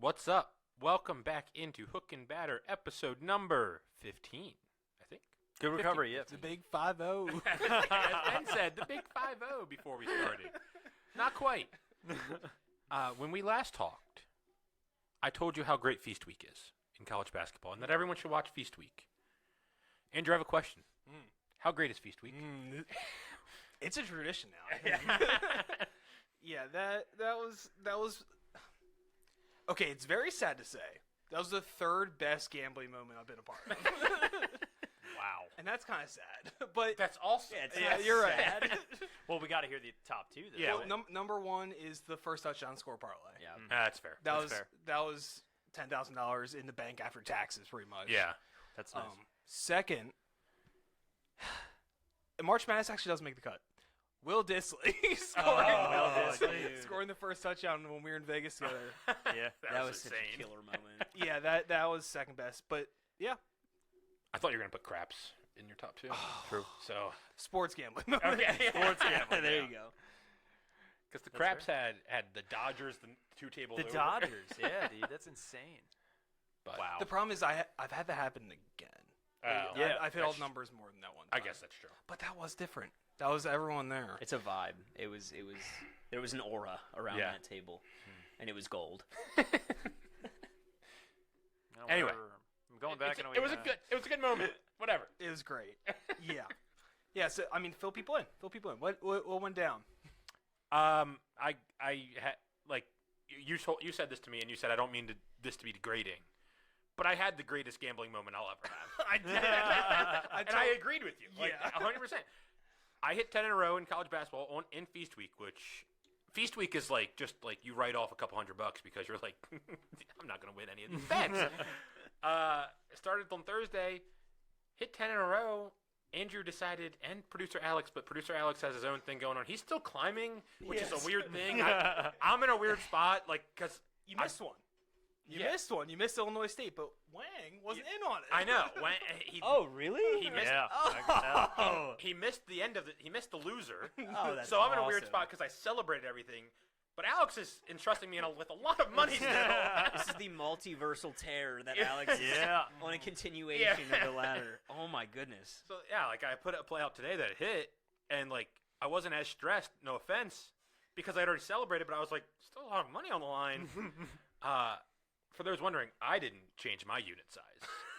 What's up? Welcome back into Hook and Batter, episode number 15, I think. Good recovery, yeah. The big 5-0. As Ben said, the big 5-0 before we started. Not quite. When we last talked, I told you how great Feast Week is in college basketball and that everyone should watch Feast Week. Andrew, I have a question. How great is Feast Week? It's a tradition now. Yeah, that was. Okay, it's very sad to say. That was the third best gambling moment I've been a part of. Wow. And that's kind of sad. But That's also yeah, you're right. Well, we got to hear the top two. Then. Yeah. Well, number one is the first touchdown score parlay. Yeah. That's fair. That That's was $10,000 in the bank after taxes, pretty much. Yeah. That's nice. Second, March Madness actually does make the cut. Will Dissly scoring the first touchdown when we were in Vegas together. Yeah. That was such insane. a killer moment. Yeah, that was second best. But yeah, I thought you were going to put craps in your top two. True. So, sports gambling. okay. Sports gambling. There you go. Because the craps had the Dodgers, the two tables The over. Dodgers. Yeah, dude. That's insane. But The problem is I've had that happen again. Yeah, I've hit all that's- numbers more than that one I time. guess that's true. But that was different. That was everyone there. It's a vibe. It was. There was an aura around Yeah. that table, and it was gold. Anyway. I'm going back. It was a good moment. Whatever. It was great. Yeah. Yeah, so, I mean, fill people in. What went down? I had you said this to me, and you said I don't mean this to be degrading, but I had the greatest gambling moment I'll ever have. I did. And I agreed with you. Like, Yeah. 100%. I hit 10 in a row in college basketball in Feast Week, which Feast Week is just you write off a couple $100 because you're like, I'm not going to win any of these bets. Started on Thursday, hit 10 in a row. Andrew decided, and producer Alex, but producer Alex has his own thing going on. He's still climbing, which is a weird thing. I'm in a weird spot, because You missed one. You missed one. You missed Illinois State, but Wang wasn't in on it. I know. Oh, really? He missed. Yeah. I can tell. He missed the end of it. He missed the loser. Oh, that's So I'm in a weird awesome. spot because I celebrated everything. But Alex is entrusting me with a lot of money still. This is the multiversal tear that Alex is Yeah. on a continuation of the ladder. Oh my goodness. So yeah, I put a play out today that hit, and I wasn't as stressed. No offense, because I had already celebrated, but I was still a lot of money on the line. For those wondering, I didn't change my unit size.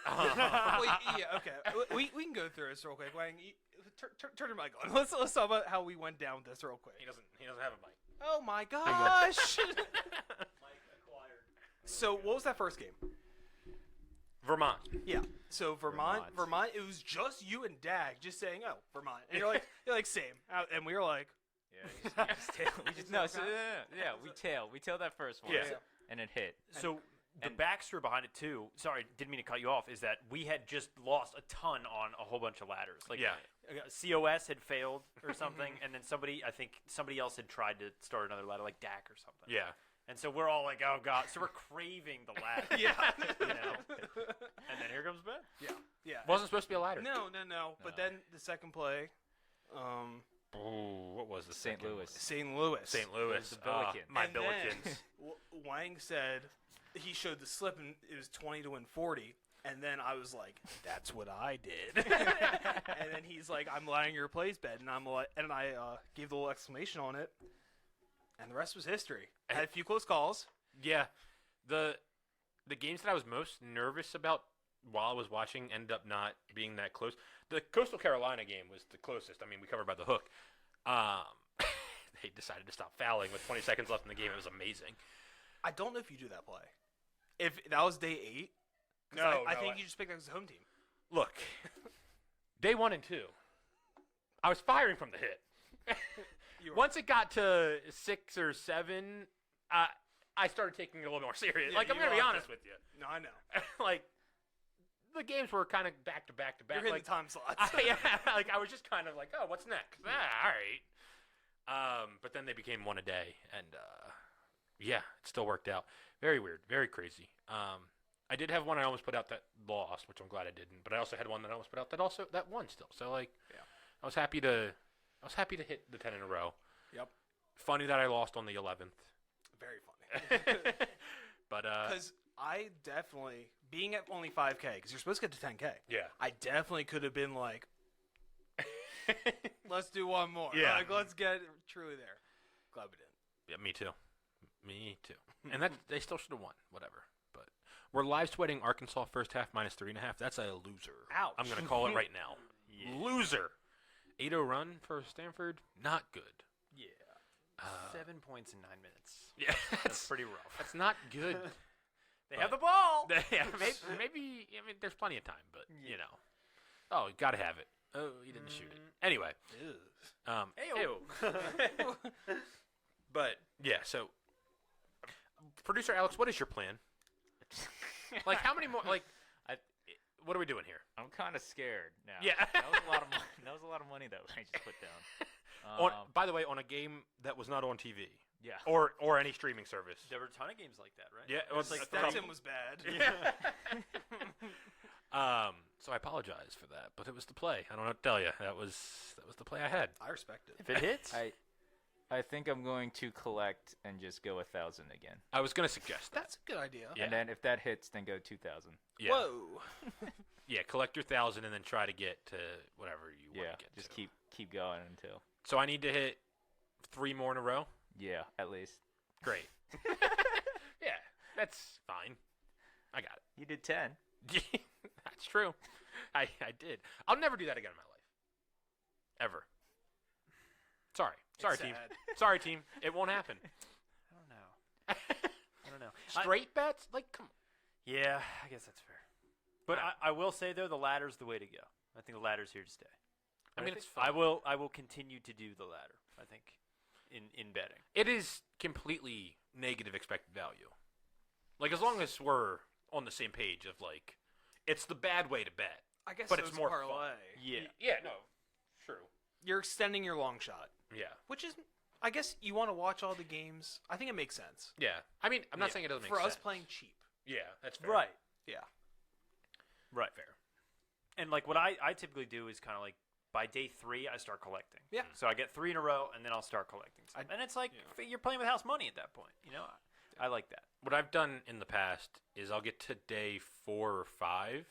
Well, yeah, okay. We can go through this real quick. Wang, turn your mic on. Let's talk about how we went down with this real quick. He doesn't have a mic. Oh my gosh! So what was that first game? Vermont. Yeah. So Vermont. Vermont. It was just you and Dag just saying, "Oh, Vermont," and you're like, "Same," and we were like, Yeah. We tailed that first one. Yeah. And it hit. So the backstory behind it too. Sorry, didn't mean to cut you off. Is that we had just lost a ton on a whole bunch of ladders. COS had failed or something, and then somebody else had tried to start another ladder, like Dak or something. Yeah. And so we're all like, oh god. So we're craving the ladder. "Yeah, And then here comes Ben. yeah." Wasn't supposed to be a ladder. No. But then the second play, Ooh, what was the St. second Louis. St. Louis. St. Louis. The Billikens. My And then Billikens. Wang said he showed the slip and it was 20 to win 40. And then I was like, "That's what I did." And then he's like, "I'm lying your plays bet," and I gave the little exclamation on it, and the rest was history. I had a few close calls. Yeah, the games that I was most nervous about while I was watching ended up not being that close. The Coastal Carolina game was the closest. I mean, we covered by the hook. They decided to stop fouling with 20 seconds left in the game. It was amazing. I don't know if you do that play. If that was day 8, I think you just picked that as a home team. Look, day 1 and 2, I was firing from the hit. Once it got to 6 or 7, I started taking it a little more serious. Yeah, I'm you going to be locked honest it. with you. No, I know. The games were kind of back to back to back. You're hitting the time slots. I was just kind of like, oh, what's next? All right. But then they became one a day, and it still worked out. Very weird, very crazy. I did have one I almost put out that lost, which I'm glad I didn't. But I also had one that I almost put out that won still. So I was happy to hit the 10 in a row. Yep. Funny that I lost on the 11th. Very funny. But Because I definitely, being at only 5K, because you're supposed to get to 10K. Yeah. I definitely could have been like, let's do one more. Yeah. Like, let's get truly there. Glad we didn't. Yeah, me too. Me too. And that they still should have won. Whatever. But we're live tweeting Arkansas first half -3.5. That's a loser. Ouch. I'm going to call it right now. Loser. 8-0 run for Stanford. Not good. Yeah. 7 points in 9 minutes. Yeah, That's pretty rough. That's not good. They have the ball. Yeah, maybe. I mean, there's plenty of time, but you know. Oh, you got to have it. Oh, you didn't shoot it. Anyway. Ew. But yeah, so producer Alex, what is your plan? Like, how many more? Like, what are we doing here? I'm kind of scared now. Yeah. That was a lot of money. That was a lot of money that I just put down. By the way, on a game that was not on TV. Yeah. Or any streaming service. There were a ton of games like that, right? Yeah, it was like Stetson was bad. So I apologize for that, but it was the play. I don't know what to tell you. That was the play I had. I respect it. If it hits, I think I'm going to collect and just go 1,000 again. I was gonna suggest that. That's a good idea. Yeah. And then if that hits, then go 2,000. Yeah. Whoa. Yeah, collect your 1,000 and then try to get to whatever you want Yeah, to get just to. keep going until. So I need to hit 3 more in a row. Yeah, at least. Great. Yeah, that's fine. I got You did 10. it. That's true. I did. I'll never do that again in my life. Ever. Sorry, It's team. sad. Sorry, team. It won't happen. I don't know. Straight bets? Like, come on. Yeah, I guess that's fair. But I will say though, the ladder's the way to go. I think the ladder's here to stay. I mean, think it's fine. I will continue to do the ladder. I think in betting. It is completely negative expected value. Like, as long as we're on the same page of, like, it's the bad way to bet. I guess But so it's is more parlay. fun. Yeah. Yeah, no. True. You're extending your long shot, Yeah. which is, I guess you want to watch all the games. I think it makes sense. Yeah. I mean, I'm not Yeah. saying it doesn't make For sense. us playing cheap. Yeah, that's fair. Right. Yeah. Right. Fair. And like what I typically do is kind of like by day 3 I start collecting. Yeah. So I get 3 in a row and then I'll start collecting stuff. And it's like you're playing with house money at that point. You know, I like that. What I've done in the past is I'll get to day 4 or 5,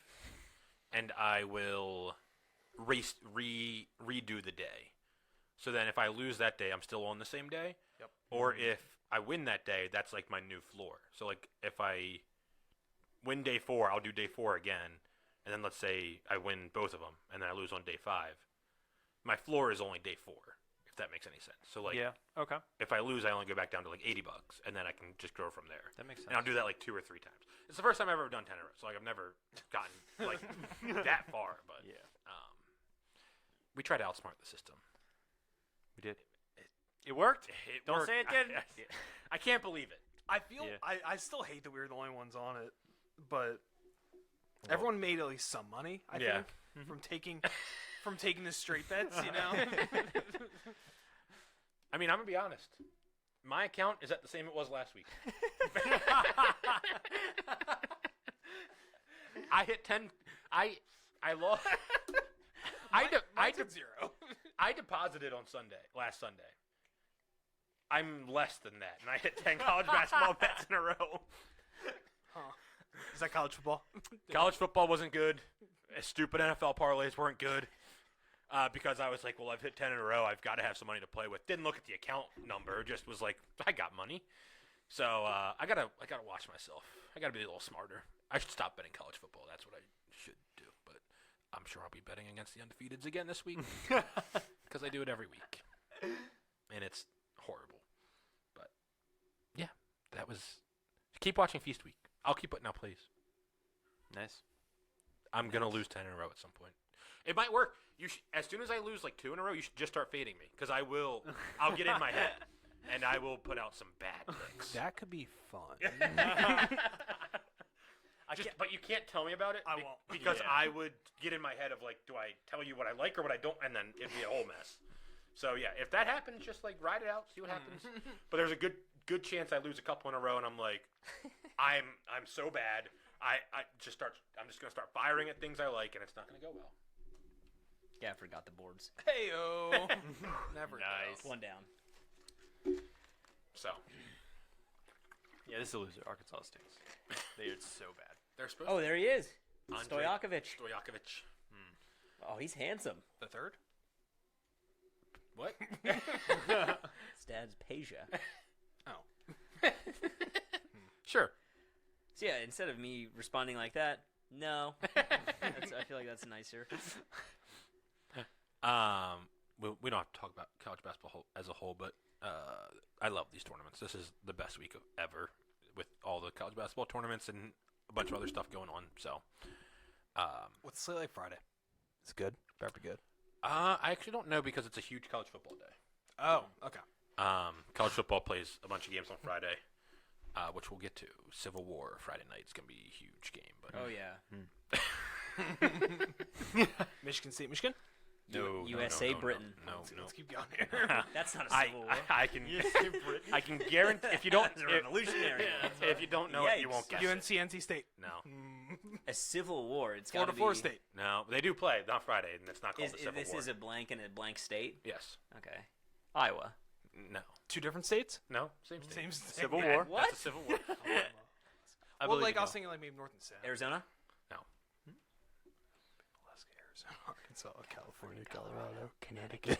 and I will redo the day. So then if I lose that day, I'm still on the same day. Yep. Or if I win that day, that's like my new floor. So like if I win day 4, I'll do day 4 again. And then let's say I win both of them, and then I lose on day 5. My floor is only day 4, if that makes any sense. So like, Yeah. Okay. if I lose, I only go back down to like $80, and then I can just grow from there. That makes sense. And I'll do that like 2 or 3 times. It's the first time I've ever done 10 in a row, so like I've never gotten like that far. But Yeah. we tried to outsmart the system. We did. It worked. It Don't worked. say it didn't. I can't believe it. I feel Yeah. I still hate that we were the only ones on it, but everyone made at least some money. I Yeah. think from taking the straight bets. You know. I mean, I'm gonna be honest. My account is at the same it was last week. I hit 10. I lost. I took 0. I deposited on last Sunday. I'm less than that, and I hit 10 college basketball bets in a row. Huh. Is that college football? College football wasn't good. Stupid NFL parlays weren't good. Because I was like, well, I've hit 10 in a row. I've got to have some money to play with. Didn't look at the account number. Just was like, I got money. So I gotta watch myself. I gotta be a little smarter. I should stop betting college football. That's what I should do. But I'm sure I'll be betting against the undefeateds again this week because I do it every week, and it's horrible. But yeah, that was. Keep watching Feast Week. I'll keep putting out plays. Nice. I'm gonna lose 10 in a row at some point. It might work. As soon as I lose like 2 in a row, you should just start fading me because I will. I'll get in my head, and I will put out some bad picks. That could be fun. But you can't tell me about it. I won't. Because Yeah. I would get in my head of like, do I tell you what I like or what I don't, and then it'd be a whole mess. So yeah, if that happens, just like ride it out, see what happens. But there's a good chance I lose a couple in a row, and I'm like, I'm so bad. I'm just gonna start firing at things I like, and it's not gonna go well. Yeah, I forgot the boards. Hey-o. Never Nice. know. One down. So Yeah, this is a loser. Arkansas stinks. They're so bad. They're supposed Oh, there he is. Andre Stojakovic. Stojakovic. Oh, he's handsome. The third? What? His dad's Peja. Oh. Sure. So yeah, instead of me responding like that, no. I feel like that's nicer. We don't have to talk about college basketball as a whole, but I love these tournaments. This is the best week of ever with all the college basketball tournaments and a bunch of other stuff going on. So, What's the slate like Friday? It's good. Better be good. I actually don't know because it's a huge college football day. Oh, okay. College football plays a bunch of games on Friday, which we'll get to. Civil War Friday night is going to be a huge game. But Oh yeah. Michigan State, Michigan? no, USA, no, Britain. No, Let's keep going here. That's not a civil war. I can I can guarantee if you don't That's a revolutionary. if you don't know it, you Yikes. won't guess UNC, it. NC State. No, A civil war. It's got to Florida, be. Florida State. no, they do play not Friday, and it's not called the Civil This War. is a blank and a blank state. Yes, Okay. Iowa. no, Two different states? no, same state. Same state. Civil Yeah. War? What? That's a Civil War. I Well, believe like you I was know. thinking like maybe North and South. Arizona. Alaska, Arizona, Arkansas, California, Colorado, Connecticut,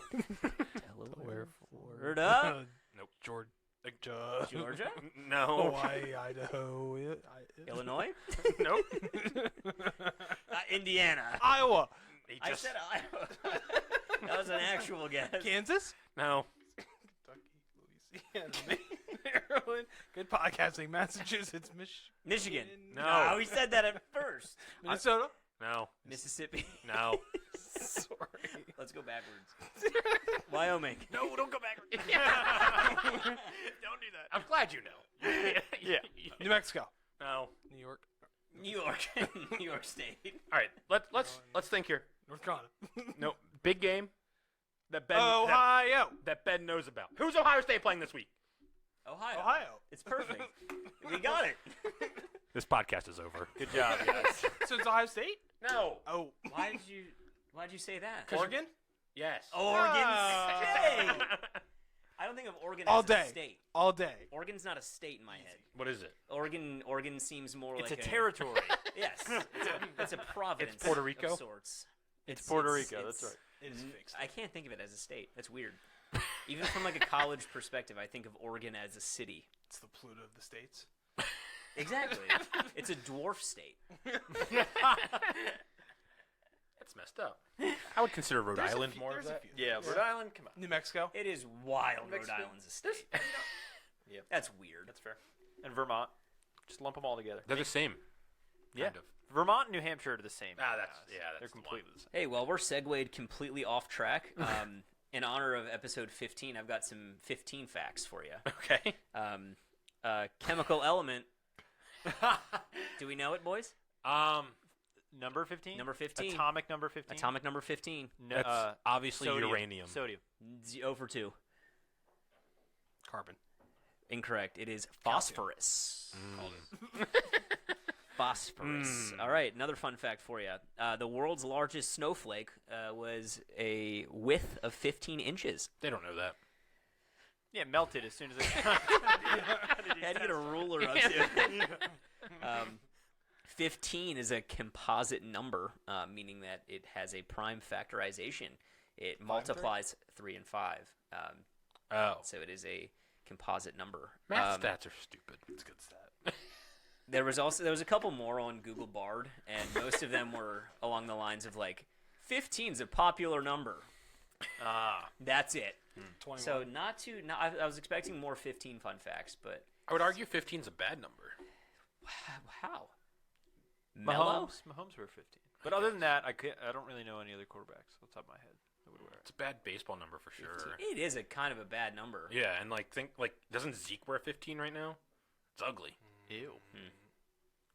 Delaware, Florida. Nope. Georgia, Georgia. No, Hawaii, Idaho, Illinois. nope. Indiana. Iowa, He I just said Iowa. That was an actual guess. Kansas, no. Kentucky, Louisiana, Maryland. Good podcasting. Massachusetts, Michigan. No. We said that at first. Minnesota. No, Mississippi. no. Sorry. Let's go backwards. Wyoming. No, don't go backwards. Don't do that. I'm glad you know. Yeah. New Mexico, No. New York, New York. New York State. All right. Let's think here. North Carolina, No, big game. That Ben Ohio, that Ben knows about. Who's Ohio State playing this week? Ohio. Ohio. It's perfect. We got it. This podcast is over. Good job, guys. So it's Ohio State. No. Oh, Why'd you say that? Oregon. Yes. Oregon Ah. State. I don't think of Oregon All as day. a state. All day. Oregon's not a state in my head. What is it? Oregon seems more It's like a territory. Yes, it's a province. It's Puerto Rico? of sorts. It's Puerto Rico, that's right. It is fixed. I can't think of it as a state. That's weird. Even from like a college perspective, I think of Oregon as a city. It's the Pluto of the states. Exactly. It's a dwarf state. That's messed up. I would consider Rhode Island more of There's a that. few. Yeah, Rhode Island, come on. New Mexico. It is wild. Rhode Mexico. Island's a state. Yep. That's weird. That's fair. And Vermont. Just lump them all together. They're the same. Yeah. Kind of. Vermont and New Hampshire are the same. That's They're the completely the same. Hey, well, we're segued completely off track. In honor of episode 15, I've got some 15 facts for you. Okay. Chemical element. Do we know it, boys? Number 15? Number 15. Atomic number 15? Atomic number 15. No, That's obviously sodium. uranium. Sodium. 0 for 2. Carbon. Incorrect. It is phosphorus. Phosphorus. All right, another fun fact for you. The world's largest snowflake was a width of 15 inches. They don't know that. Yeah, melted as soon as it. Had to get a ruler up to 15 is a composite number, meaning that it has a prime factorization. It multiplies 3 and 5. Oh. So it is a composite number. Math stats are stupid. It's a good stat. There was a couple more on Google Bard, and most of them were along the lines of like, 15's a popular number. That's it. 21. So I was expecting more 15 fun facts, but I would argue 15's a bad number. how? Mellow? Mahomes were 15. But other than that, I don't really know any other quarterbacks off the top of my head that would wear it. It's a bad baseball number for sure. It is a kind of a bad number. Yeah, and doesn't Zeke wear 15 right now? It's ugly. Ew.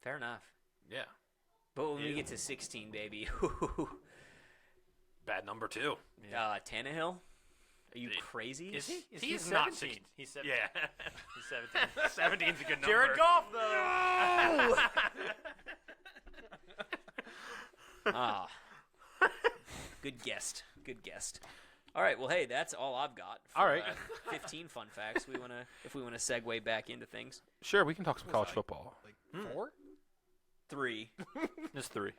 Fair enough. Yeah. But when we get to 16, baby, Bad number too. Tannehill? Are you crazy? Is he? He's not 17. He's 17. Yeah. He's 17. 17's a good number. Jared Goff, though. Ah. Good guest. Good guest. All right. Well, hey, that's all I've got. For, All right. 15 fun facts. If we wanna segue back into things. Sure, we can talk some college football. Like 4? 3. There's 3.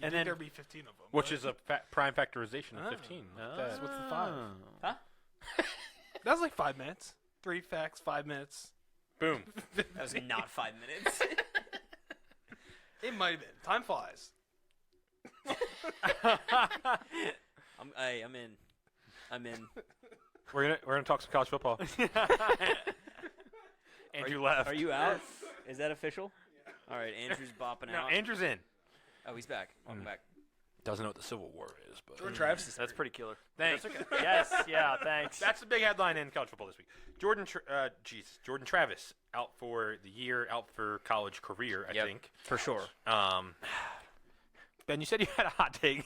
And then there'd be 15 of them. Which is a prime factorization of 15. What's the 5? Huh? That was like 5 minutes. 3 facts, 5 minutes. Boom. That was not 5 minutes. It might have been. Time flies. I'm in. We're gonna talk some college football. Andrew left. Are you out? Is that official? All right, Andrew's bopping No, out. Andrew's in. Oh, he's back. Welcome back. Doesn't know what the Civil War is, but Jordan Travis is That's pretty killer. thanks. Yes, yeah, thanks. That's the big headline in college football this week. Jordan Travis out for the year, out for college career. I Yep, think for sure. Ben, you said you had a hot take.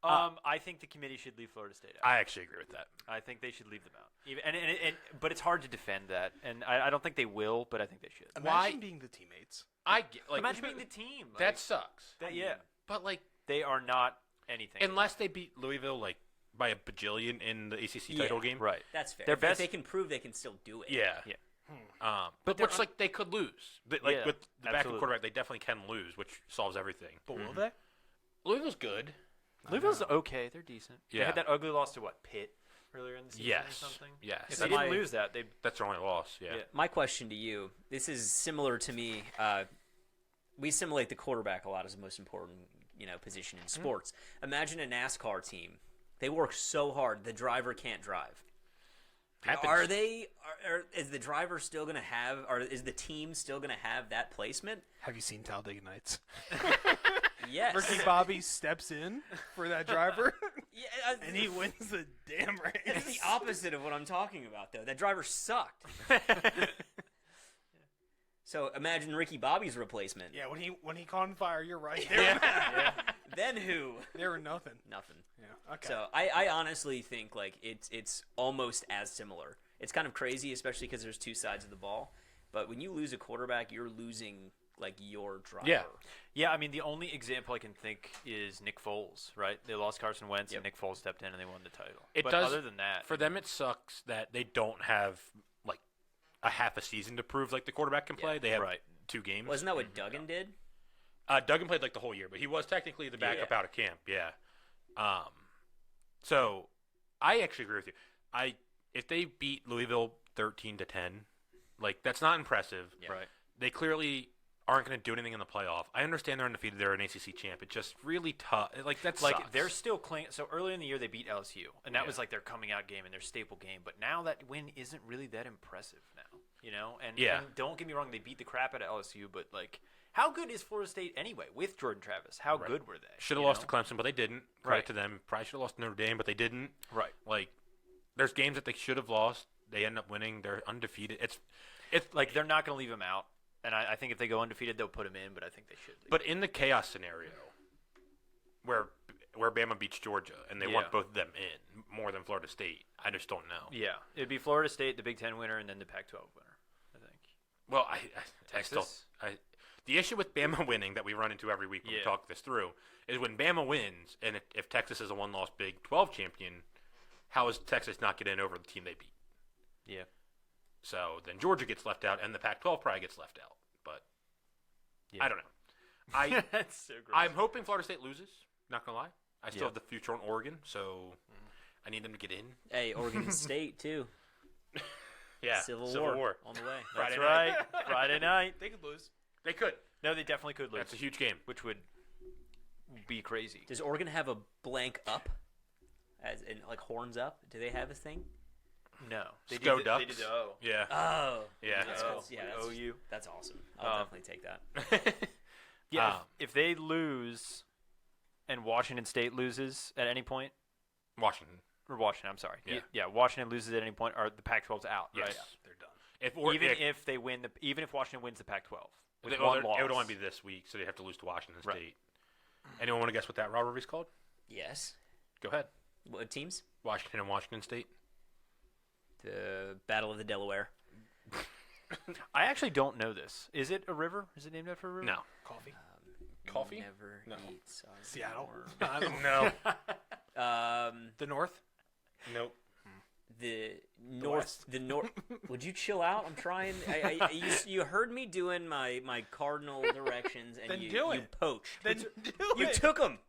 I think the committee should leave Florida State out. I actually agree with that. I think they should leave them out. But it's hard to defend that, and I don't think they will, but I think they should. Imagine being the teammates. I get, like, Imagine being the team. Like, that sucks. yeah, But like, they are not anything. unless they beat Louisville like by a bajillion in the ACC title game, Right. That's fair. Their If best- they can prove they can still do it. Yeah. Yeah. But which like they could lose. Like Yeah, with the backup absolutely. quarterback, they definitely can lose, which solves everything. But will they? Louisville's good. Louisville's okay. They're decent. They Yeah. had that ugly loss to what, Pitt earlier in the season or Yes. something? Yes. If That's they didn't lose that, they That's their only loss. Yeah. Yeah. My question to you, this is similar to me. We assimilate the quarterback a lot as the most important, position in sports. Imagine a NASCAR team. They work so hard, the driver can't drive. Happens. Is the driver still going to have, or is the team still going to have that placement? Have you seen Talladega Nights? Yes. Ricky Bobby steps in for that driver, Yeah, and he wins the damn race. It's the opposite of what I'm talking about, though. That driver sucked. So imagine Ricky Bobby's replacement. Yeah, when he caught on fire, you're right. Then who? They were nothing. Nothing. Yeah. Okay. So I honestly think like it's almost as similar. It's kind of crazy, especially because there's two sides of the ball. But when you lose a quarterback, you're losing like your driver. Yeah. Yeah, I mean, the only example I can think is Nick Foles, right? They lost Carson Wentz, Yep. and Nick Foles stepped in, and they won the title. It but does. Other than that, For them, it sucks that they don't have like a half a season to prove like the quarterback can play. Yeah. They have Right. 2 games. Wasn't that what Duggan did? Duggan played like the whole year, but he was technically the backup Yeah. out of camp. Yeah. So I actually agree with you. If they beat Louisville 13-10, like that's not impressive. Yeah. right? They clearly aren't going to do anything in the playoff. I understand they're undefeated. They're an ACC champ. It's just really tough. Like that's Like they're still clinging. So earlier in the year, they beat LSU, and that was like their coming out game and their staple game. But now that win isn't really that impressive now, And, Yeah. and don't get me wrong, they beat the crap out of LSU, but like, how good is Florida State anyway with Jordan Travis? How good were they? should have you lost know? to Clemson, but they didn't. Credit Right. to them. Probably should have lost to Notre Dame, but they didn't. Right. Like there's games that they should have lost. They end up winning. They're undefeated. It's Like they're not going to leave him out, and I think if they go undefeated, they'll put him in. But I think they should. Leave. But in the chaos scenario, where Bama beats Georgia and they want Yeah. both of them in more than Florida State, I just don't know. Yeah, it'd be Florida State, the Big Ten winner, and then the Pac-12 winner. I think. Well, I still Texas? the issue with Bama winning that we run into every week when we Yeah. talk this through is when Bama wins, and if Texas is a one-loss Big 12 champion, how is Texas not get in over the team they beat? Yeah. So then Georgia gets left out, and the Pac-12 probably gets left out. But Yeah. I don't know. I That's so gross. I'm hoping Florida State loses. Not gonna lie, I still Yeah. have the future on Oregon, so I need them to get in. Hey, Oregon State too. Yeah, Civil War War on the way. That's Friday right. Friday night. They could lose. They could. No, they definitely could lose. That's a huge game. Which would be crazy. Does Oregon have a blank up, as in like horns up? Do they have a thing? No. They Sco did Ducks. They did the O. Yeah. Oh, Yeah. That's, Oh, that's- yeah, that's, OU. that's awesome. I'll definitely take that. Yeah. Um, if they lose and Washington State loses at any point, Washington. or Washington, I'm sorry. Yeah. Washington loses at any point, or the Pac-12's out, Yes. right? They're done. If Even if Washington wins the Pac-12 with it one loss, would only be this week, so they have to lose to Washington Right. State. Anyone want to guess what that rivalry is called? Yes. Go ahead. What teams? Washington and Washington State. The Battle of the Delaware. I actually don't know this. Is it a river? Is it named after a river? No. Coffee. Coffee? Never No. eat soggy Seattle. or- I don't No. know. The North. Nope. The north. The north. Would you chill out? I'm trying. You heard me doing my cardinal directions, and Then you do it. poached. Then do You it. took them.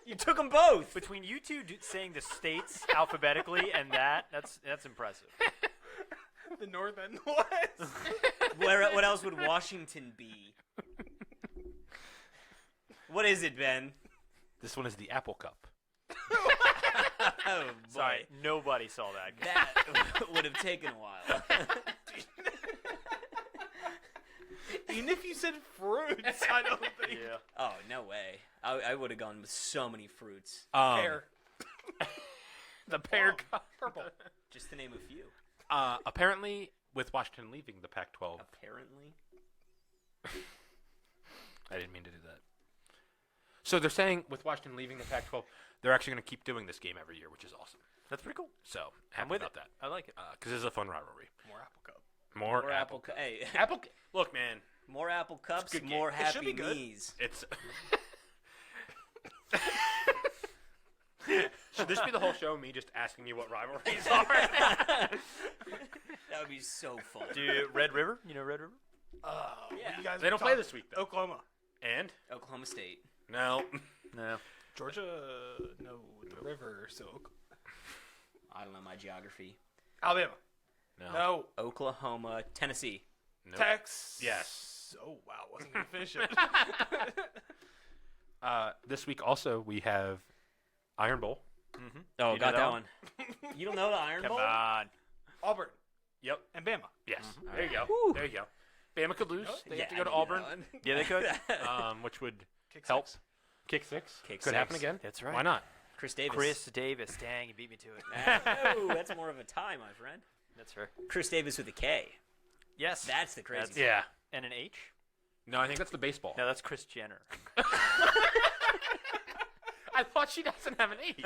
You took them both. Between you two saying the states alphabetically and that's impressive. the North and the West. What else would Washington be? What is it, Ben? This one is the Apple Cup. Oh, boy. Sorry, nobody saw that. That would have taken a while. Even if you said fruits, I don't think. Yeah. Oh, no way. I would have gone with so many fruits. Pear. The pear Oh, cup. Purple. Just to name a few. Apparently, with Washington leaving the Pac-12, Apparently. I didn't mean to do that. So they're saying with Washington leaving the Pac-12, they're actually going to keep doing this game every year, which is awesome. That's pretty cool. So I'm happy with about it. that I like it. because it's a fun rivalry. More Apple Cup. More More Apple. Hey, Apple. Look, man, more apple cups, good game. more It should happy be good. knees. it's. Should this be the whole show? Me just asking you what rivalries are? That would be so fun. Dude, Red River? You know Red River? Yeah. You guys They don't play this week though. Oklahoma. And Oklahoma State. no, No. Georgia. No, the river. So I don't know my geography. Alabama. no, No. Oklahoma, Tennessee. Nope. Texas. Yes. Oh wow, wasn't gonna finish it. This week also we have Iron Bowl. Mm-hmm. Oh, You got know that that one. You don't know the Iron Come Bowl? on. Auburn Yep. and Bama. Yes. Mm-hmm. There you go. Whew. There you go. Bama could lose. They have to go I to knew Auburn, that one. Yeah, they could. which would Kick help. six. Kick six. Kick could happen six. again. That's right. Why not? Chris Davis. Chris Davis. Dang, you beat me to it. Oh, that's more of a tie, my friend. That's fair. Chris Davis with a K. Yes. That's the crazy. That's- part. Yeah. And an H? No, I think that's the baseball. No, that's Chris Jenner. I thought she doesn't have an H.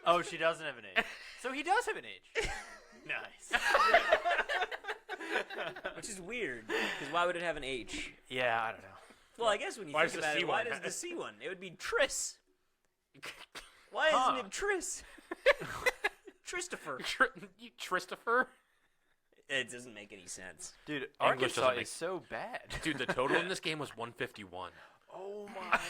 Oh, she doesn't have an H. So he does have an H. Nice. Which is weird, because why would it have an H? Yeah, I don't know. Well, I guess when you Why think does the about C it, why one does have- the C one? It would be Tris. Why Huh. isn't it Tris? Christopher. You Christopher? It doesn't make any sense. Dude, English Arkansas doesn't make- is so bad. Dude, the total in this game was 151. Oh my.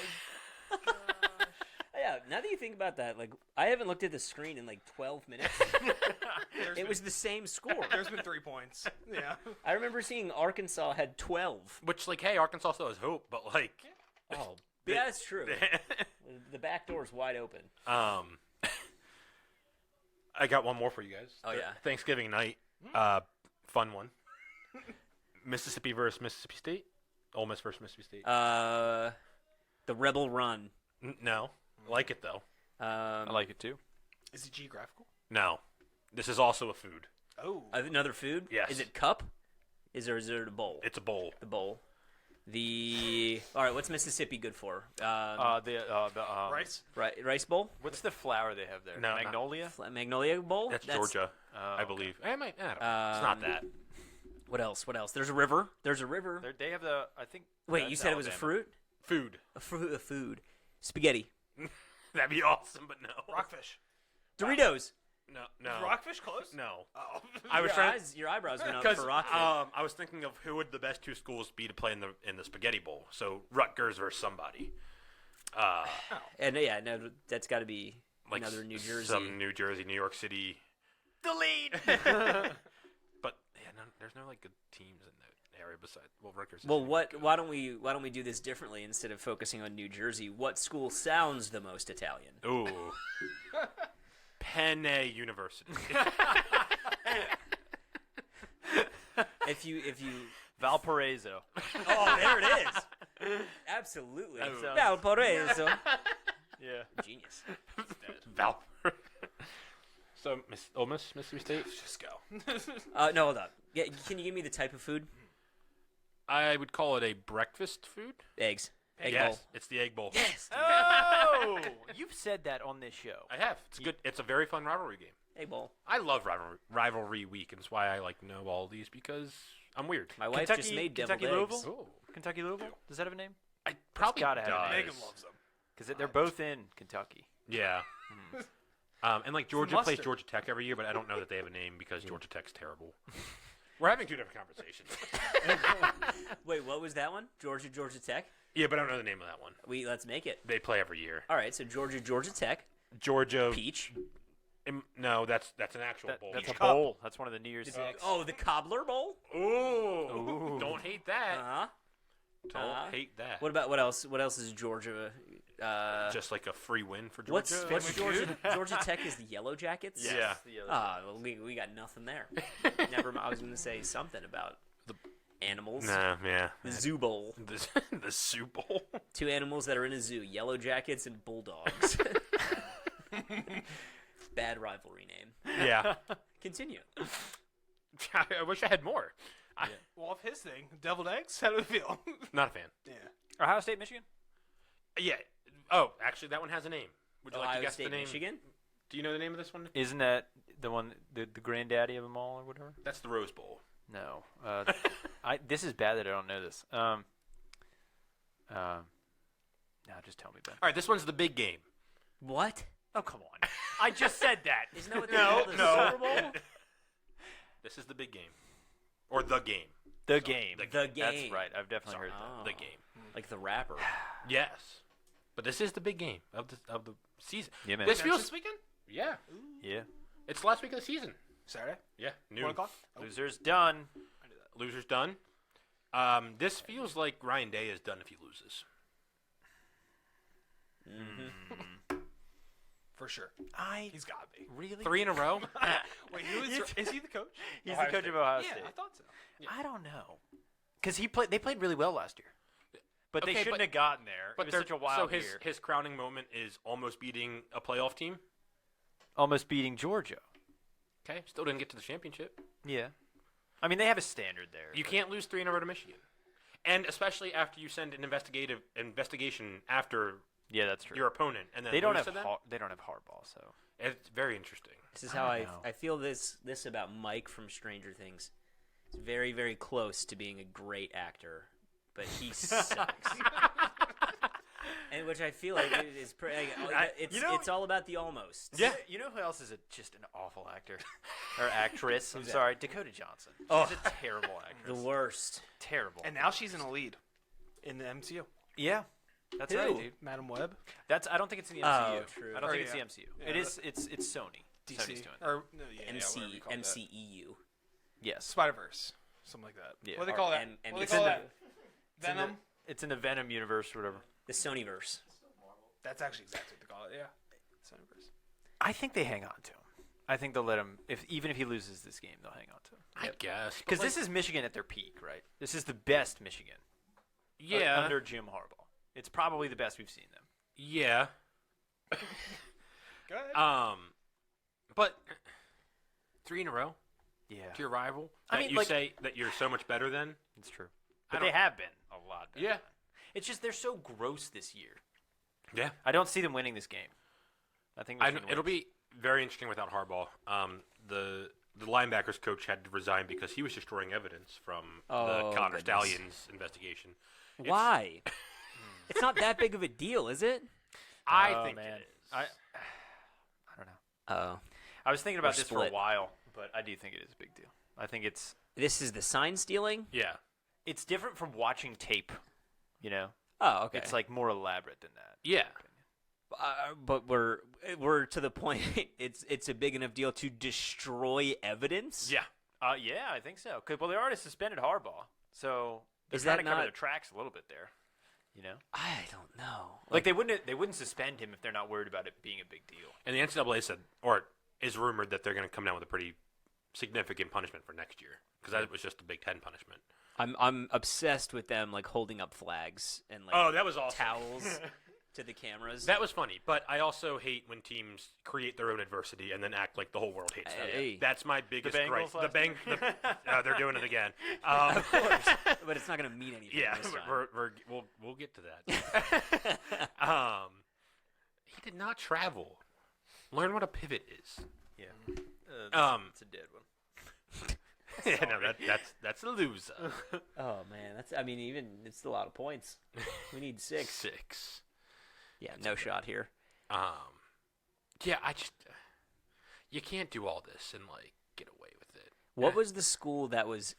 Yeah, now that you think about that, like I haven't looked at the screen in like 12 minutes. It was the same score. There's been 3 points. Yeah. I remember seeing Arkansas had 12. Which, like, hey, Arkansas still has hope, but like, oh, Yeah, that's true. The back door's wide open. I got one more for you guys. Oh, yeah. Thanksgiving night, fun one. Mississippi versus Mississippi State. Ole Miss versus Mississippi State. The Rebel Run. No, like it though. I like it too. Is it geographical? No, this is also a food. Oh. Another food? Yes. Is it cup? Is it a bowl? It's a bowl. The bowl. All right, what's Mississippi good for? Rice. Rice bowl? What's the flower they have there? No, not- Magnolia. Magnolia bowl? That's Georgia, I believe. I don't know. It's not that. What else? There's a river. They have the. I think. Wait, that's you said it was a Alabama. fruit? Food. A food. Spaghetti. That'd be awesome, but no. Rockfish. Doritos. No. Is rockfish close? No. Oh. I was trying. Your eyebrows went up Because for rockfish. I was thinking of who would the best two schools be to play in the spaghetti bowl. So Rutgers versus somebody. And yeah, no, that's got to be Like another New Jersey. some New Jersey, New York City. The lead. But yeah, there's no like good teams in that area besides Rutgers. Well, isn't what? good. Why don't we do this differently instead of focusing on New Jersey? What school sounds the most Italian? Ooh. Penn University. If you Valparaiso. oh, there it is. Absolutely. That sounds- Valparaiso. Yeah. Genius. Val. So Ole Miss, Mississippi State. Just go. No, hold on. Yeah, can you give me the type of food? I would call it a breakfast food. Eggs. Egg yes, bowl. it's the egg bowl. Yes. Oh, you've said that on this show. I have. It's good. It's a very fun rivalry game. Egg bowl. I love rivalry week, and it's why I like know all these because I'm weird. My wife just made deviled Kentucky eggs. Louisville? Oh, Kentucky Louisville? Does that have a name? I probably gotta have a does. name. Megan loves them. Because they're both in Kentucky. Yeah. And like Georgia plays mustard. Georgia Tech every year, but I don't know that they have a name because Georgia Tech's terrible. We're having two different conversations. Wait, what was that one? Georgia Tech? Yeah, but I don't know the name of that one. Let's make it. They play every year. All right, so Georgia Tech. Georgia. Peach. No, that's an actual bowl. That's a game. bowl. That's one of the New Year's Six. Oh, the Cobbler Bowl? Ooh. Don't hate that. Uh-huh. Don't hate that. What else? What else is Georgia? Just like a free win for Georgia. What's Georgia? Georgia Tech is the Yellow Jackets. Yeah. Well, we got nothing there. Never mind. I was going to say something about the animals. Nah, yeah. The Zoo Bowl. The Soup Bowl. Two animals that are in a zoo: Yellow Jackets and Bulldogs. Bad rivalry name. Yeah. Continue. I wish I had more. Well, off his thing, deviled eggs. How do we feel? Not a fan. Yeah. Ohio State, Michigan. Yeah. Oh, actually, that one has a name. Would you like to Ohio guess State, the name? Michigan. Do you know the name of this one? Isn't that the one, the granddaddy of them all, or whatever? That's the Rose Bowl. No. This is bad that I don't know this. No, just tell me, Ben. All right, this one's the big game. What? Oh, come on. I just said that. Isn't that what they call the Super Bowl? This is the big game. Or the game. The game. The game. That's right. I've definitely heard that. Oh. The game. Like the rapper. Yes. But this is the big game of the season. Yeah, man. This That's feels this weekend? Yeah. Yeah. It's the last week of the season. Saturday? Yeah. 1 Noon. o'clock? Oh. Losers done. Losers done. This feels like Ryan Day is done if he loses. For sure. He's got to be. Really? 3 in a row. Wait, is he the coach? He's Ohio the coach State. of Ohio Yeah, State. I thought so. I don't know. Because they played really well last year. But they Okay, shouldn't but- have gotten there. But It was such a wild so year. his crowning moment is almost beating a playoff team. Almost beating Georgia. Okay. Still didn't get to the championship. Yeah. I mean, they have a standard there. You can't lose 3 in a row to Michigan. And especially after you send an investigation after Yeah, that's true. your opponent, and then They don't lose have to them. they don't have hardball, so It's very interesting. This is how I don't know. I feel this about Mike from Stranger Things. He's very, very close to being a great actor, but he sucks. And which I feel like it is it's all about the almost. Yeah. You know who else is just an awful actor or actress? I'm that? sorry, Dakota Johnson. She's Oh. a terrible The actress. worst. Terrible. And now she's in a lead in the MCU. yeah, that's Who? right, dude. Madam Web. I don't think it's in the MCU. Oh, true. I don't Or, think it's the yeah. MCU. Yeah, It is. It's Sony. DC. Sony's doing that. Or, no, yeah, whatever you call that. MCEU. Yes. Spider-Verse. Something like that. Yeah. What do they call that? M- What do it's they call in that? Venom? It's in the Venom universe or whatever. The Sonyverse. That's actually exactly what they call it, yeah. Spider-Verse. I think they hang on to him. I think they'll let him. Even if he loses this game, they'll hang on to him. I guess. Because this is Michigan at their peak, right? This is the best Michigan. Yeah. Under Jim Harbaugh. It's probably the best we've seen them. Yeah. Go ahead. But 3 in a row Yeah. to your rival. I That mean, you like- say that you're so much better than. It's true. I But they don't- have been a lot better. Yeah. It's just they're so gross this year. Yeah. I don't see them winning this game. I think Michigan It'll wins. be very interesting without Harbaugh. The linebackers coach had to resign because he was destroying evidence from Oh, the Connor goodness. Stallions investigation. Why? It's not that big of a deal, is it? I Oh, think man. it is. I don't know. Oh. I was thinking about We're this for a split. while, but I do think it is a big deal. I think it's This is the sign stealing? Yeah. different from watching tape. You know, Oh, okay. it's like more elaborate than that. Yeah. But we're to the point. It's a big enough deal to destroy evidence. Yeah. Yeah, I think so. Well, they already suspended Harbaugh, so they're Is trying that to cover not- their tracks a little bit there. You know, I don't know. like they wouldn't suspend him if they're not worried about it being a big deal. And the NCAA said, or is rumored that they're going to come down with a pretty significant punishment for next year because that was just a Big Ten punishment. I'm obsessed with them like holding up flags and like Oh, that was awesome. towels to the cameras. That was funny, but I also hate when teams create their own adversity and then act like the whole world hates them. Hey. That's my biggest gripe. Bengals last They're doing it again. Of course, but it's not going to mean anything. Yeah, this time. we'll get to that. He did not travel. Learn what a pivot is. Yeah, It's a dead one. Yeah, no, that's a loser. Oh man, even it's a lot of points. We need 6. 6. Yeah, no shot here. Yeah, you can't do all this and like get away with it. What was the school that was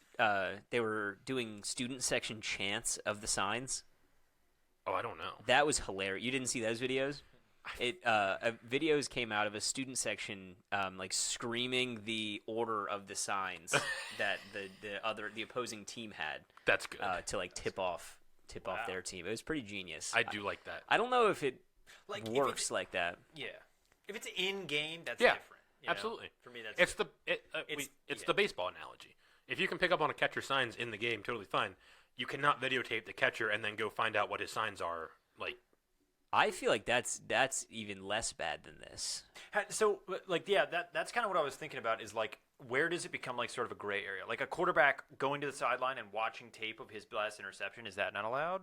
they were doing student section chants of the signs? Oh, I don't know. That was hilarious. You didn't see those videos? Videos came out of a student section like screaming the order of the signs that the opposing team had. That's good. To like tip off their team. It was pretty genius. I do like that. I don't know if it Like, works like that. Yeah. If it's in game, that's Yeah, different. you know? absolutely. For me, that's It's It's- the baseball analogy. If you can pick up on a catcher signs in the game, totally fine. You cannot videotape the catcher and then go find out what his signs are. Like, I feel like that's even less bad than this. So, like, yeah, that's kind of what I was thinking about is, like, where does it become, like, sort of a gray area? Like, a quarterback going to the sideline and watching tape of his last interception, is that not allowed?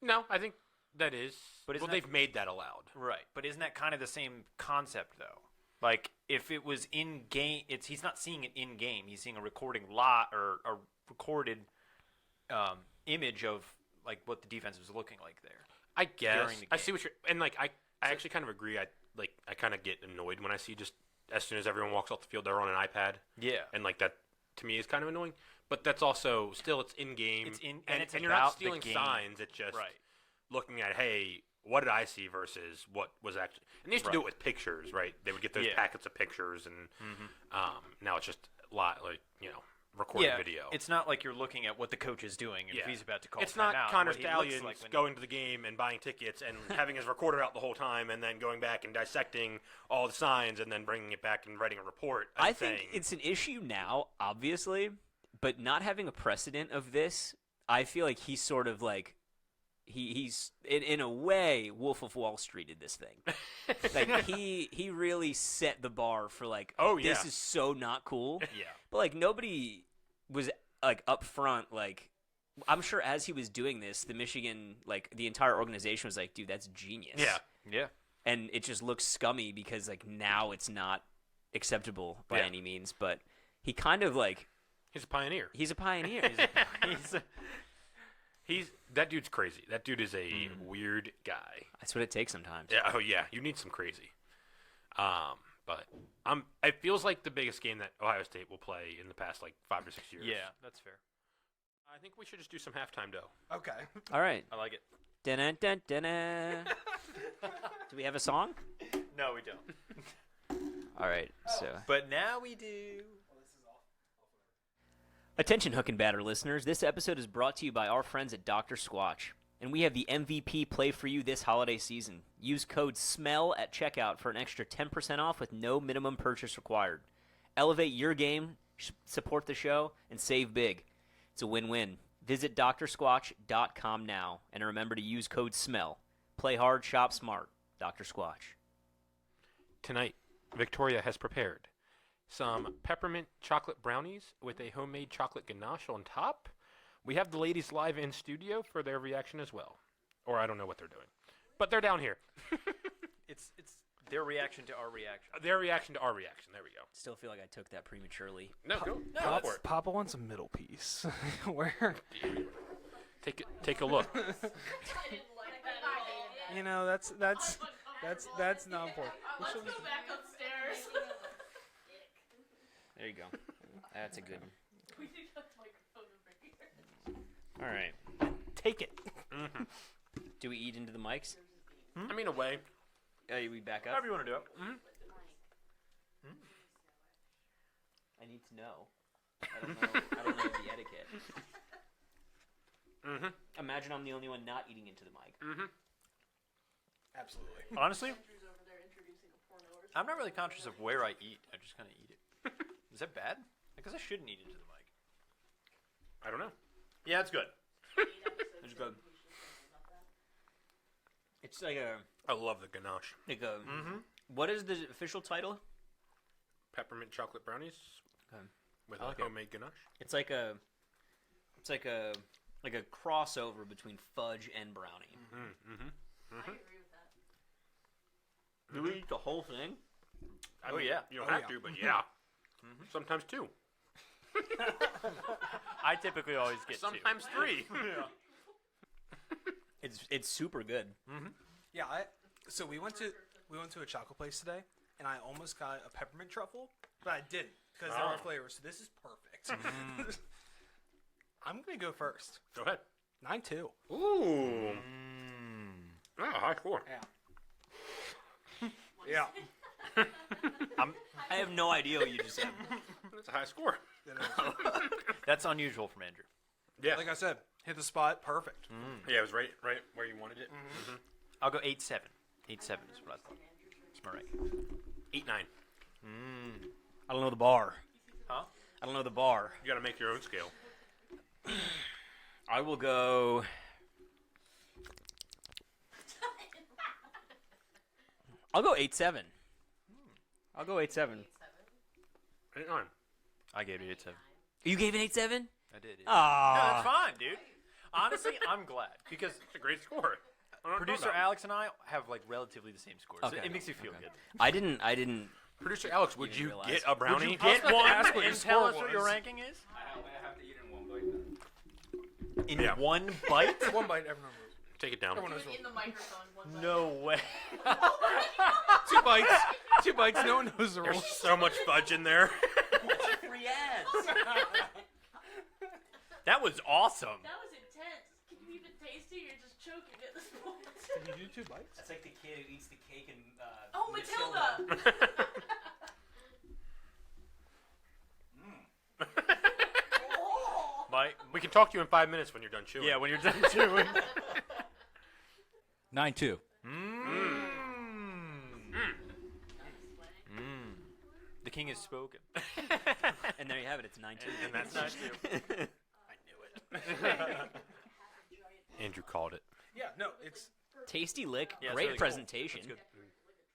no, I think that is. But isn't they've made that allowed. Right. But isn't that kind of the same concept, though? Like, if it was in game, he's not seeing it in game. He's seeing a recording or a recorded image of, like, what the defense was looking like there. I guess. During the I game. see what you're, and like I actually kind of agree. I kind of get annoyed when I see just as soon as everyone walks off the field, they're on an iPad, Yeah. and like that to me is kind of annoying. But that's also still it's in game, It's in- and, and it's you're not about the stealing game. signs. It's just Right. looking at what did I see versus what was actually. And they used to do it with pictures, right? They would get those Yeah. packets of pictures, and now it's just recorded video. It's not like you're looking at what the coach is doing and if he's about to call It's not timeout, Connor what he looks Stallions like when- going to the game and buying tickets and having his recorder out the whole time and then going back and dissecting all the signs and then bringing it back and writing a report. I think it's an issue now, obviously, but not having a precedent of this, I feel like he's sort of like he's in a way Wolf of Wall Streeted this thing. Like he really set the bar for like, this is so not cool. Yeah. But like nobody was like up front. Like I'm sure as he was doing this, the Michigan the entire organization was like, dude, that's genius. Yeah. Yeah. And it just looks scummy because like now it's not acceptable by any means. But he kind of like he's a pioneer. he's a pioneer. That dude's crazy. That dude is a weird guy. That's what it takes sometimes. Yeah. Oh yeah. You need some crazy. But it feels like the biggest game that Ohio State will play in the past 5 or 6 years. Yeah, that's fair. I think we should just do some halftime dough. Okay. All right. I like it. Dun, dun, dun, dun. Do we have a song? No, we don't. All right. So, But now we do. attention, hook and batter listeners. This episode is brought to you by our friends at Dr. Squatch, and we have the MVP play for you this holiday season. Use code SMELL at checkout for an extra 10% off with no minimum purchase required. Elevate your game, support the show, and save big. It's a win-win. Visit drsquatch.com now, and remember to use code SMELL. Play hard, shop smart. Dr. Squatch. Tonight, Victoria has prepared some peppermint chocolate brownies with a homemade chocolate ganache on top. We have the ladies live in studio for their reaction as well. Or I don't know what they're doing. But they're down here. It's their reaction to our reaction. Their reaction to our reaction. There we go. Still feel like I took that prematurely. No, go for it. Papa wants a middle piece. Where? Take a look. You know, that's not important. Let's go back upstairs. There you go. That's a good one. We need a microphone over here. All right. Take it. Do we eat into the mics? I mean, away. We back up? However you want to do it. I need to know. I don't know the etiquette. Imagine I'm the only one not eating into the mic. Absolutely. Honestly, Andrew's over there introducing a porno or I'm not really conscious of where I eat. I just kind of eat it. Is that bad? Because I shouldn't eat into the mic. I don't know. Yeah, it's good. It's good. It's like a I love the ganache. What is the official title? Peppermint chocolate brownies with like a homemade ganache. It's like a crossover between fudge and brownie. I agree with that. Do we eat the whole thing? I mean, yeah. You don't have to, but yeah. Sometimes two. I typically always get Sometimes three. It's super good. Yeah. So we went to a chocolate place today, and I almost got a peppermint truffle, but I didn't because there are flavors. So this is perfect. I'm gonna go first. Go ahead. 9-2. Ooh. Oh, high score. Yeah. I have no idea what you just said. That's a high score. That's unusual from Andrew. Yeah. Like I said, hit the spot. Perfect. Yeah, it was right where you wanted it. I'll go 8-7. 8-7 is what I thought. It's my rank. 8-9. I don't know the bar. Huh? I don't know the bar. You got to make your own scale. I will go. I'll go 8-7. I'll go 8-7. 8-9. I gave it 8-7. You gave it 8-7? I did. Yeah. No, Ah. that's fine, dude. Honestly, I'm glad because It's a great score. producer Alex and I have like relatively the same scores. Okay. It makes me feel good. I didn't. Producer Alex, would Didn't you realize. get a brownie? Would you get one ask what your and tell score us what your was. ranking is? I have to eat in one bite. In Yeah. one bite? One bite, everyone knows. Take it down. Everyone Do knows. it in the microphone. One bite. No way. 2 bites. 2 bites. No one knows the There's rules. so much fudge in there. Free ads. That was awesome. That was intense. Can you even taste it? You're just choking at this point. Did you do 2 bites? That's like the kid who eats the cake and. Oh, Matilda! Mike. We can talk to you in 5 minutes when you're done chewing. Yeah, when you're done chewing. 9-2. The king has spoken. And there you have it. It's 9-2. And that's nice too. Andrew called it. Yeah, no, it's. Tasty lick. Yeah, it's Great really cool. presentation. That's good.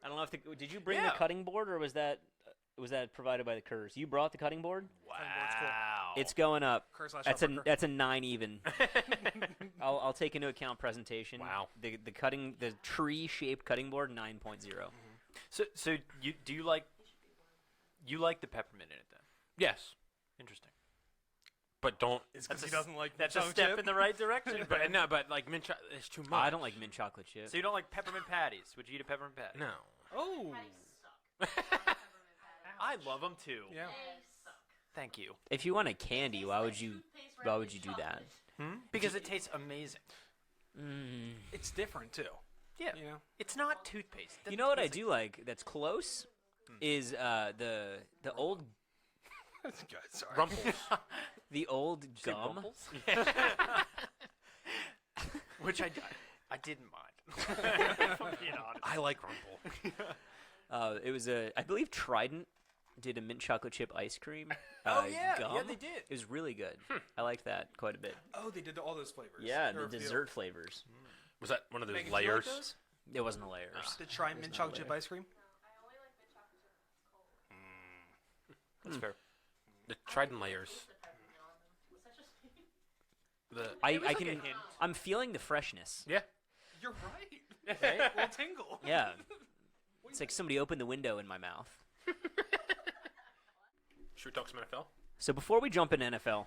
I don't know if did you bring Yeah. the cutting board or was that provided by the Curse? You brought the cutting board. Wow. It's going up. Curse last That's shot for that's a 9 even. I'll take into account presentation. Wow. The tree shaped cutting board 9.0. So you like the peppermint in it then? Yes, Interesting. but don't. It's because That's he a- doesn't like That's the a tongue step chip. in the right direction. But no, but like mint it's too much. I don't like mint chocolate chip. So you don't like peppermint patties? Would you eat a peppermint patty? No. Oh. I love them too. Yeah. Thank you. If you want a candy, why would you do that? Because it tastes amazing. It's different too. Yeah. You know. It's not toothpaste. You know what I do like that's close is the old That's good. Sorry. Rumples. the old gum. Rumples? Which I didn't mind. If I'm being honest. I like Rumple. It was I believe Trident did a mint chocolate chip ice cream. Oh, yeah. gum. Yeah, they did. It was really good. I liked that quite a bit. Oh, they did all those flavors. Yeah, There the were a few. dessert flavors. Was that one of those Megan, do you like layers? those? It wasn't the layers. The try mint chocolate chip ice cream. That's fair. The Trident layers. The I can. I'm feeling the freshness. yeah. You're right. Well, tingle. Yeah. It's like somebody opened the window in my mouth. Should we talk some NFL? So before we jump into NFL,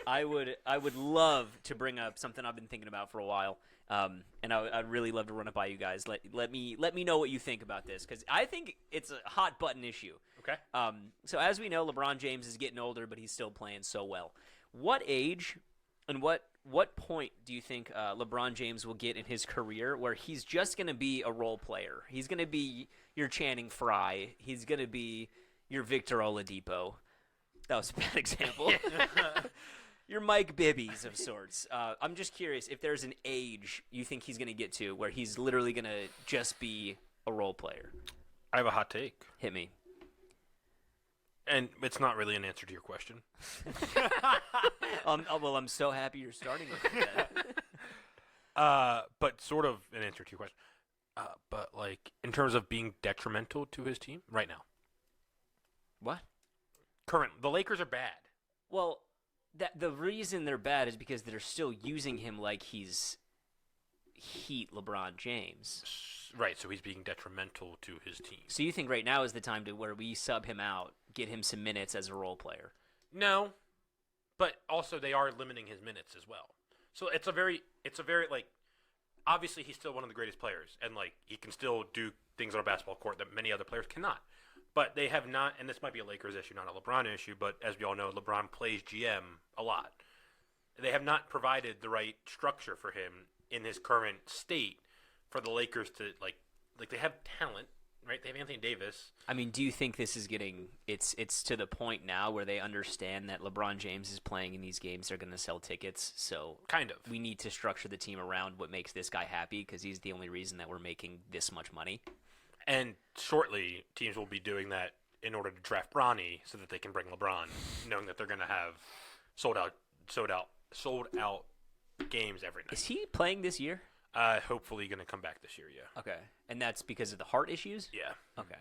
I would love to bring up something I've been thinking about for a while, and I'd really love to run it by you guys. Let me know what you think about this because I think it's a hot button issue. Okay. So as we know, LeBron James is getting older, but he's still playing so well. What age and what point do you think LeBron James will get in his career where he's just going to be a role player? He's going to be your Channing Frye. He's going to be your Victor Oladipo. That was a bad example. Your Mike Bibby's of sorts. I'm just curious if there's an age you think he's going to get to where he's literally going to just be a role player. I have a hot take, Hit me. and it's not really an answer to your question. Well, I'm so happy you're starting with that. But sort of an answer to your question. But like in terms of being detrimental to his team right now. What? The Lakers are bad. Well, the reason they're bad is because they're still using him like he's Heat LeBron James. Right, so he's being detrimental to his team. So you think right now is the time to where we sub him out, get him some minutes as a role player? No, but also they are limiting his minutes as well. So it's a very like obviously he's still one of the greatest players, and like he can still do things on a basketball court that many other players cannot. But they have not, and this might be a Lakers issue, not a LeBron issue, but as we all know, LeBron plays GM a lot. They have not provided the right structure for him in his current state for the Lakers to, like they have talent, right? They have Anthony Davis. I mean, do you think this is getting it's to the point now where they understand that LeBron James is playing in these games, they're going to sell tickets, so Kind of. we need to structure the team around what makes this guy happy because he's the only reason that we're making this much money? And shortly, teams will be doing that in order to draft Bronny so that they can bring LeBron, knowing that they're going to have sold out games every night. Is he playing this year? Hopefully going to come back this year, yeah. Okay, and that's because of the heart issues? Yeah. Okay.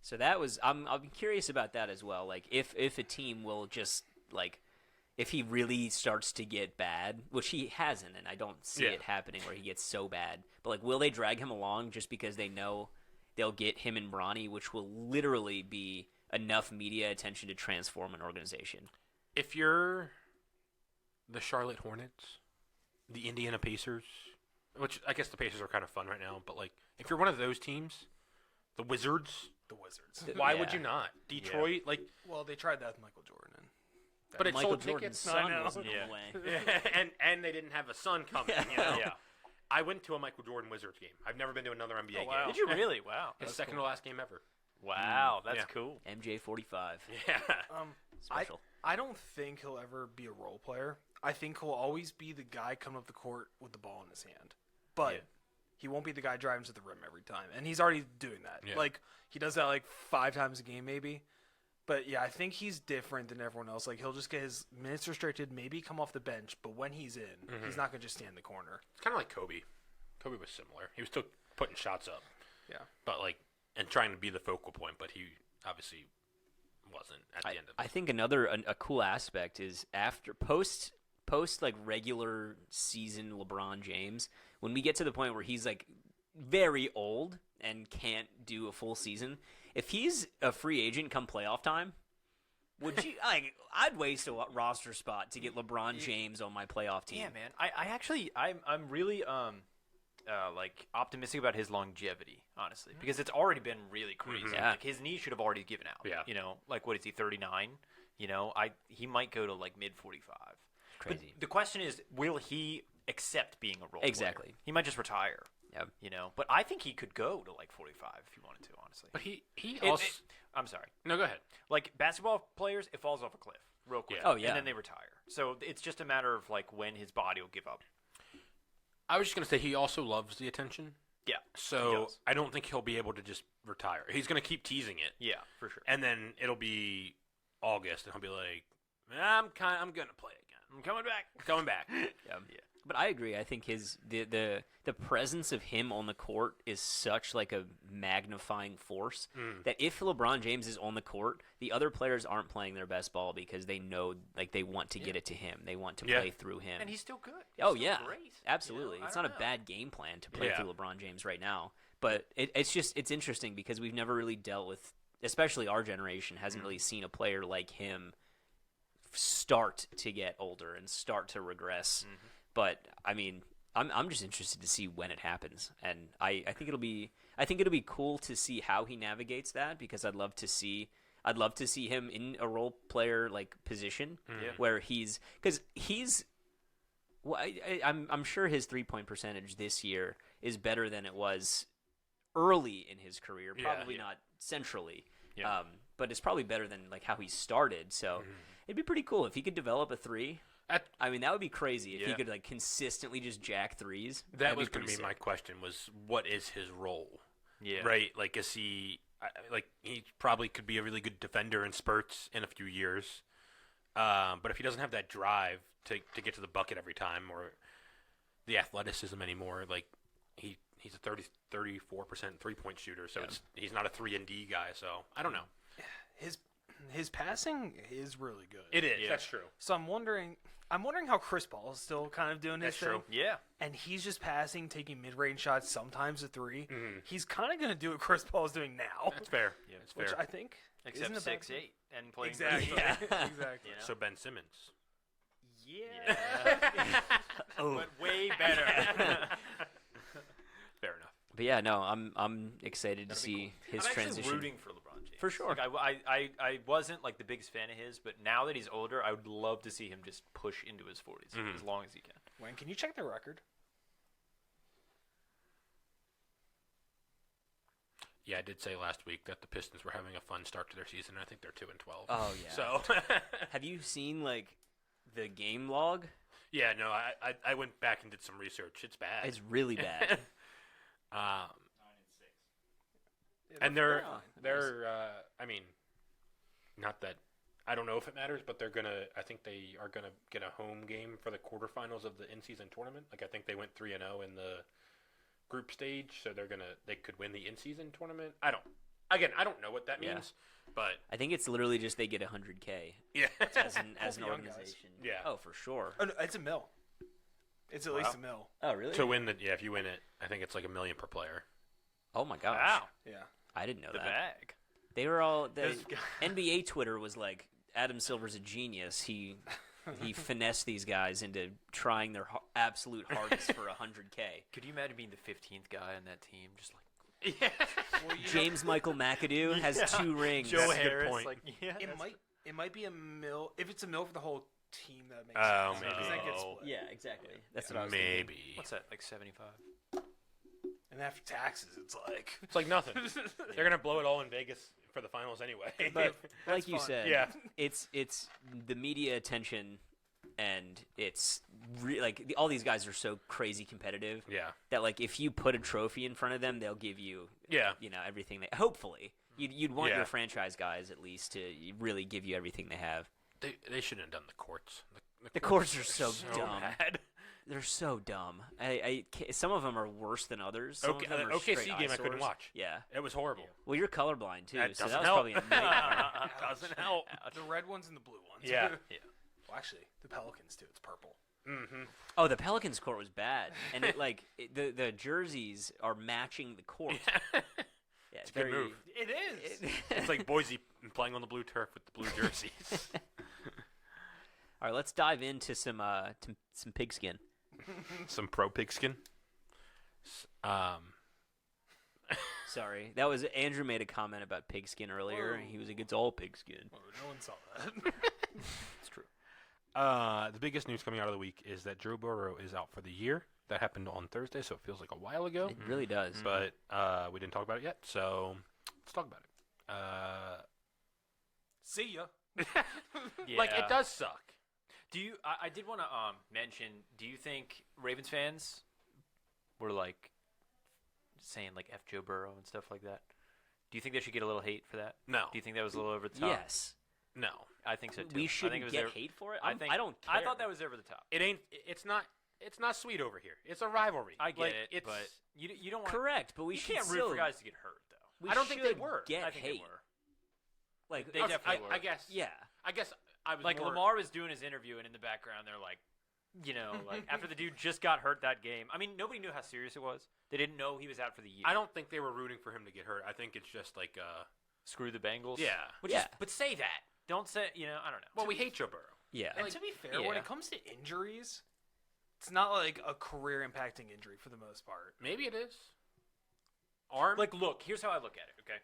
So that was I'm curious about that as well. Like if a team will just like if he really starts to get bad, which he hasn't, and I don't see it happening where he gets so bad. But like, will they drag him along just because they know they'll get him and Bronny, which will literally be enough media attention to transform an organization? If you're the Charlotte Hornets, the Indiana Pacers, which I guess the Pacers are kind of fun right now, but like if you're one of those teams, the Wizards, why would you not? Detroit, like, Well, they tried that with Michael Jordan. but it Michael sold Jordan's tickets. son wasn't away. and they didn't have a son coming. You know? I went to a Michael Jordan Wizards game. I've never been to another NBA game. Did you really? Wow. His second to last game ever. Wow, that's Yeah. cool. MJ 45. Yeah. Special. I don't think he'll ever be a role player. I think he'll always be the guy coming up the court with the ball in his hand. But he won't be the guy driving to the rim every time. And he's already doing that. Yeah. Like, he does that like 5 times a game maybe. But yeah, I think he's different than everyone else. Like, he'll just get his minutes restricted, maybe come off the bench, but when he's in, he's not going to just stand in the corner. It's kind of like Kobe. Kobe was similar. He was still putting shots up. Yeah. But like, and trying to be the focal point, but he obviously wasn't at the end of it. I think another a cool aspect is after post like regular season LeBron James, when we get to the point where he's like very old and can't do a full season, if he's a free agent come playoff time, would you like I'd waste a roster spot to get LeBron James on my playoff team. Yeah, man. I'm really like optimistic about his longevity, honestly, because it's already been really crazy. Yeah. Like his knee should have already given out. Yeah. You know, like what is he, 39? You know, he might go to like mid 45. Crazy. But the question is, will he accept being a role player? Exactly. He might just retire. Yep. You know, but I think he could go to like 45 if he wanted to, honestly. But he also. I'm sorry. No, go ahead. Like basketball players, it falls off a cliff real quick. Yeah. Oh, yeah. And then they retire. So it's just a matter of like when his body will give up. I was just gonna say he also loves the attention. Yeah. he So does. I don't think he'll be able to just retire. He's gonna keep teasing it, Yeah, for sure. and then it'll be August, and he'll be like, I'm gonna play again. I'm coming back. Yeah. But I agree. I think the presence of him on the court is such like a magnifying force that if LeBron James is on the court, the other players aren't playing their best ball because they know like they want to get it to him. They want to play through him. And he's still good. Oh He's yeah, still great. absolutely. You know, It's I not a don't know. bad game plan to play Yeah. through LeBron James right now. But it's interesting because we've never really dealt with, especially our generation hasn't really seen a player like him start to get older and start to regress. But I mean, I'm just interested to see when it happens, and I think it'll be cool to see how he navigates that because I'd love to see him in a role player like position where he's well, I'm sure his 3-point percentage this year is better than it was early in his career. Probably not centrally, but it's probably better than like how he started. So it'd be pretty cool if he could develop a 3. I mean, that would be crazy if he could like consistently just jack threes. That was going to be my question: was what is his role? Yeah. Right. Like, is he like he probably could be a really good defender in spurts in a few years, but if he doesn't have that drive to get to the bucket every time or the athleticism anymore, like he's a 34% 3-point shooter, so he's not a 3-and-D guy. So I don't know. His passing is really good. It is. Yeah. That's true. So I'm wondering how Chris Paul is still kind of doing his That's thing. true. Yeah. And he's just passing, taking mid-range shots, sometimes a 3. He's kind of going to do what Chris Paul is doing now, That's fair. Yeah, that's which fair. I think Except isn't a bad 6'8" thing. and playing Exactly. great. Exactly. You know? So Ben Simmons. Yeah. But way better. But yeah, no, I'm excited to That'd be see his I'm actually transition. rooting for LeBron James. For sure. Like, I wasn't like the biggest fan of his, but now that he's older, I would love to see him just push into his 40s as long as he can. Wayne, can you check their record? Yeah, I did say last week that the Pistons were having a fun start to their season. I think they're 2-12. Oh yeah. So Have you seen like the game log? yeah, no, I went back and did some research. It's bad. It's really bad. And they're I mean, not that I don't know if it matters, but I think they are gonna get a home game for the quarterfinals of the in-season tournament. Like I think they went 3-0 in the group stage, so they could win the in-season tournament. I don't know what that means, but I think it's literally just they get 100K yeah, as an young guys. organization. Yeah. Oh, for sure. Oh, no, it's a mil. It's at least a mil. Oh, really? to win if you win it, I think it's like $1 million per player. Oh my gosh. Wow. Yeah. I didn't know The that. bag. They were all This NBA Twitter was like Adam Silver's a genius. He finessed these guys into trying their absolute hardest for 100K. Could you imagine being the 15th guy on that team? Just like James Michael McAdoo has 2 rings. Joe That's a good Harris. point. Like, yeah, It might be a mil. If it's a mil for the whole team, that makes Oh, sense. maybe. 'Cause that gets Oh. split. Yeah, exactly. That's what I was thinking. Maybe What's that? Like 75? And after taxes, it's like it's like nothing. They're gonna blow it all in Vegas for the finals anyway. But like you fun. said, Yeah. it's the media attention, and it's all these guys are so crazy competitive yeah, that like if you put a trophy in front of them, they'll give you yeah. everything they hopefully. You'd want Yeah. your franchise guys at least to really give you everything they have. They shouldn't have done the courts. The courts are so dumb. bad. They're so dumb. Some of them are worse than others. Some Okay, of them are OKC straight game I couldn't eyesores. watch. Yeah. It was horrible. Well, you're colorblind too, That so that doesn't was help. probably a nightmare. Doesn't help. the red ones and the blue ones. Yeah. Yeah. Well, actually, the Pelicans too. It's purple. Mm-hmm. Oh, the Pelicans court was bad, and the jerseys are matching the court. Yeah, It's a good move. It is. It's like Boise playing on the blue turf with the blue jerseys. All right, let's dive into some pigskin. Some pro pigskin. Sorry, that was Andrew made a comment about pigskin earlier. Whoa. He was like, "It's all pigskin." Oh, no one saw that. It's true. The biggest news coming out of the week is that Joe Burrow is out for the year. That happened on Thursday, so it feels like a while ago. It really does. But we didn't talk about it yet, so let's talk about it. See ya. Like, it does suck. Do you? I did want to mention. Do you think Ravens fans were like saying like "F Joe Burrow" and stuff like that? Do you think they should get a little hate for that? No. Do you think that was a little over the top? Yes, No. I think so too. we I think shouldn't it was get there- hate for it. I think I don't care. I thought that was over the top. It ain't. It's not sweet over here. It's a rivalry. I get Like, it, it's, but you don't want. correct, but we You should can't root still, for guys to get hurt though. we I don't think they should were. Get I think hate. they were. Like They definitely were. I guess. yeah. I guess I was Like more, Lamar was doing his interview, and in the background they're like, like after the dude just got hurt that game. I mean, nobody knew how serious it was. They didn't know he was out for the year. I don't think they were rooting for him to get hurt. I think it's just like Screw the Bengals. yeah. But say that. Don't say. I don't know. Well, we hate Joe Burrow. Yeah. And to be fair, when yeah. it comes to injuries, it's not like a career-impacting injury for the most part. Maybe it is. Arm. Like, look. Here's how I look at it. Okay.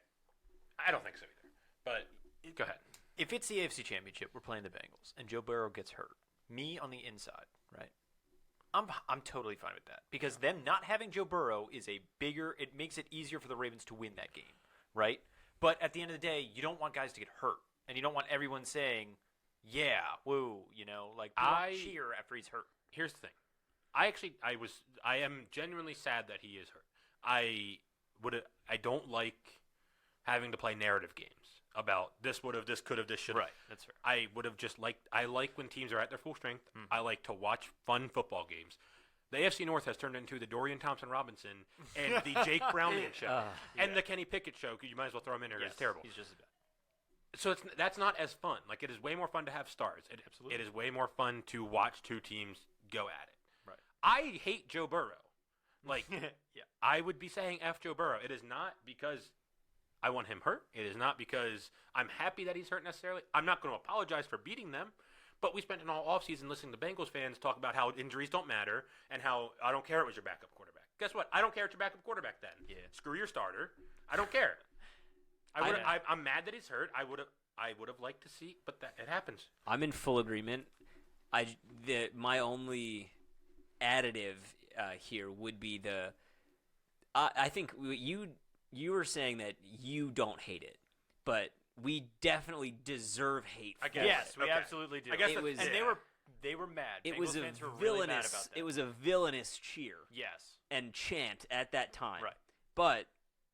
I don't think so either. But go ahead. If it's the AFC Championship, we're playing the Bengals, and Joe Burrow gets hurt. Me on the inside, right? I'm totally fine with that because them not having Joe Burrow is a bigger. It makes it easier for the Ravens to win that game, right? But at the end of the day, you don't want guys to get hurt, and you don't want everyone saying, "Yeah, woo," like you don't cheer after he's hurt. Here's the thing. I am genuinely sad that he is hurt. I don't like having to play narrative games about this would have, this could have, this should have. Right, that's fair. I would have just liked. I like when teams are at their full strength. I like to watch fun football games. The AFC North has turned into the Dorian Thompson-Robinson and the Jake Brownman show and the Kenny Pickett show. Because you might as well throw him in there. Yes, It's terrible. He's just as bad. So that's not as fun. Like, it is way more fun to have stars. It is way more fun to watch two teams go at it. Right. I hate Joe Burrow. Like, Yeah. I would be saying F Joe Burrow. It is not because I want him hurt. It is not because I'm happy that he's hurt necessarily. I'm not going to apologize for beating them. But we spent an all offseason listening to Bengals fans talk about how injuries don't matter and how I don't care it was your backup quarterback. guess what? I don't care if your backup quarterback then. Yeah. Screw your starter. I don't care. I'm mad that he's hurt. I would have liked to see, but it happens. I'm in full agreement. My only additive here would be I think you were saying that you don't hate it, but we definitely deserve hate. I guess. Yes, we Okay. absolutely do. I guess It was- and they were mad. It Bengals was a fans were really mad villainous. about that. It was a villainous cheer Yes. and chant at that time. Right. But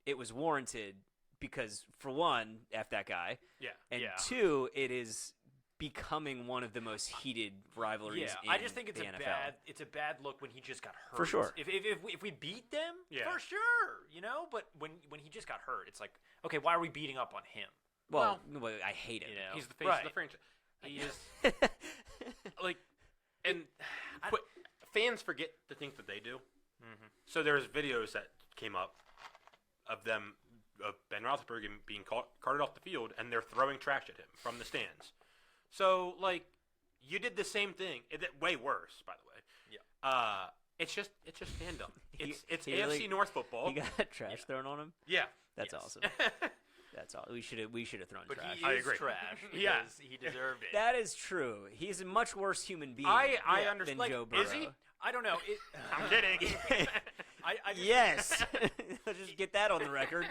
it was warranted because, for one, F that guy, Yeah. and Yeah. two, it is becoming one of the most heated rivalries. Yeah, I just think it's the a NFL. bad look when he just got hurt. For sure. If we beat them, Yeah. for sure, But when he just got hurt, it's like, okay, why are we beating up on him? Well, I hate it. You know? He's the face Right. of the franchise. He is like, and fans forget the things that they do. Mm-hmm. So there's videos that came up of them, of Ben Roethlisberger being carted off the field, and they're throwing trash at him from the stands. So like, you did the same thing. Way worse, by the way. Yeah. It's just fandom. It's he AFC really- North football. He got trash thrown on him. Yeah. That's Yes. awesome. That's all. We should have thrown But trash. he I is agree. trash because Yeah. he deserved it. That is true. He's a much worse human being. I Yeah, understand. than Joe Burrow. Is he? I don't know. I'm kidding. I just, Yes. Let's just get that on the record.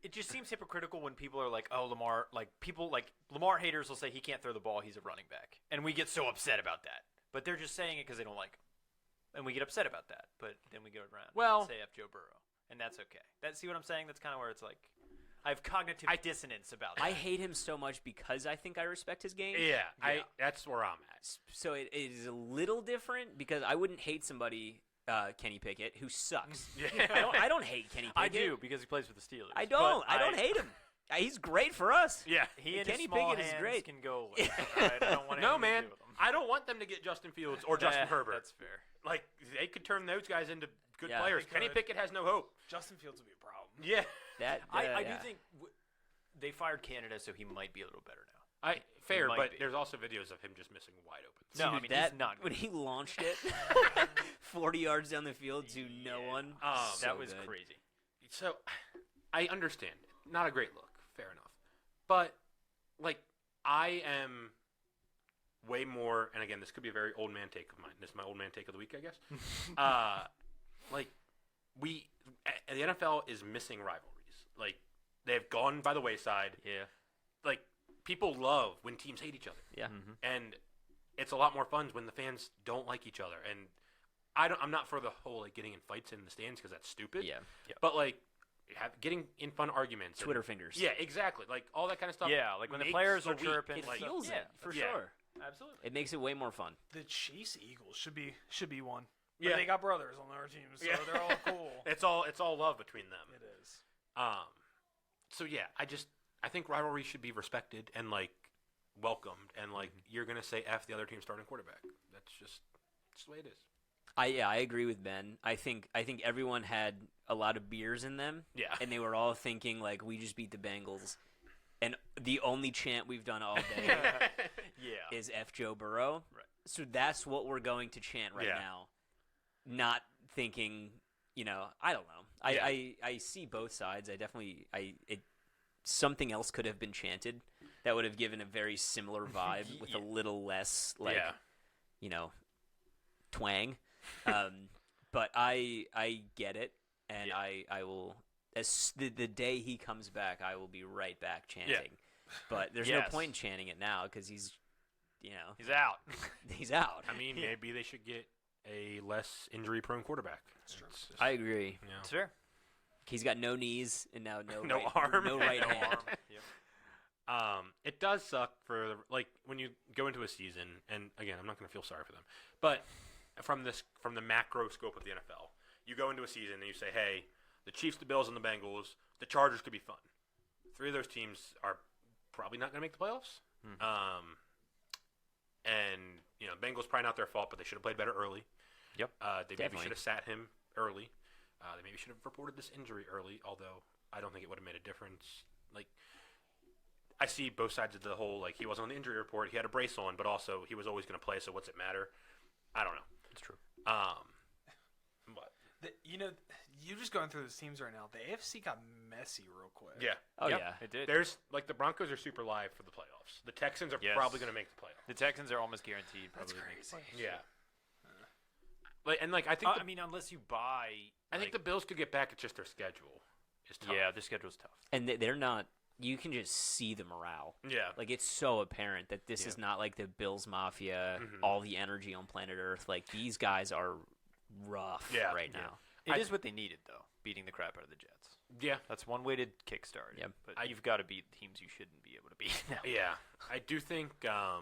It just seems hypocritical when people are like, "Oh, Lamar." Like people like Lamar haters will say he can't throw the ball. He's a running back, and we get so upset about that. But they're just saying it because they don't like him, and we get upset about that. But then we go around and say F Joe Burrow, and that's okay. See what I'm saying? That's kind of where it's like, I have cognitive dissonance about it. I hate him so much because I think I respect his game. Yeah. That's where I'm at. So it is a little different because I wouldn't hate somebody, Kenny Pickett, who sucks. Yeah. I don't hate Kenny Pickett. I do because he plays for the Steelers. I don't. But I don't hate him. He's great for us. Yeah. He and Kenny his small Pickett is hands great. can go away. All right? I don't want No, anything man. to do with him. I don't want them to get Justin Fields or Justin Herbert. That's fair. Like, they could turn those guys into good Yeah. players. They Kenny could. Pickett has no hope. Justin Fields would be a problem. Yeah. I Yeah. do think they fired Canada, so he might be a little better now. Fair, might but be. there's also videos of him just missing wide open. No, I Dude, mean, that he's not when good. he launched it 40 yards down the field to no one. So that was good. crazy. So, I understand. Not a great look. Fair enough. But, like, I am way more, and again, this could be a very old man take of mine. This is my old man take of the week, I guess. Like, the NFL is missing rivalries. Like, they've gone by the wayside. Yeah. Like, people love when teams hate each other. Yeah. And it's a lot more fun when the fans don't like each other. And I'm not for the whole like getting in fights in the stands because that's stupid. Yeah. But like getting in fun arguments. Twitter fingers. Yeah, exactly. Like all that kind of stuff. Yeah, like when the makes players are the week. chirping. It like, feels yeah, it for yeah. sure. Absolutely. It makes it way more fun. The Chiefs Eagles should be one. But Yeah. they got brothers on their team, so Yeah. they're all cool. It's all love between them. It is. So yeah, I think rivalry should be respected and like welcomed, and like you're gonna say F the other team's starting quarterback. That's just the way it is. I agree with Ben. I think everyone had a lot of beers in them. Yeah. And they were all thinking like we just beat the Bengals. And the only chant we've done all day Yeah. is F Joe Burrow. Right. So that's what we're going to chant right Yeah. now. Not thinking, I don't know. I see both sides. I definitely something else could have been chanted that would have given a very similar vibe with a little less like Yeah. Twang. But I get it, and I will the day he comes back, I will be right back chanting. But there's no Yes. point in chanting it now because he's He's out. he's out. I mean, maybe they should get a less injury-prone quarterback. That's true. It's just, I agree. you know. It's fair. He's got no knees and now No right, arm. no right No hand. Yep. It does suck for like when you go into a season, and again, I'm not going to feel sorry for them, but from the macro scope of the NFL, you go into a season and you say, hey, the Chiefs, the Bills, and the Bengals, the Chargers could be fun. 3 of those teams are probably not going to make the playoffs. And Bengals probably not their fault, but they should have played better early. Yep. They maybe Definitely. should have sat him early. They maybe should have reported this injury early, although I don't think it would have made a difference. Like, I see both sides of the whole, like, he wasn't on the injury report, he had a brace on, but also he was always going to play, so what's it matter? I don't know. It's true. But You know, you just going through those teams right now. The AFC got messy real quick. Yeah. Oh Yep, yeah. it did. There's the Broncos are super live for the playoffs. The Texans are Yes. probably going to make the playoffs. The Texans are almost guaranteed. That's Probably to make the crazy. playoffs. Yeah. I think I mean, unless you buy. I think the Bills could get back. It's just their schedule is tough. Yeah, their schedule's tough. And they're not. You can just see the morale. Yeah. Like it's so apparent that this Yeah. is not like the Bills Mafia, Mhm. all the energy on planet Earth. Like these guys are rough right Yeah. now. It is what they needed, though, beating the crap out of the Jets. Yeah. That's one way to kickstart it. Yep. But you've got to beat teams you shouldn't be able to beat now. Yeah. I do think. I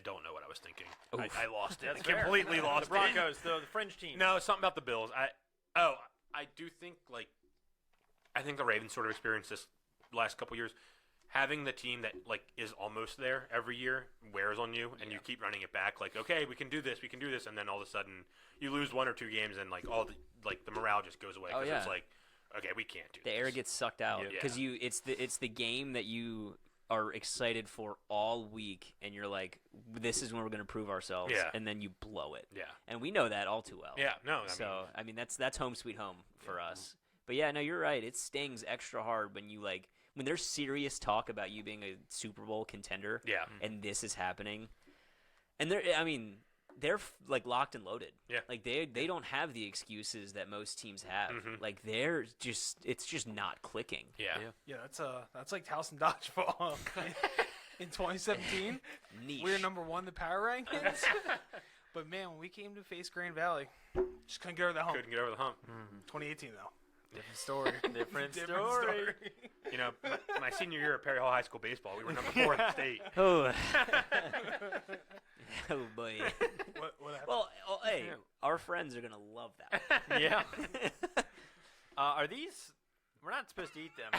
don't know what I was thinking. I lost it. That's I completely fair. lost The Broncos, the fringe team. No, something about the Bills. I do think I think the Ravens sort of experienced this last couple years. Having the team that is almost there every year wears on you, and you keep running it back. Like, okay, we can do this, and then all of a sudden you lose 1 or 2 games, and all the morale just goes away. Oh, 'Cause yeah. it's like, okay, we can't do The this. air gets sucked out Yeah. because it's the game that you are excited for all week, and you're like, this is when we're going to prove ourselves, Yeah. and then you blow it. Yeah. And we know that all too well. Yeah. No. So I mean that's home sweet home for us. But yeah, no, you're right. It stings extra hard when you when there's serious talk about you being a Super Bowl contender. Yeah. And this is happening, and they're locked and loaded. Yeah. Like they don't have the excuses that most teams have. Mhm. Like it's just not clicking. Yeah. Yeah, that's like Towson dodgeball. In 2017, Niche. we were number 1 in the power rankings. But man, when we came to face Grand Valley, just couldn't get over the hump. Couldn't get over the hump. 2018 though, different story. Different Different story. You know, my senior year of Perry Hall High School baseball, we were number 4 in the state. Oh. Oh boy. What happened? Well, hey, our friends are gonna love that. Yeah. Are these? We're not supposed to eat them.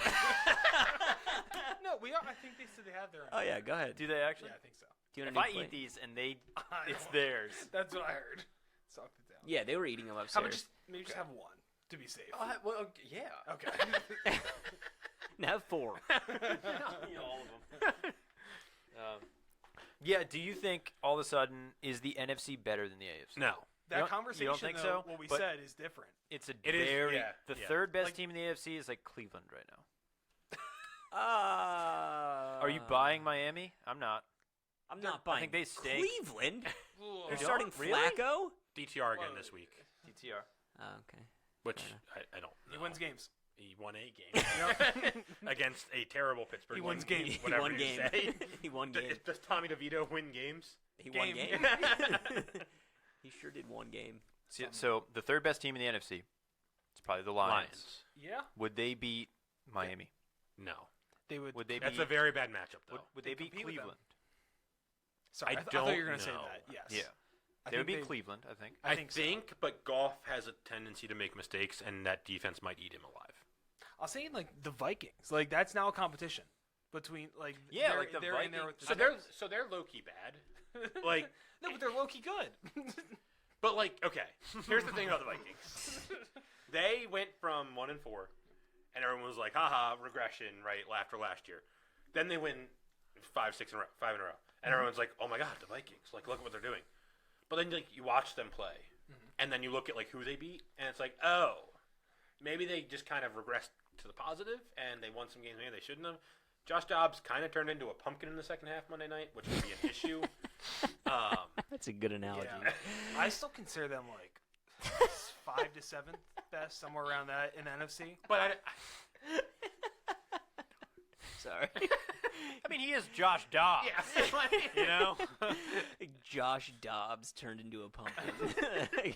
No, we are. I think they said they have their own. Oh yeah, go ahead. Do they actually? Yeah, I think so. Do you If want I a new eat plate? these and it's theirs. That's what I heard. Sucked it down. Yeah, they were eating them How upstairs. about maybe just have one to be safe? Well, yeah. Okay. Now have 4. Eat all of them. Yeah. Do you think all of a sudden is the NFC better than the AFC? No. That You don't conversation, think though, so? what we But- said is different. It's a It is, very yeah, the yeah. third best Like- team in the AFC is like Cleveland right now. Are Are you buying Miami? I'm not. I'm not I buying. think they stink. Cleveland. Ugh. They're don't? starting Really? Flacco. DTR again this week, DTR. Oh, okay. which I don't know. He wins games. He won a game against a terrible Pittsburgh. He wins team, games. He Whatever won you game. say. He won game. Does Tommy DeVito win games? He won Game. game. He sure did one game. So the third best team in the NFC, it's probably the Lions. Yeah, Would they beat Miami? No. they would. Would they That's beat? a very bad matchup, though. Would they beat compete with them. Cleveland? Sorry, I I thought you were don't going to say know. that. Yes. Yeah. I They would think beat Cleveland, I think. I think so. but Goff has a tendency to make mistakes, and that defense might eat him alive. I'll say the Vikings. That's now a competition between Yeah, they're, like the they're in there with Vikings. the So they're low key bad. Like, no, but they're low key good. but okay. Here's the thing about the Vikings. They went from 1-4, and everyone was like, "Haha, regression!" Right after last year. Then they win 5 in a row, and everyone's like, "Oh my God, the Vikings! Look at what they're doing." But then you watch them play, and then you look at who they beat, and it's like, oh, maybe they just kind of regressed to the positive, and they won some games maybe they shouldn't have. Josh Dobbs kind of turned into a pumpkin in the second half Monday night, which would be an issue. That's a good analogy. Yeah. I still consider them 5 to 7th best, somewhere around that in NFC. But Sorry. I mean, he is Josh Dobbs. You know? Josh Dobbs turned into a pumpkin.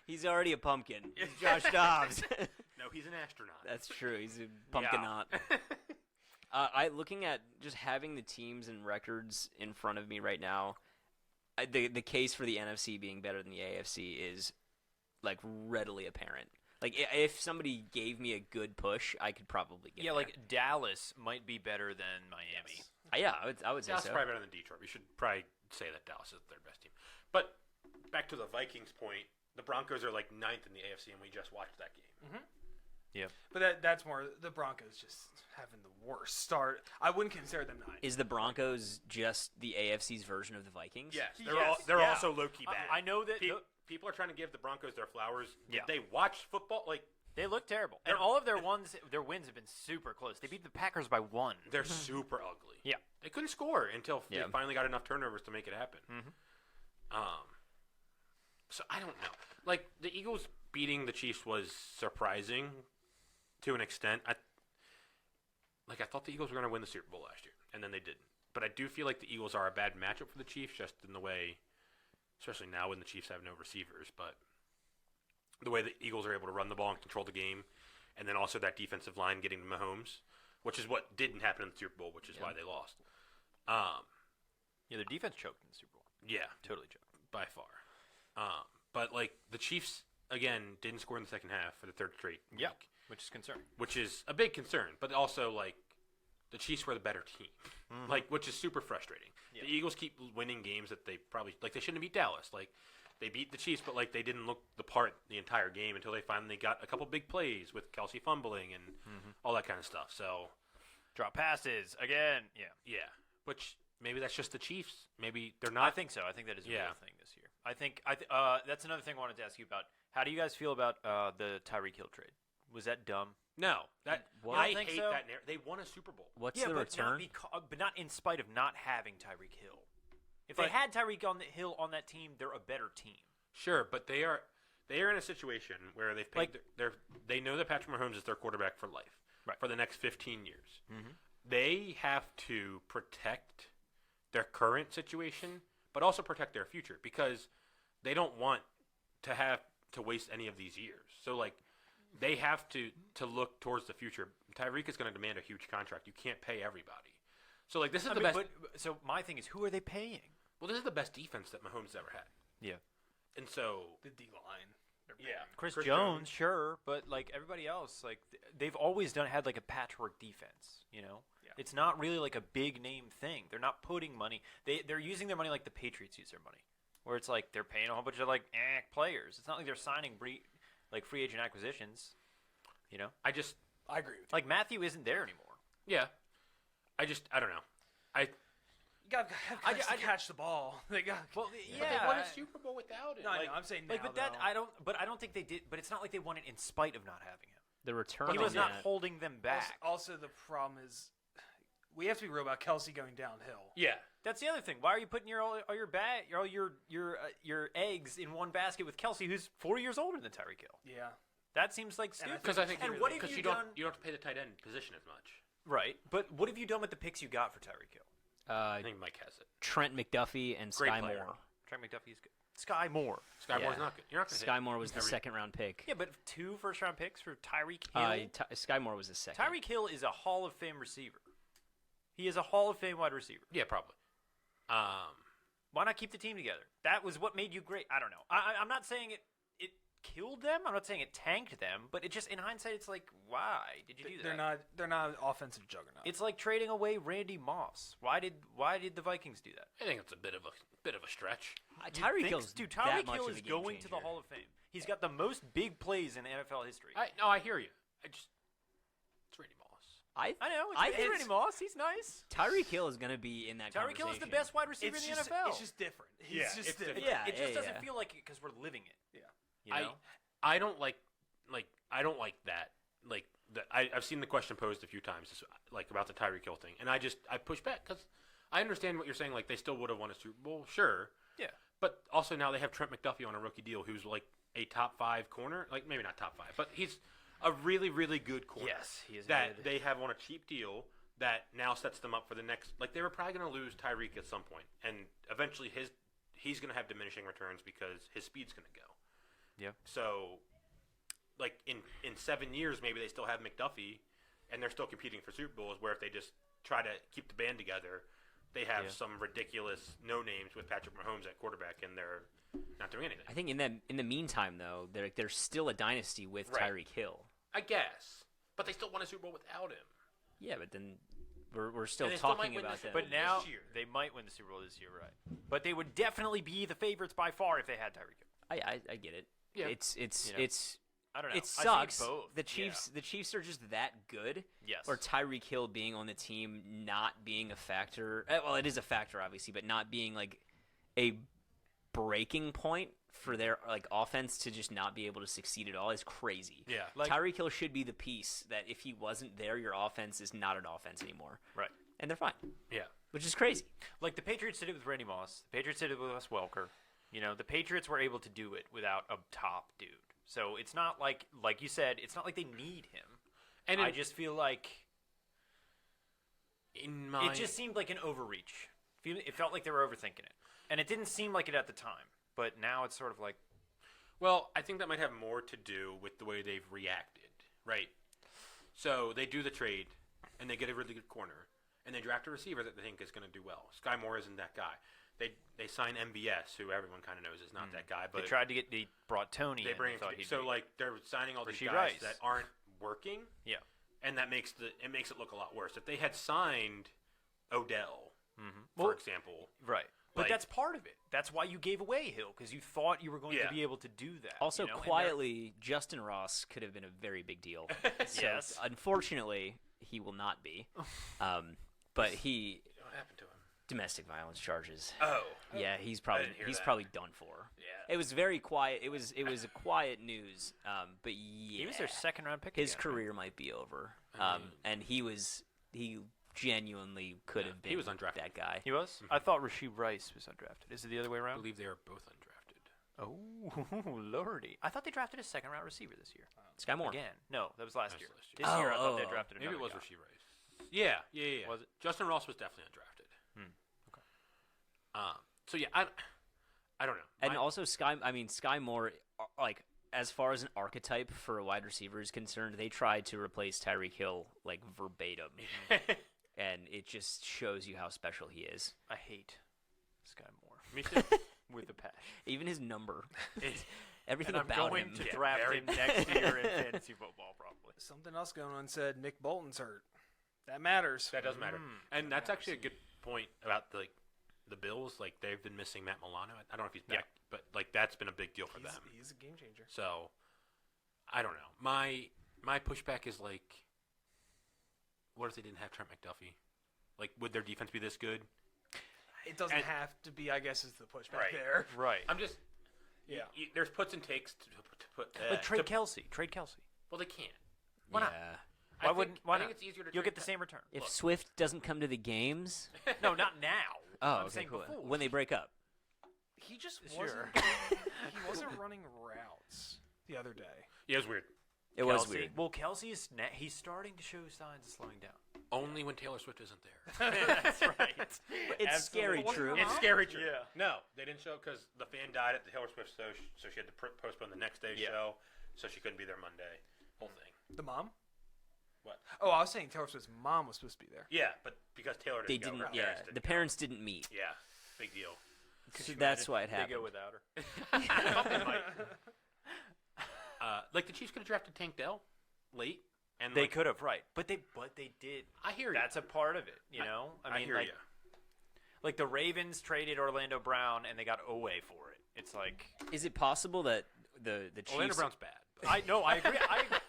He's already a pumpkin. He's Josh Dobbs. no, he's an astronaut. That's true. He's a pumpkinaut. Looking at just having the teams and records in front of me right now, the case for the NFC being better than the AFC is readily apparent. If somebody gave me a good push, I could probably get there. Dallas might be better than Miami. Yeah, I would say Dallas so. is probably better than Detroit. We should probably say that Dallas is the third best team. But back to the Vikings point, the Broncos are 9th in the AFC, and we just watched that game. Yeah. But that's more the Broncos just having the worst start. I wouldn't consider them 9th. Is the Broncos just the AFC's version of the Vikings? Yes, Yes, they're yeah. also low key bad. I know that people are trying to give the Broncos their flowers. Yeah. Did they watch football? Like, They look terrible, and all of their wins have been super close. They beat the Packers by 1. they're super ugly. Yeah. They couldn't score until they Yeah. finally got enough turnovers to make it happen. So I don't know. Like, the Eagles beating the Chiefs was surprising to an extent. I thought the Eagles were going to win the Super Bowl last year, and then they didn't. But I do feel like the Eagles are a bad matchup for the Chiefs, just in the way, especially now when the Chiefs have no receivers, but the way the Eagles are able to run the ball and control the game, and then also that defensive line getting to Mahomes, which is what didn't happen in the Super Bowl, which is why they lost. Yeah, their defense choked in the Super Bowl. Yeah, Totally choked. by far. But, like, the Chiefs, again, didn't score in the second half for the third straight week. Yeah, which is concerning. Which is a big concern, but also, like, the Chiefs were the better team, like, which is super frustrating. Yeah. The Eagles keep winning games that they probably, like, they shouldn't have beat Dallas. Like, they beat the Chiefs, but, like, they didn't look the part the entire game until they finally got a couple big plays with Kelsey fumbling and all that kind of stuff. So, Drop passes again. Yeah. which maybe that's just the Chiefs. Maybe they're not. I think so. I think that is a real thing this year. I think that's another thing I wanted to ask you about. How do you guys feel about the Tyreek Hill trade? Was that dumb? No, that What? I You don't think hate so? that narrative. They won a Super Bowl. What's yeah, the but return? but not in spite of not having Tyreek Hill. If But- they had Tyreek on the Hill on that team, they're a better team. Sure, but they are in a situation where they've paid they know that Patrick Mahomes is their quarterback for life, Right. for the next 15 years. They have to protect their current situation, but also protect their future because they don't want to have to waste any of these years. So, like, they have to look towards the future. Tyreek is going to demand a huge contract. You can't pay everybody. So, like, this is the best. So my thing is, who are they paying? Well, this is the best defense that Mahomes ever had, Yeah. and so The D line. Chris Jones, sure, but like everybody else, like they've always had like a patchwork defense. You know, it's not really like a big name thing. They're not putting money. They're using their money like the Patriots use their money, where it's like they're paying a whole bunch of like players. It's not like they're signing free agent acquisitions. You know, I agree with you. like Matthew isn't there anymore. yeah. I don't know. You got to have guys to catch the ball. They got. Well, But they won a Super Bowl without it. No, I Like, know, I'm saying like, now, but that though. I don't think they did. But it's not like they won it in spite of not having him. The return. He on was not that- holding them back. Also, the problem is, we have to be real about Kelsey going downhill. yeah. That's the other thing. Why are you putting all your eggs in one basket with Kelsey, who's 4 years older than Tyreek Hill? Yeah. That seems like stupid. Because I think And what have you don't done? you don't have to pay the tight end position as much. Right, but what have you done with the picks you got for Tyreek Hill? I think Mike has it. Trent McDuffie and Great Sky player. Moore. Trent McDuffie is good. Sky Moore. Sky Moore's Yeah. not good. You're not going to Sky Moore was the second-round pick. Yeah, but 2 first-round picks for Tyreek Hill. Sky Moore was the second. Tyreek Hill is a Hall of Fame receiver. He is a Hall of Fame wide receiver. Yeah, probably. Why not keep the team together? That was what made you great. I don't know. I'm not saying it killed them. I'm not saying it tanked them. But it just, in hindsight, it's like, why did you do that? They're not an offensive juggernaut. It's like trading away Randy Moss. Why did the Vikings do that? I think it's a bit of a stretch. Tyreek Hill's Dude, that Tyreek much Hill of is a game going to the changer. Hall of Fame. He's got the most big plays in NFL history. I hear you. It's Randy Moss. I know. I It's think Randy Moss. He's nice. Tyreek Hill is going to be in that Tyreek Hill is the conversation. best wide receiver it's in the just, NFL. It's just different. Yeah, it's different. It just doesn't feel like it because we're living it. Yeah. You know? I don't like I don't like that. Like I've seen the question posed a few times, like about the Tyreek Hill thing, and I push back because I understand what you're saying. Like they still would have won a Super Bowl, sure. Yeah. But also now they have Trent McDuffie on a rookie deal, who's like a top 5 corner, like maybe not top 5, but he's a really really good corner. Yes, he is that good. they have on a cheap deal that now sets them up for the next. Like they were probably going to lose Tyreek at some point, and eventually he's going to have diminishing returns because his speed's going to go. Yeah. So, like in 7 years, maybe they still have McDuffie, and they're still competing for Super Bowls. Where if they just try to keep the band together, they have some ridiculous no names with Patrick Mahomes at quarterback, and they're not doing anything. I think in the meantime, though, they're still a dynasty with Right. Tyreek Hill. I guess, but they still won a Super Bowl without him. Yeah, but then we're still And they still talking might win about the that. Super But now this year. they might win the Super Bowl this year, right? But they would definitely be the favorites by far if they had Tyreek Hill. I get it. Yeah. It's You know? I don't know. it I sucks. think both. The Chiefs are just that good. Yes. Or Tyreek Hill being on the team not being a factor. Well, it is a factor obviously, but not being like a breaking point for their offense to just not be able to succeed at all is crazy. Yeah. Tyreek Hill should be the piece that if he wasn't there, your offense is not an offense anymore. Right. And they're fine. Yeah. Which is crazy. Like the Patriots did it with Randy Moss. The Patriots did it with Wes Welker. The Patriots were able to do it without a top dude. So it's not like you said, it's not like they need him. And I just feel like it just seemed like an overreach. It felt like they were overthinking it. And it didn't seem like it at the time. But now it's sort of like... Well, I think that might have more to do with the way they've reacted, right? So they do the trade, and they get a really good corner, and they draft a receiver that they think is going to do well. Sky Moore isn't that guy. They sign MVS, who everyone kind of knows is not that guy. But they brought Tony. They bring they're signing all these guys Rice. that aren't working. Yeah, and that makes it look a lot worse. If they had signed Odell, for example, right. But that's part of it. That's why you gave away Hill, because you thought you were going to be able to do that. Also, quietly, Justin Ross could have been a very big deal. So, yes. Unfortunately, he will not be. But he... What happened to him? Domestic violence charges. Oh. Yeah, he's probably done for. Yeah. It was very quiet. It was a quiet news. But yeah. He was their second-round pick. His career might be over. And he genuinely could have been he was undrafted. that guy. He was? I thought Rasheed Rice was undrafted. Is it the other way I around? believe they are both undrafted. Oh, lordy. I thought they drafted a second-round receiver this year. Sky Moore. Again. No, that was last year. This This year I thought they drafted maybe another it was guy. Rasheed Rice. Yeah. Was it? Justin Ross was definitely undrafted. Okay. So yeah, I don't know. And also Sky Moore, as far as an archetype for a wide receiver is concerned, they tried to replace Tyreek Hill verbatim. And it just shows you how special he is. I hate Sky Moore. Me too. With the passion. Even his number. Everything And I'm about going him. to draft him next year in fantasy football, probably. Something else going on said Nick Bolton's hurt. That matters. That does matter. And that's actually a good point about the Bills. Like, they've been missing Matt Milano. I don't know if he's back, but that's been a big deal for them. He's a game changer. So I don't know. My pushback is what if they didn't have Trent McDuffie? Would their defense be this good? It doesn't have to be, I guess, is the pushback Right. there. Right. I'm just there's puts and takes to put. Trade Kelsey. Trade Kelsey. Well, they can't. Why not? I Why think not? it's easier to. You'll trade get the same return. If Swift doesn't come to the games, No, not now. I'm okay, saying cool. before. When they break up. He just Sure. he wasn't running routes the other day. Yeah, it was weird. It was Kelsey. weird. Well, Kelsey is he's starting to show signs of slowing down. Only when Taylor Swift isn't there. That's right. It's scary true. It's scary true. Yeah. No, they didn't show because the fan died at the Taylor Swift show, so she had to postpone the next day's show, so she couldn't be there Monday. Whole thing. The mom? What? Oh, I was saying Taylor Swift's mom was supposed to be there. Yeah, but because Taylor They didn't didn't. go, Yeah, the parents didn't meet. Yeah, big deal. So that's why it They happened. go without her. They might. The Chiefs could have drafted Tank Dell late, and They could have, right? But they did. I hear you. That's a part of it, you know. I mean, hear you. Like the Ravens traded Orlando Brown and they got Owe for it. It's like Is it possible that the Chiefs? Orlando Brown's bad. But I agree.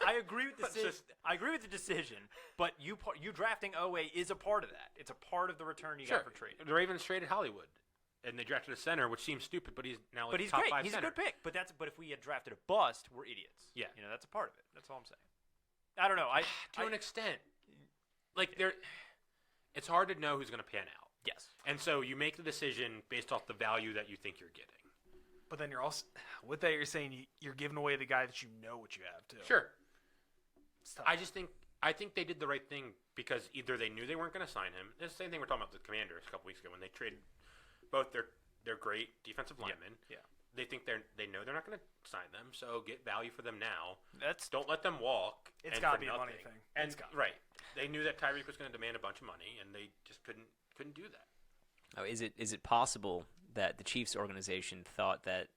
I agree with the But decision. just- I agree with the decision. But you drafting Owe is a part of that. It's a part of the return you got for trading. The Ravens traded Hollywood, and they drafted a center, which seems stupid, but he's now But he's top great. 5 He's center. a good pick. But if we had drafted a bust, we're idiots. Yeah. You know, that's a part of it. That's all I'm saying. I don't know. To an extent, it's hard to know who's going to pan out. Yes. And so you make the decision based off the value that you think you're getting. But then you're also, with that, you're saying you're giving away the guy that you know what you have, too. Sure. It's tough. I think they did the right thing because either they knew they weren't going to sign him. It's the same thing we're talking about with the Commanders a couple weeks ago when they traded both their great defensive linemen. Yeah. They think they know they're not going to sign them, so get value for them now. That's Don't let them walk. It's and gotta for be a money nothing. thing. And It's gotta be. right, they knew that Tyreek was going to demand a bunch of money, and they just couldn't do that. Oh, is it possible that the Chiefs organization thought that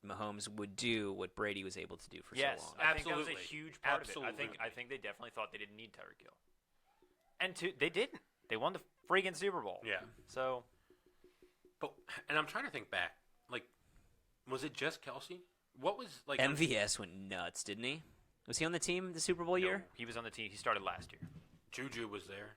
Mahomes would do what Brady was able to do for yes. so long? I think that was a Absolutely. huge part Absolutely. of it. I think they definitely thought they didn't need Tyreek Hill. And they didn't. They won the freaking Super Bowl. Yeah. So And I'm trying to think back. Was it just Kelsey? What was MVS went nuts, didn't he? Was he on the team the Super Bowl year? he was on the team. He started last year. Juju was there?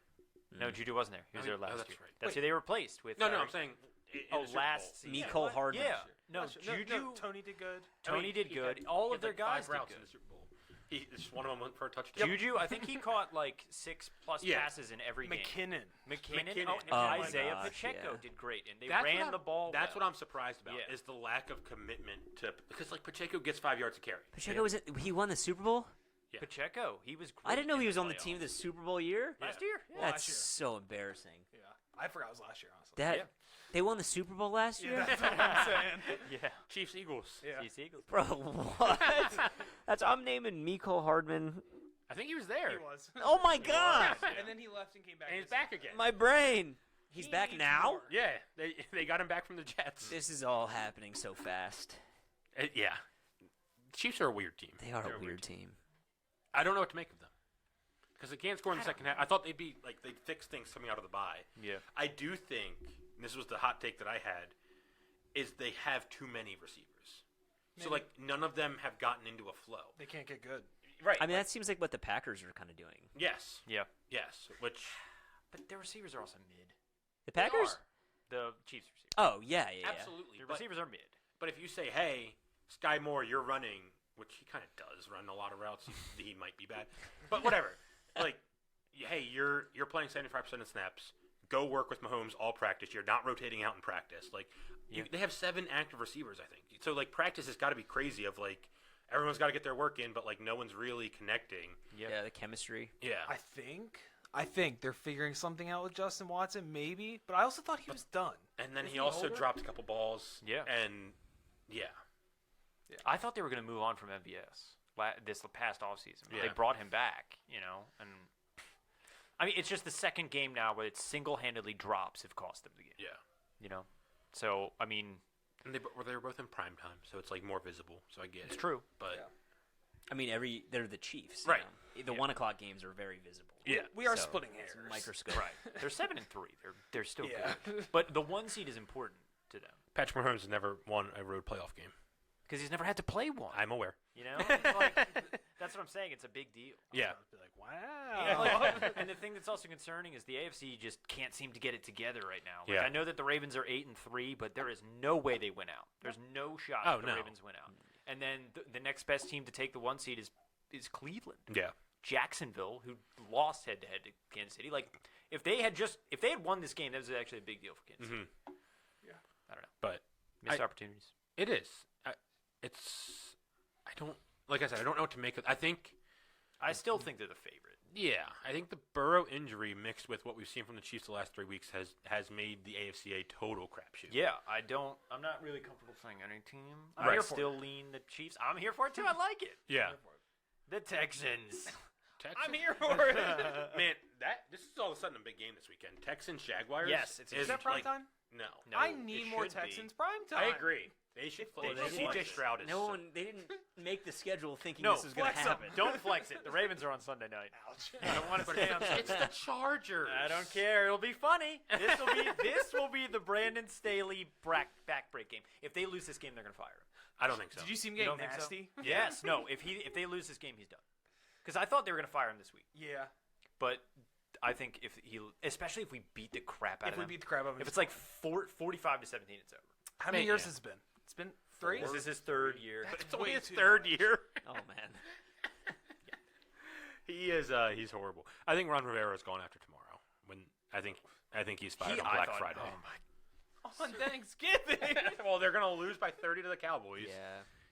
No, Juju wasn't there. He was there last that's year. right. That's Wait. who they replaced with. No, Tyreek. I'm saying in the Super last Bowl. season. Mecole Hardman. Yeah. No, Last year. Juju. No, Tony did good. Tony did he good. had- All he of had their guys 5 did routes good. in the Super Bowl. Just one of them went for a touchdown. Juju, I think he caught like 6+ Yeah. passes in every game. McKinnon. McKinnon. Oh, Oh, my Isaiah gosh, Pacheco yeah. did great, and they That's ran what the ball. That's well. what I'm surprised about Yeah. is the lack of commitment to because like Pacheco gets 5 yards to carry. Pacheco he won the Super Bowl? Yeah. Pacheco, he was great. I didn't know in he was on the playoffs. team the Super Bowl year. last year. Yeah. That's last year. so embarrassing. Yeah, I forgot it was last year. Honestly. That Yeah. they won the Super Bowl last year? Yeah, that's what I'm saying. Yeah. Chiefs Eagles. Yeah. Chiefs Eagles. Bro, what? I'm naming Mecole Hardman. I think he was there. He was. Oh my god. And then he left and came back. And he's this back year. again. My brain. He's He back needs now? more. Yeah, they got him back from the Jets. This is all happening so fast. Yeah. Chiefs are a weird team. They are They're a weird team. I don't know what to make of them. Because they can't score in the second half. I thought they'd fix things coming out of the bye. Yeah. I do think, and this was the hot take that I had, is they have too many receivers. So, Maybe. none of them have gotten into a flow. They can't get good. Right. I mean, that seems like what the Packers are kind of doing. Yes. Yeah. Yes. Which, But their receivers are also mid. The Packers? The Chiefs receivers. Oh, yeah. absolutely. Their But, receivers are mid. but if you say, hey, Sky Moore, you're running, which he kind of does run a lot of routes, he might be bad. But whatever. Hey, you're playing 75% of snaps. Go work with Mahomes all practice. You're not rotating out in practice. They have 7 active receivers, I think. So, practice has got to be crazy of, everyone's got to get their work in, but, no one's really connecting. Yeah, the chemistry. Yeah. I think they're figuring something out with Justin Watson, maybe. But I also thought he was done. And then Isn't he he also older? dropped a couple balls. Yeah. And, yeah. I thought they were going to move on from MVS this past offseason. But Yeah. They brought him back, and I mean, it's just the second game now where it's single-handedly drops have cost them the game. Yeah. So, I mean, And they were both in prime time, so it's, more visible, so I get it's it. true. But, I mean, they're the Chiefs. Right. The 1 o'clock games are very visible. yeah. We are So, splitting it's hairs. a microscope. Right. They're 7-3. They're still Yeah. good. But the 1 seed is important to them Patrick Mahomes has never won a road playoff game. because he's never had to play one. I'm aware. That's what I'm saying. It's a big deal. Yeah. I'd be like, wow. And the thing that's also concerning is the AFC just can't seem to get it together right now. Yeah. I know that the Ravens are 8-3, but there is no way they win out. There's no shot that the no. Ravens win out. And then the next best team to take the 1 seed is Cleveland. Yeah. Jacksonville, who lost head-to-head to Kansas City. If they had won this game, that was actually a big deal for Kansas City. Mm-hmm. I don't know. But Missed opportunities. it is. I don't, like I said, I don't know what to make of I still think they're the favorite. Yeah, I think the Burrow injury mixed with what we've seen from the Chiefs the last 3 weeks has made the AFC a total crapshoot. Yeah, I'm not really comfortable saying any team. Right. I still lean the Chiefs. I'm here for it too. I like it. Yeah. The Texans. Texans. I'm here for it. Man, this is all of a sudden a big game this weekend. Texans Jaguars. Yes, it's Is that prime time? No. No, I it need more should be. Texans prime time. I agree. They should play. they should. CJ Stroud is. They didn't make the schedule thinking No, this was going to flex happen. it. Don't flex it. The Ravens are on Sunday night. Ouch. I don't want to stay on It's the Chargers. I don't care. It'll be funny. This will be the Brandon Staley backbreak game. If they lose this game, they're gonna fire him. I don't think so. Did you see him You getting don't think so? nasty? Yes. No. If they lose this game, he's done. Because I thought they were gonna fire him this week, Yeah. but I think especially if we beat the crap out If of we them. beat the crap out of him. If it's like 45-17, it's over. How many Man, years yeah. has it been? It's been 3? This is his 3rd year. That's It's only way his too 3rd much. year. Oh, man. He is. He's horrible. I think Ron Rivera's gone after tomorrow. I think he's fired on I Black thought- Friday. Oh my. On Thanksgiving. Well, they're gonna lose by 30 to the Cowboys. Yeah.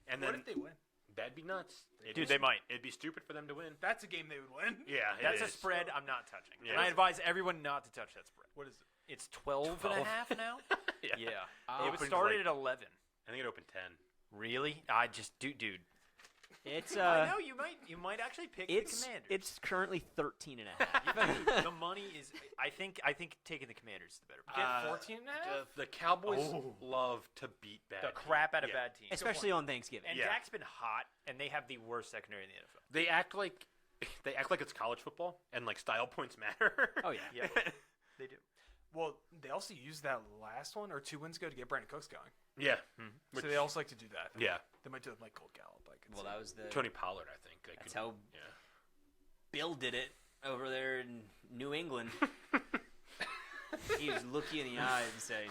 And What then if they win? that'd be nuts. Dude, they might. It'd be stupid for them to win. That's a game they would win. Yeah, it That's a is. spread I'm not touching. Yeah. And I advise everyone not to touch that spread. What is it? It's 12 and a half now? Yeah. Yeah. It Opened started like- at 11. I think it opened 10. Really? Dude. It's I know you might actually pick the Commanders. it's currently 13 and a half. The money is I think taking the Commanders is the better. Get 14 and a half? The Cowboys Oh. love to beat bad. The crap out of Yeah. bad teams. Especially on Thanksgiving. And Yeah. Dak's been hot, and they have the worst secondary in the NFL. They act like it's college football and style points matter. Oh, yeah. Yeah, they do. Well, they also used that last one or 2 wins ago to get Brandon Cooks going. Yeah. So they also like to do that. Yeah. They might do it with Michael Gallup. I could Well, see. that was the Tony Pollard, I think. That's how Yeah. Bill did it over there in New England. He was looking in the eye and saying,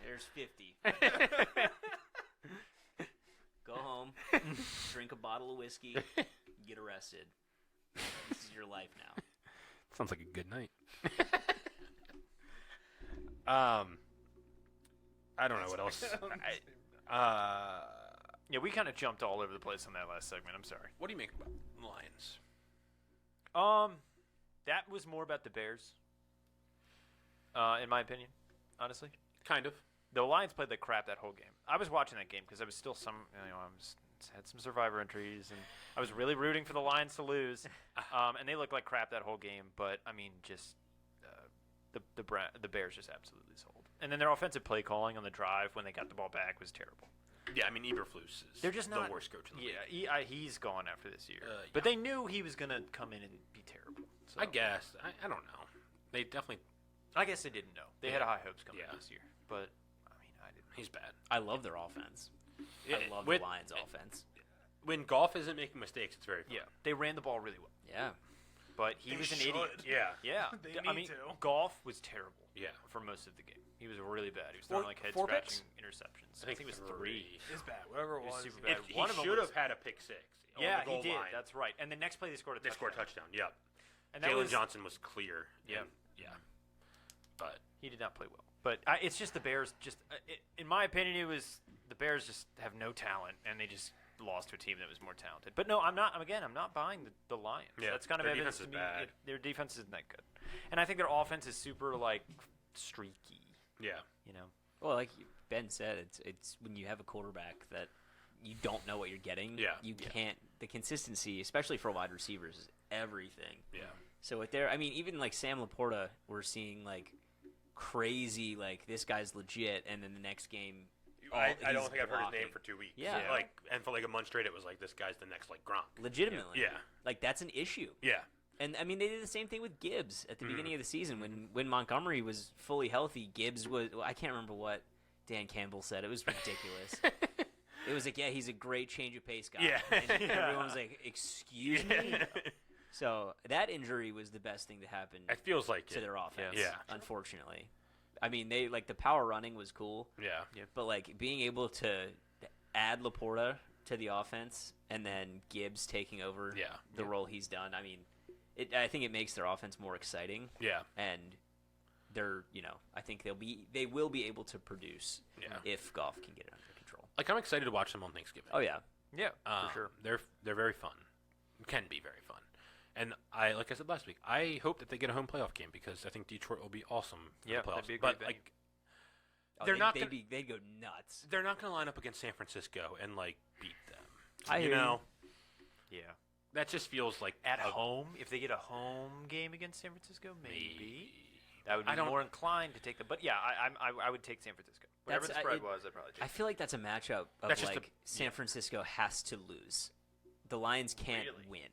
"There's 50. Go home, drink a bottle of whiskey, get arrested. This is your life now." Sounds like a good night. I don't know what else. Yeah, we kind of jumped all over the place on that last segment. I'm sorry. What do you make about the Lions? That was more about the Bears, in my opinion, honestly. Kind of. The Lions played like crap that whole game. I was watching that game because I was still had some survivor entries, and I was really rooting for the Lions to lose. And they looked like crap that whole game. But I mean, just the Bears just absolutely sold. And then their offensive play calling on the drive when they got the ball back was terrible. Yeah, I mean, Eberflus is They're just the not worst coach in the league. Yeah, he's gone after this year. Yeah. But they knew he was gonna come in and be terrible. So. I guess. I don't know. They definitely. I guess they didn't know. They had high hopes coming Yeah. this year. But I mean, I didn't. He's bad. I love their offense. Yeah, I love with- the Lions' offense. When golf isn't making mistakes, it's very fun. Yeah, they ran the ball really well. Yeah. But he They was an should. idiot. Yeah. Yeah. They I need mean, to. golf was terrible. Yeah. For most of the game, he was really bad. He was throwing like Four head-scratching interceptions. I think it was three. It's bad. Whatever it It was was. super yeah. bad. He One of them should was- have had a pick six. On Yeah, the goal he did. Line. That's right. And the next play, they scored a They touchdown. scored a touchdown. Yep. And that Jalen was, Johnson was clear. Yeah. And- yeah. But He did not play well. But it's just the Bears. Just in my opinion, it was the Bears just have no talent, and they just lost to a team that was more talented. But no, I'm not. Again, I'm not buying the Lions. Yeah, That's kind of their evidence defense to is me. bad. Their defense isn't that good, and I think their offense is super like streaky. yeah. You know. Well, like Ben said, it's when you have a quarterback that you don't know what you're getting. Yeah. You can't. The consistency, especially for wide receivers, is everything. Yeah. So with their, I mean, even like Sam Laporta, we're seeing like crazy, like this guy's legit, and then the next game, I he's don't think I've heard his blocking. name for 2 weeks. Yeah. Yeah. Like, and for like a month straight, it was like this guy's the next like Gronk. legitimately. Yeah. Like that's an issue. Yeah. And I mean, they did the same thing with Gibbs at the Mhm. beginning of the season when Montgomery was fully healthy. Gibbs was. I can't remember what Dan Campbell said. It was ridiculous. It was like, yeah, he's a great change of pace guy. Yeah. And everyone was like, excuse me. So that injury was the best thing to happen It feels like to it. their offense. Yeah. Unfortunately, I mean, they like the power running was cool, Yeah. but like being able to add Laporta to the offense and then Gibbs taking over Yeah. the role he's done. I mean, I think it makes their offense more exciting, Yeah. and they're, I think they will be able to produce Yeah. if Goff can get it under control. Like, I'm excited to watch them on Thanksgiving. Oh yeah, Yeah, for sure. They're very fun. Can be very fun. And like I said last week, I hope that they get a home playoff game because I think Detroit will be awesome for Yeah, the playoffs. that'd be a but great venue. like, they're not. They'd go nuts. They're not going to line up against San Francisco and like beat them. I you hear you. know, Yeah. that just feels like At a- home, if they get a home game against San Francisco, maybe. That would I be don't- more inclined to take them. But yeah, I would take San Francisco. Whatever the That's- spread it- was, I'd probably take. I feel like that's a matchup of That's just like San Francisco has to lose. The Lions can't Really? win.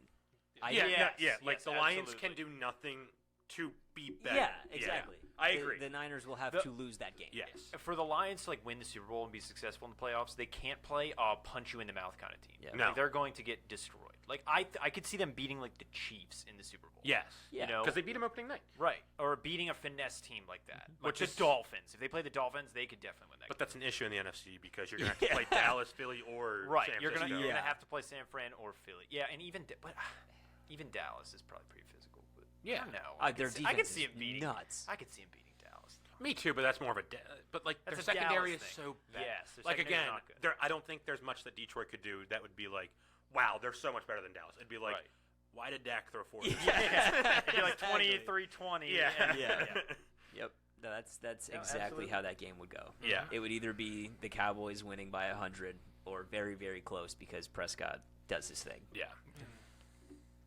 Yes, Like yes, the Lions absolutely. can do nothing to beat them. Yeah, exactly. I The- agree. The Niners will have The- to lose that game. Yes. For the Lions to like win the Super Bowl and be successful in the playoffs, they can't play a punch you in the mouth kind of team. Yeah. No. Like, they're going to get destroyed. Like I could see them beating like the Chiefs in the Super Bowl. Yes. Yeah. You know? Because they beat them opening night. Right. Or beating a finesse team like that. Like Which the is- Dolphins. If they play the Dolphins, they could definitely win that But game. that's an issue in the NFC because you're going to have to play Dallas, Philly, or Right. San You're gonna Francisco. have to play San Fran or Philly. Yeah, and even even Dallas is probably pretty physical. But Yeah. no. Their I defense could see is him beating nuts. I could see him beating Dallas. Me too, but that's more of a. But like That's their a secondary is Dallas so thing. bad. Yes, their Like secondary's again, not good. I don't think there's much that Detroit could do that would be like, wow, they're so much better than Dallas. It'd be like, Right. why did Dak throw 4? Yeah. It'd be like Exactly. 23-20. Yeah. and- Yeah. Yep. No, that's No, exactly absolutely. how that game would go. Yeah. It would either be the Cowboys winning by 100 or very, very close because Prescott does his thing. Yeah.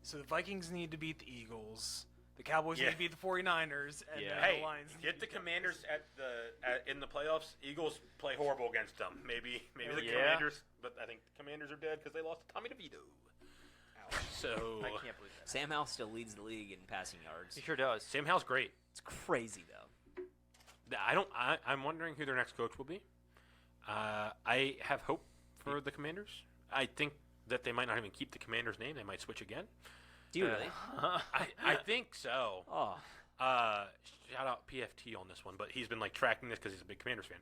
So the Vikings need to beat the Eagles. The Cowboys Yeah. need to beat the 49ers. And Yeah. then Hey, the Lions need get to the beat the Commanders in the playoffs. Eagles play horrible against them. Maybe the Yeah. Commanders, but I think the Commanders are dead because they lost to Tommy DeVito. So I can't believe that. Sam Howell still leads the league in passing yards. He sure does. Sam Howell's great. It's crazy, though. I'm wondering who their next coach will be. I have hope for the Commanders. I think that they might not even keep the Commander's name. They might switch again. Do you really? I think so. Oh, Shout out PFT on this one, but he's been like tracking this because he's a big Commanders fan,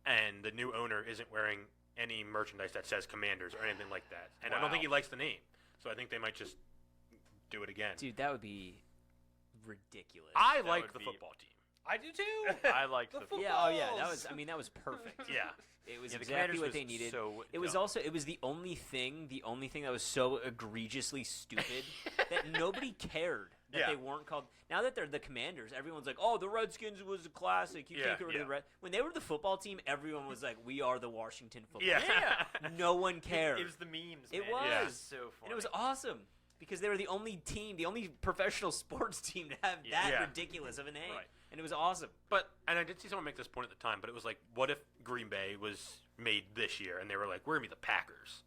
and the new owner isn't wearing any merchandise that says Commanders or anything like that, and I don't think he likes the name, so I think they might just do it again. Dude, that would be ridiculous. I like the football team. I do too. I liked the football. Yeah, oh yeah, that was perfect. Yeah. It was Yeah, the exactly Commanders what they was needed. so It was dumb. also the only thing that was so egregiously stupid that nobody cared that Yeah. they weren't called. Now that they're the Commanders, everyone's like, "Oh, the Redskins was a classic. You Yeah, can't get rid of yeah. the Red." When they were the football team, everyone was like, "We are the Washington football." Yeah. team." No one cared. It was the memes. It man. was. Yeah. So funny. And it was awesome because they were the only team, the only professional sports team to have that Yeah. ridiculous of a name, Right. and it was awesome. But, and I did see someone make this point at the time, but it was like, what if Green Bay was made this year, and they were like, we're going to be the Packers,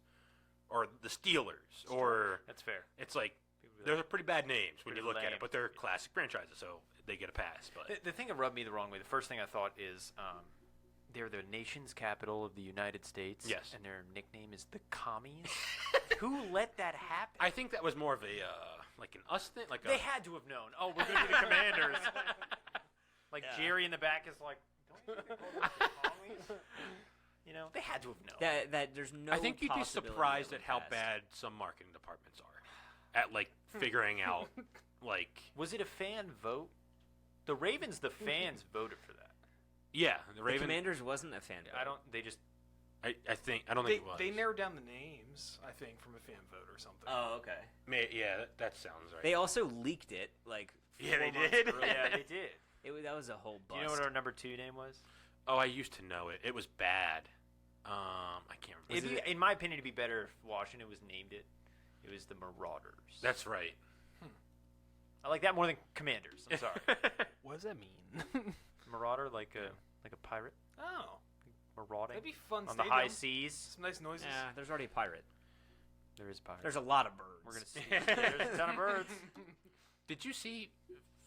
or the Steelers, or That's fair. it's like, People be those like, are pretty bad names when you Pretty look at lame. it, but they're classic franchises, so they get a pass. But The thing that rubbed me the wrong way, the first thing I thought is they're the nation's capital of the United States. Yes. And their nickname is the Commies. Who let that happen? I think that was more of a, like an us thing, like They a, had to have known. Oh, we're going to be the Commanders. Like Yeah. Jerry in the back is like, don't you think they call us the Commies? You know, they had to have known. That there's no. I think you'd be possibility surprised that at would how pass. bad some marketing departments are at, like, figuring out, like, Was it a fan vote? The Ravens, the fans voted for that. yeah, the The Ravens. Commanders wasn't a fan. I don't. They just. I don't They, think it was. they narrowed down the names, I think, from a fan vote or something. Oh, okay. Yeah, that sounds right. They also leaked it like. Yeah, they 4 months did. earlier. Yeah, they did. That was a whole Do bust. you know what our number 2 name was? Oh, I used to know it. It was bad. I can't remember. In my opinion, it'd be better if Washington was named it. It was the Marauders. That's right. I like that more than Commanders. I'm sorry. What does that mean? Marauder, like a pirate, Oh, marauding that'd be fun. on the high seas. Some nice noises. Yeah, there's already a pirate. There is pirate. There's a lot of birds. We're gonna see. There's a ton of birds. Did you see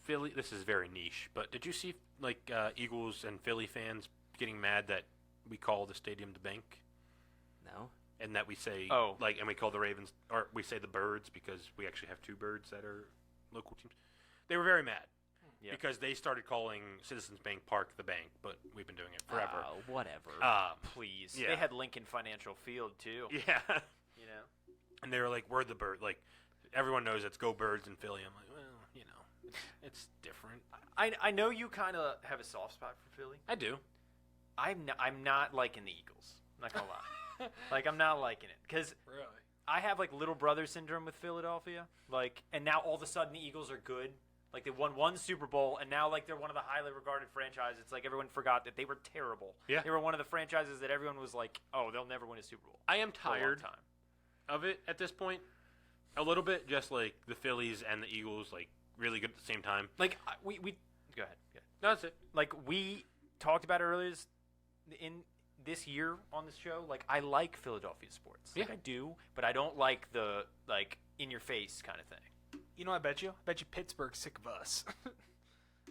Philly? This is very niche, but did you see like Eagles and Philly fans getting mad that we call the stadium the bank No. and that we say and we call the Ravens or we say the Birds because we actually have 2 birds that are local teams. They were very mad Yeah. because they started calling Citizens Bank Park the bank, but we've been doing it forever. Whatever. Please. Yeah. They had Lincoln Financial Field too. Yeah, You know. and they were like, "We're the bird." Like everyone knows it's Go Birds in Philly. I'm like, well, you know, it's different. I know you kind of have a soft spot for Philly. I do. I'm not liking the Eagles. I'm not gonna lie. Like I'm not liking it because Really? I have like little brother syndrome with Philadelphia. Like, and now all of a sudden the Eagles are good. Like they won 1 Super Bowl, and now like they're one of the highly regarded franchises. It's like everyone forgot that they were terrible. Yeah. They were one of the franchises that everyone was like, oh, they'll never win a Super Bowl. I am For a long tired time. of it at this point. A little bit, just like the Phillies and the Eagles, like really good at the same time. Like we go ahead. No, that's it. Like we talked about earlier in this year on this show. Like I like Philadelphia sports. Like Yeah. I do, but I don't like the like in your face kind of thing. You know, I bet you Pittsburgh's sick of us.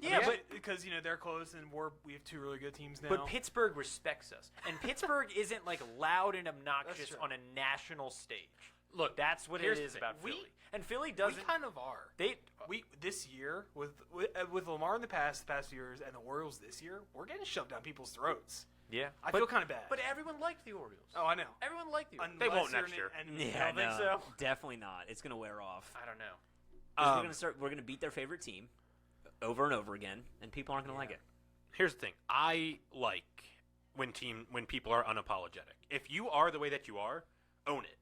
Yeah, but because they're close and we have 2 really good teams now. But Pittsburgh respects us, and Pittsburgh isn't like loud and obnoxious true. on a national stage. Look, That's what it here's the is thing. about We- Philly, and Philly we doesn't. kind of are. They We this year with Lamar in the past few years and the Orioles this year, we're getting shoved down people's throats. yeah, I feel kind of bad. But everyone liked the Orioles. oh, I know. Everyone liked the Orioles. They won't Unless you're next an year. enemy. Yeah, don't think no, so? definitely not. It's gonna wear off. I don't know. 'Cause we're gonna beat their favorite team over and over again, and people aren't gonna like it. Here's the thing. I like when people are unapologetic. If you are the way that you are, own it.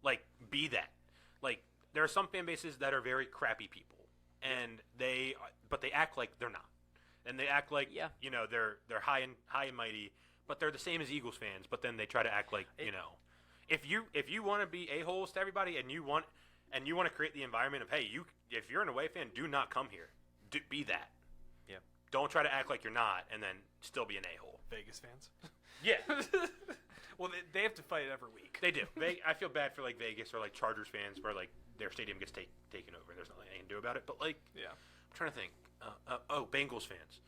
Like be that. Like there are some fan bases that are very crappy people, and they act like they're not, and they act like Yeah. they're high and mighty, but they're the same as Eagles fans. But then they try to act like if you want to be a-holes to everybody, and you want to create the environment of if you're an away fan, do not come here. Be that. Yeah. Don't try to act like you're not, and then still be an a-hole. Vegas fans. Yeah, Well, they have to fight it every week. they do. I feel bad for like Vegas or like Chargers fans where like their stadium gets taken over and there's nothing they can do about it. But like, Yeah. I'm trying to think. Bengals fans.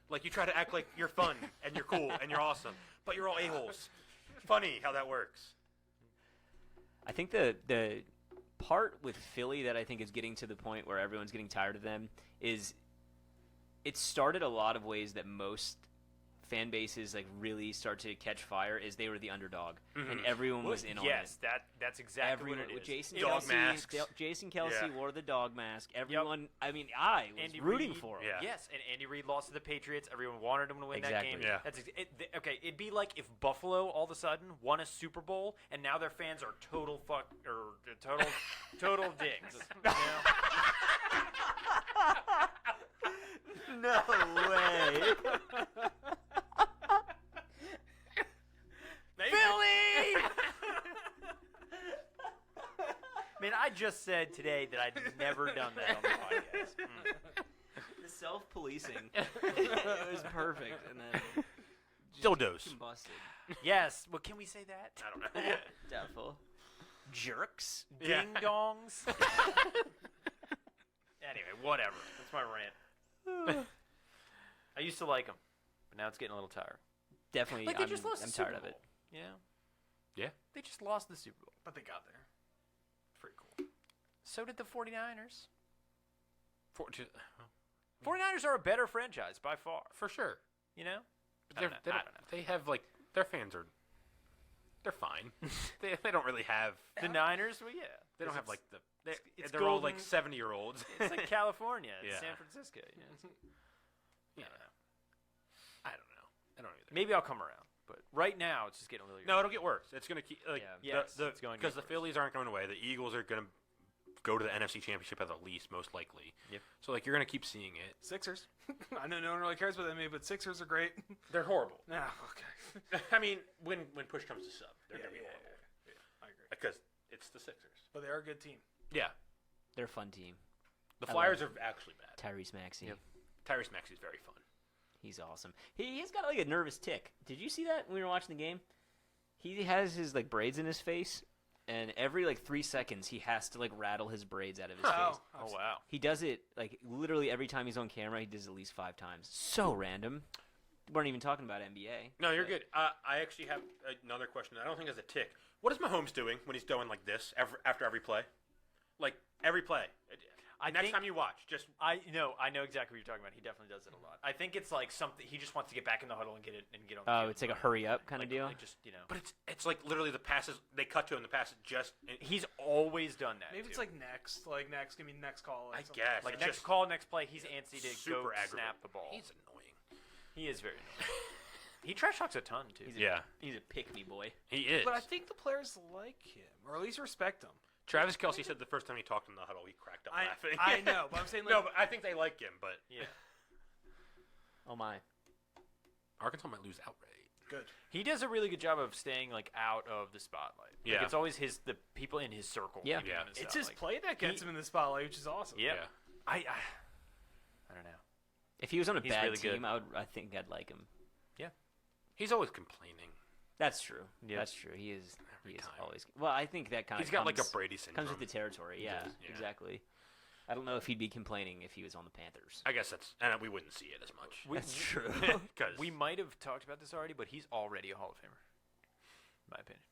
Like you try to act like you're fun and you're cool and you're awesome, but you're all a-holes. Funny how that works. I think the part with Philly that I think is getting to the point where everyone's getting tired of them is it started a lot of ways that most fan bases like really start to catch fire is they were the underdog and everyone was in on it. Yes, that's exactly what it is. Jason Dog Kelce, masks. Jason Kelce Yeah. wore the dog mask. Everyone, I mean, I was Andy rooting Reid, for him. Yeah. Yes, and Andy Reid lost to the Patriots. Everyone wanted him to win that Exactly. game. Yeah. That's okay. It'd be like if Buffalo all of a sudden won a Super Bowl and now their fans are total dicks. You know? No way. Philly! Man, I just said today that I'd never done that on the podcast. The self-policing. It was perfect, and then Dildos. combusted. Yes. Well, can we say that? I don't know. Doubtful. Jerks. Yeah. Ding dongs. Anyway, whatever. That's my rant. I used to like them, but now it's getting a little tired. Definitely, Like they just lost I'm the Super tired of Bowl. it. You know? Yeah. They just lost the Super Bowl. But they got there. It's pretty cool. So did the 49ers. For, 49ers are a better franchise by far. for sure. You know? But I they're- don't know. they I don't- don't know. They have like their fans are. They're fine. they don't really have. The Niners, well, yeah. They don't have It's- like the. it's They're all like golden- 70-year-olds. It's like California. It's Yeah. San Francisco. You know? Yeah. I don't know. I don't either. Maybe I'll come around. But right now, it's just getting really No, it'll get worse. It's gonna keep like Yeah. Yes, it's going to because get the worse. Phillies aren't going away. The Eagles are gonna go to the NFC Championship at the least, most likely. Yep. So like you're gonna keep seeing it. Sixers. I know no one really cares about them, but Sixers are great. They're horrible. Nah, okay. I mean, when push comes to shove, they're gonna be yeah, horrible I agree. because it's the Sixers. But they are a good team. Yeah, They're a fun team. the I Flyers love are actually bad. Tyrese Maxey. Yep. Tyrese Maxey's very fun. He's awesome. He's got like a nervous tick. Did you see that when we were watching the game? He has his like braids in his face, and every like 3 seconds he has to like rattle his braids out of his face. Oh, wow. He does it like literally every time he's on camera. He does it at least 5 times. So random. Weren't even talking about NBA. No, you're good. I actually have another question. I don't think it's a tick. What is Mahomes doing when he's doing like this after every play? Like every play. Next time you watch, just I know exactly what you're talking about. He definitely does it a lot. I think it's like something he just wants to get back in the huddle and get on the Oh, field. it's like a hurry up kind of deal. Like just, you know. but it's like literally the passes they cut to him. The passes just He's always done that. Maybe it's too. like next. Like next. Give me next call. I something. guess like it's next just call, next play. He's antsy to go super aggravating. snap the ball. He's annoying. He is very annoying. He trash talks a ton too. He's a pick me boy. He is. But I think the players like him, or at least respect him. Travis Kelce said the first time he talked in the huddle, he cracked up laughing. I know, but I'm saying like, no, but I think they like him. But Yeah. Oh my. Arkansas might lose outright. good. He does a really good job of staying like out of the spotlight. Like, Yeah. it's always the people in his circle. Yeah. keeping him in It's stuff. his like, play that gets him in the spotlight, which is awesome. Yeah. Yeah. I don't know. If he was on a He's bad really good. team, I think I'd like him. He's always complaining. That's true. Yeah. That's true. He is. Every He is time. always. Well, I think that kind of. He's got like a Brady syndrome. comes with the territory. Yeah, does, yeah. exactly. I don't know if he'd be complaining if he was on the Panthers. I guess and we wouldn't see it as much. That's true. Because We might have talked about this already, but he's already a Hall of Famer, in my opinion.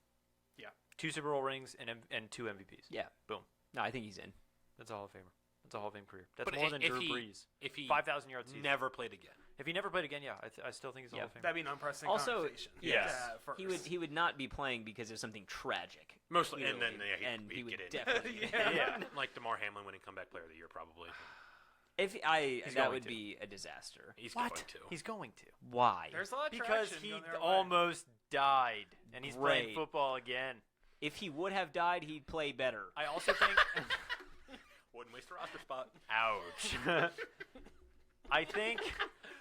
Yeah. 2 Super Bowl rings and 2 MVPs. Yeah. Boom. No, I think he's in. That's a Hall of Famer. That's a Hall of Fame career. That's But more than if Drew he- Brees. if he 5,000 yard season. never played again, If he never played again, yeah, I still think he's a Hall of Famer. That'd be an unprecedented Also, conversation. yes. to have first. He would not be playing because of something tragic. mostly, and then Clearly. yeah, and he he'd would get in. definitely. Yeah. Like DeMar Hamlin winning comeback player of the year, probably. If He's that going would to. be a disaster. He's What? going to. He's going to. Why? There's a lot of Because traction he going their way. almost died, and he's playing Great. football again. If he would have died, he'd play better. I also think. Wouldn't waste a roster spot. Ouch.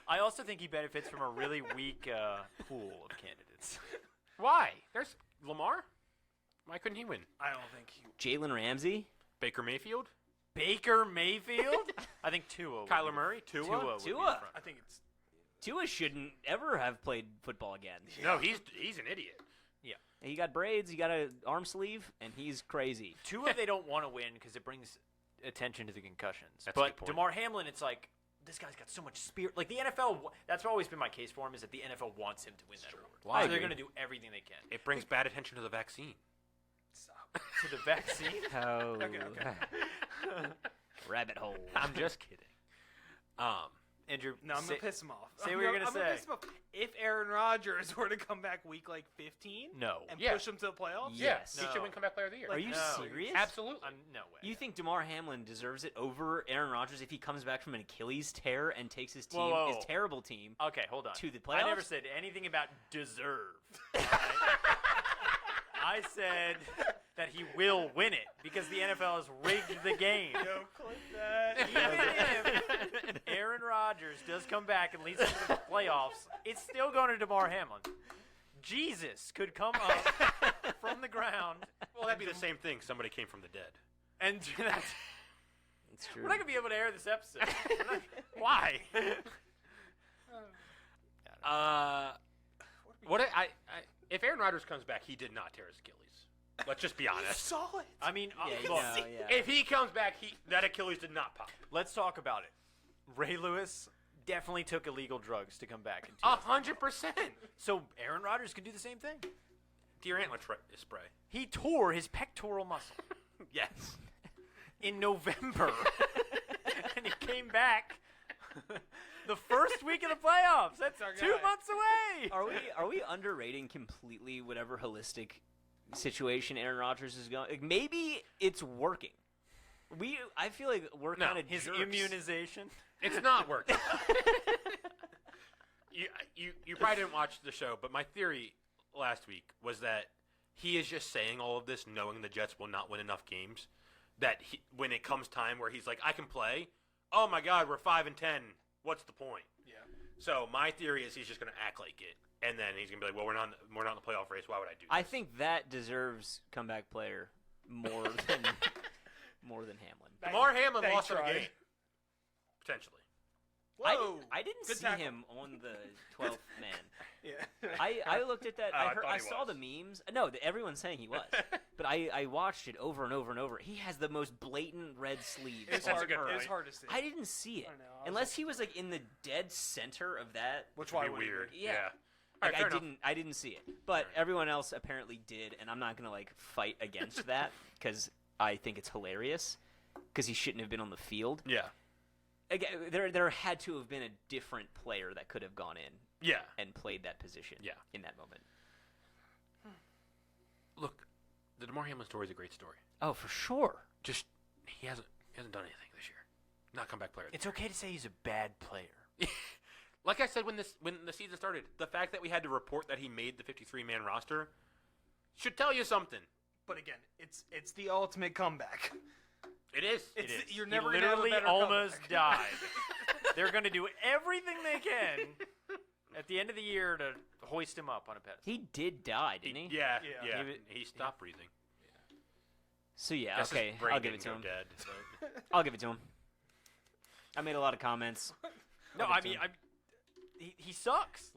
I also think he benefits from a really weak pool of candidates. Why? There's Lamar. Why couldn't he win? I don't think he. Jalen Ramsey. Baker Mayfield, Baker Mayfield? I think Tua. would Kyler be- Murray, Tua. Tua. Would be in Tua. front. I think it's. Tua shouldn't ever have played football again. No, he's an idiot. He got braids, he got an arm sleeve, and he's crazy. Tua, they don't want to win because it brings attention to the concussions. That's a but good point. DeMar Hamlin, it's like, this guy's got so much spirit. Like, the NFL, that's always been my case for him, is that the NFL wants him to win that award. Well, I So they're agree. going to do everything they can. It brings bad attention to the vaccine. To the vaccine? Oh. Rabbit hole. I'm just kidding. Andrew, No, I'm going to piss him off. say what you're gonna I'm gonna say. piss him off. If Aaron Rodgers were to come back week like 15 no. and Yeah. push him to the playoffs, Yes. He should win comeback player of the year. Are you No. serious? Absolutely. No way. You think DeMar Hamlin deserves it over Aaron Rodgers if he comes back from an Achilles tear and takes his team, Whoa, whoa. his terrible team, Okay, hold on. to the I never playoffs? said anything about deserve. All right? I said that he will win it because the NFL has rigged the game. Yo, click that. Even if Aaron Rodgers does come back and leads them to the playoffs, it's still going to DeMar Hamlin. Jesus could come up from the ground. Well, that'd be the same thing. Somebody came from the dead. And that's, It's true. we're not going to be able to air this episode. Why? If Aaron Rodgers comes back, he did not tear his Achilles. Let's just be honest. Saw it. I mean, Yeah, look, no, yeah. If he comes back, that Achilles did not pop. let's talk about it. Ray Lewis definitely took illegal drugs to come back. In 100%. So Aaron Rodgers could do the same thing. Deer antler spray. He tore his pectoral muscle Yes. in November, and he came back the first week of the playoffs. That's our 2 guy. months away. Are we underrating completely whatever holistic situation Aaron Rodgers is going? Like, maybe it's working. I feel like we're No, kind of His immunization. It's not working. You probably didn't watch the show, but my theory last week was that he is just saying all of this knowing the Jets will not win enough games, that when it comes time where he's like, I can play, oh my God, we're 5-10, what's the point? Yeah. So my theory is he's just going to act like it, and then he's going to be like, well, we're not in the playoff race, why would I do this? I think that deserves comeback player more than Hamlin. DeMar Hamlin They lost her tried. game. Potentially. Whoa. I didn't Good see tackle. him on the 12th man. Yeah. I looked at that. I thought I he saw was. the memes. No, everyone's saying he was. But I watched it over and over and over. He has the most blatant red sleeves. It's That's hard, a good it was point. hard to see. I didn't see it. I know, I was Unless he was like in the dead center of that. Which Would why be would it weird. Yeah. All Like, right, fair enough. I didn't see it. But everyone else apparently did, and I'm not gonna like fight against that because I think it's hilarious. Because he shouldn't have been on the field. Yeah. Again, there had to have been a different player that could have gone in Yeah. and played that position. Yeah. In that moment. Look, the DeMar Hamlin story is a great story. Oh, for sure. Just he hasn't done anything this year. Not comeback player. It's okay to say he's a bad player. Like I said when the season started, the fact that we had to report that he made the 53-man roster should tell you something. But again, it's the ultimate comeback. It is. It It's- is. you're He never gonna have a literally better almost comeback. died. They're going to do everything they can at the end of the year to hoist him up on a pedestal. He did die, didn't he? Yeah. Yeah. He stopped breathing. So yeah, Guess his okay, brain I'll give it didn't to go him. Dead, so. I'll give it to him. I made a lot of comments. No, I'll I give it mean, to him. he sucks.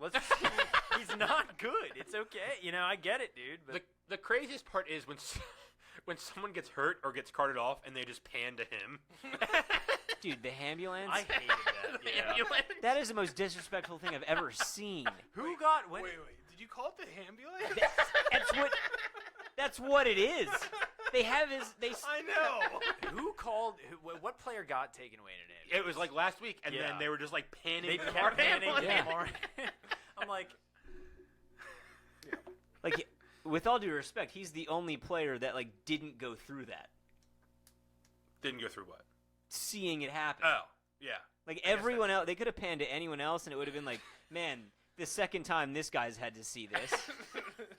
He's not good. It's okay. You know, I get it, dude. But The craziest part is when someone gets hurt or gets carted off and they just pan to him. Dude, the ambulance. I hated that. The Yeah. ambulance. That is the most disrespectful thing I've ever seen. Who got when? Wait. Did you call it the ambulance? That's what it is. They have I know. Who called? What player got taken away in an ambulance? It was like last week, and Yeah. then they were just like panning. They the kept panning. ambulance. Yeah. I'm like, like, with all due respect, he's the only player that like didn't go through that, Didn't go through what? seeing it happen. Oh, yeah. Like everyone else, they could have panned to anyone else, and it would have been like, man, the second time this guy's had to see this.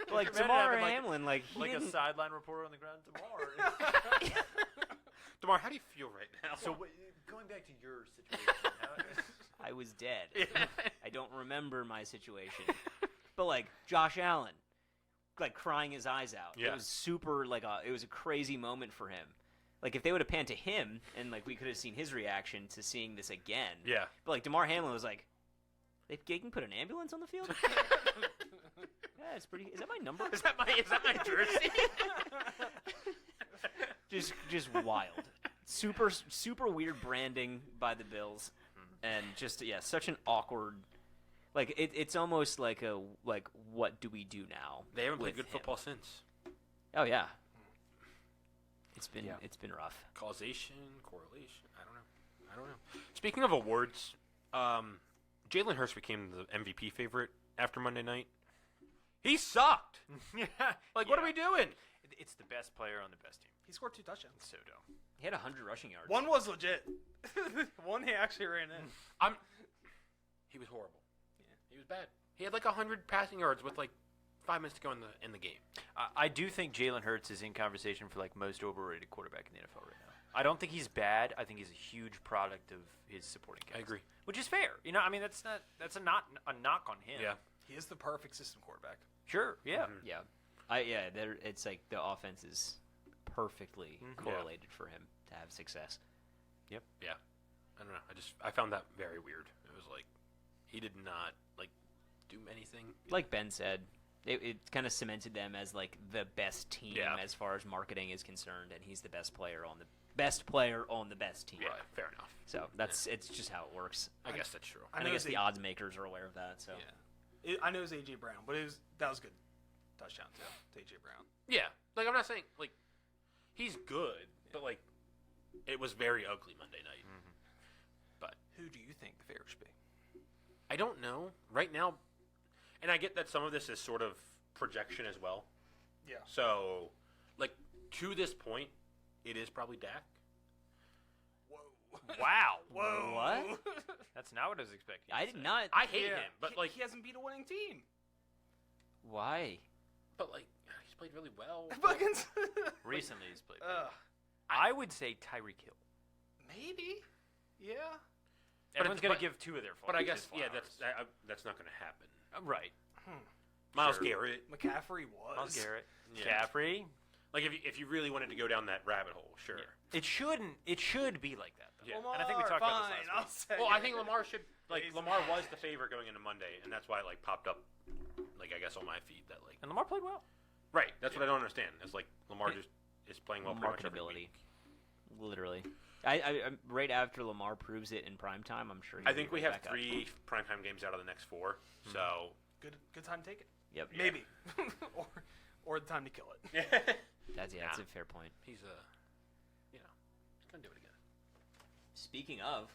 But, like Imagine DeMar having, like- Hamlin, like he like a didn't. sideline reporter on the ground tomorrow. DeMar, how do you feel right now? So going back to your situation, I was dead. I don't remember my situation. But like Josh Allen, like crying his eyes out. Yeah. It was super it was a crazy moment for him. Like if they would have panned to him and like we could have seen his reaction to seeing this again. Yeah. But like DeMar Hamlin was like, they can put an ambulance on the field? Yeah, it's pretty. Is that my number? Is that my jersey? Just wild. Super weird branding by the Bills, and just such an awkward. Like it's almost like what do we do now? They haven't played with good him? football since. Oh yeah. It's been rough. Causation, correlation. I don't know. Speaking of awards, Jalen Hurts became the MVP favorite after Monday night. He sucked. Like, what are we doing? It's the best player on the best team. He scored 2 touchdowns. It's so dumb. He had 100 rushing yards. One was legit. One he actually ran in. He was horrible. Yeah. He was bad. He had like 100 passing yards with like 5 minutes to go in the game. I do think Jalen Hurts is in conversation for like most overrated quarterback in the NFL right now. I don't think he's bad. I think he's a huge product of his supporting cast. I agree. Which is fair. You know, I mean, that's a knock on him. Yeah. He is the perfect system quarterback. Sure. Yeah. Yeah. It's like the offense is perfectly correlated for him to have success. Yep. Yeah. I don't know. I found that very weird. It was like he did not like do anything. Like Ben said, it kind of cemented them as like the best team as far as marketing is concerned, and he's the best player on the best team. Right. Fair enough. So it's just how it works. I guess that's true. I guess the odds makers are aware of that. So I know it was AJ Brown, but that was a good touchdown too to AJ Brown. Yeah. Like I'm not saying like he's good, but like it was very ugly Monday night. But who do you think the favorite should be? I don't know right now, and I get that some of this is sort of projection as well. Yeah. So, like to this point, it is probably Dak. Whoa. Wow. Whoa. What? That's not what I was expecting. I did not. I hate him, but like he hasn't beat a winning team. Why? But like he's played really well. Recently, he's played. I would say Tyreek Hill. Maybe. Yeah. Everyone's going to give 2 of their flowers. But I guess that's not going to happen. Right. Miles Garrett, McCaffrey was. Miles Garrett. Yeah. McCaffrey. Like if you really wanted to go down that rabbit hole, sure. Yeah. It should be like that, though. Yeah. Lamar, And I think we talked about this last week. Well, I think Lamar should Lamar was the favorite going into Monday, and that's why it like popped up, like I guess on my feed that like. And Lamar played well. Right. That's what I don't understand. It's like Lamar just is playing well pretty much every Marketability. week. Literally. I right after Lamar proves it in primetime, I'm sure. I think we have 3 primetime games out of the next 4, so Good time to take it. Yep. Maybe. or the time to kill it. That's a fair point. he's he's gonna do it again. Speaking of,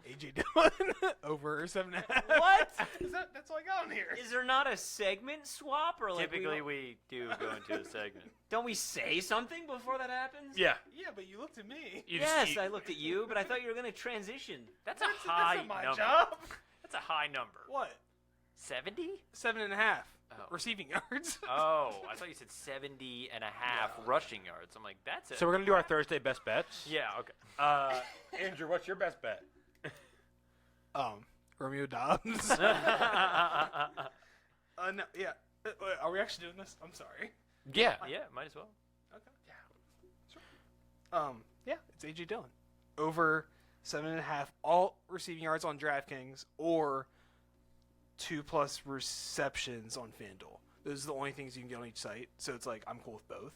AJ Dillon over 7.5. what? That's all I got on here. Is there not a segment swap or like Typically, we do go into a segment. don't we say something before that happens? Yeah. Yeah, but you looked at me. Yes, I looked at you, but I thought you were going to transition. That's high not my number. job. That's a high number. What? 70? 7.5 receiving yards. Oh, I thought you said 70 and a half rushing yards. I'm like, that's it. So we're gonna do our Thursday best bets. Yeah, okay. Andrew, what's your best bet? Romeo Dobbs. No, yeah. Are we actually doing this? I'm sorry. Yeah. Yeah, might as well. Okay. Yeah. Sure. Yeah, it's AJ Dillon over 7.5 all receiving yards on DraftKings or 2+ receptions on FanDuel. Those are the only things you can get on each site. So it's like I'm cool with both.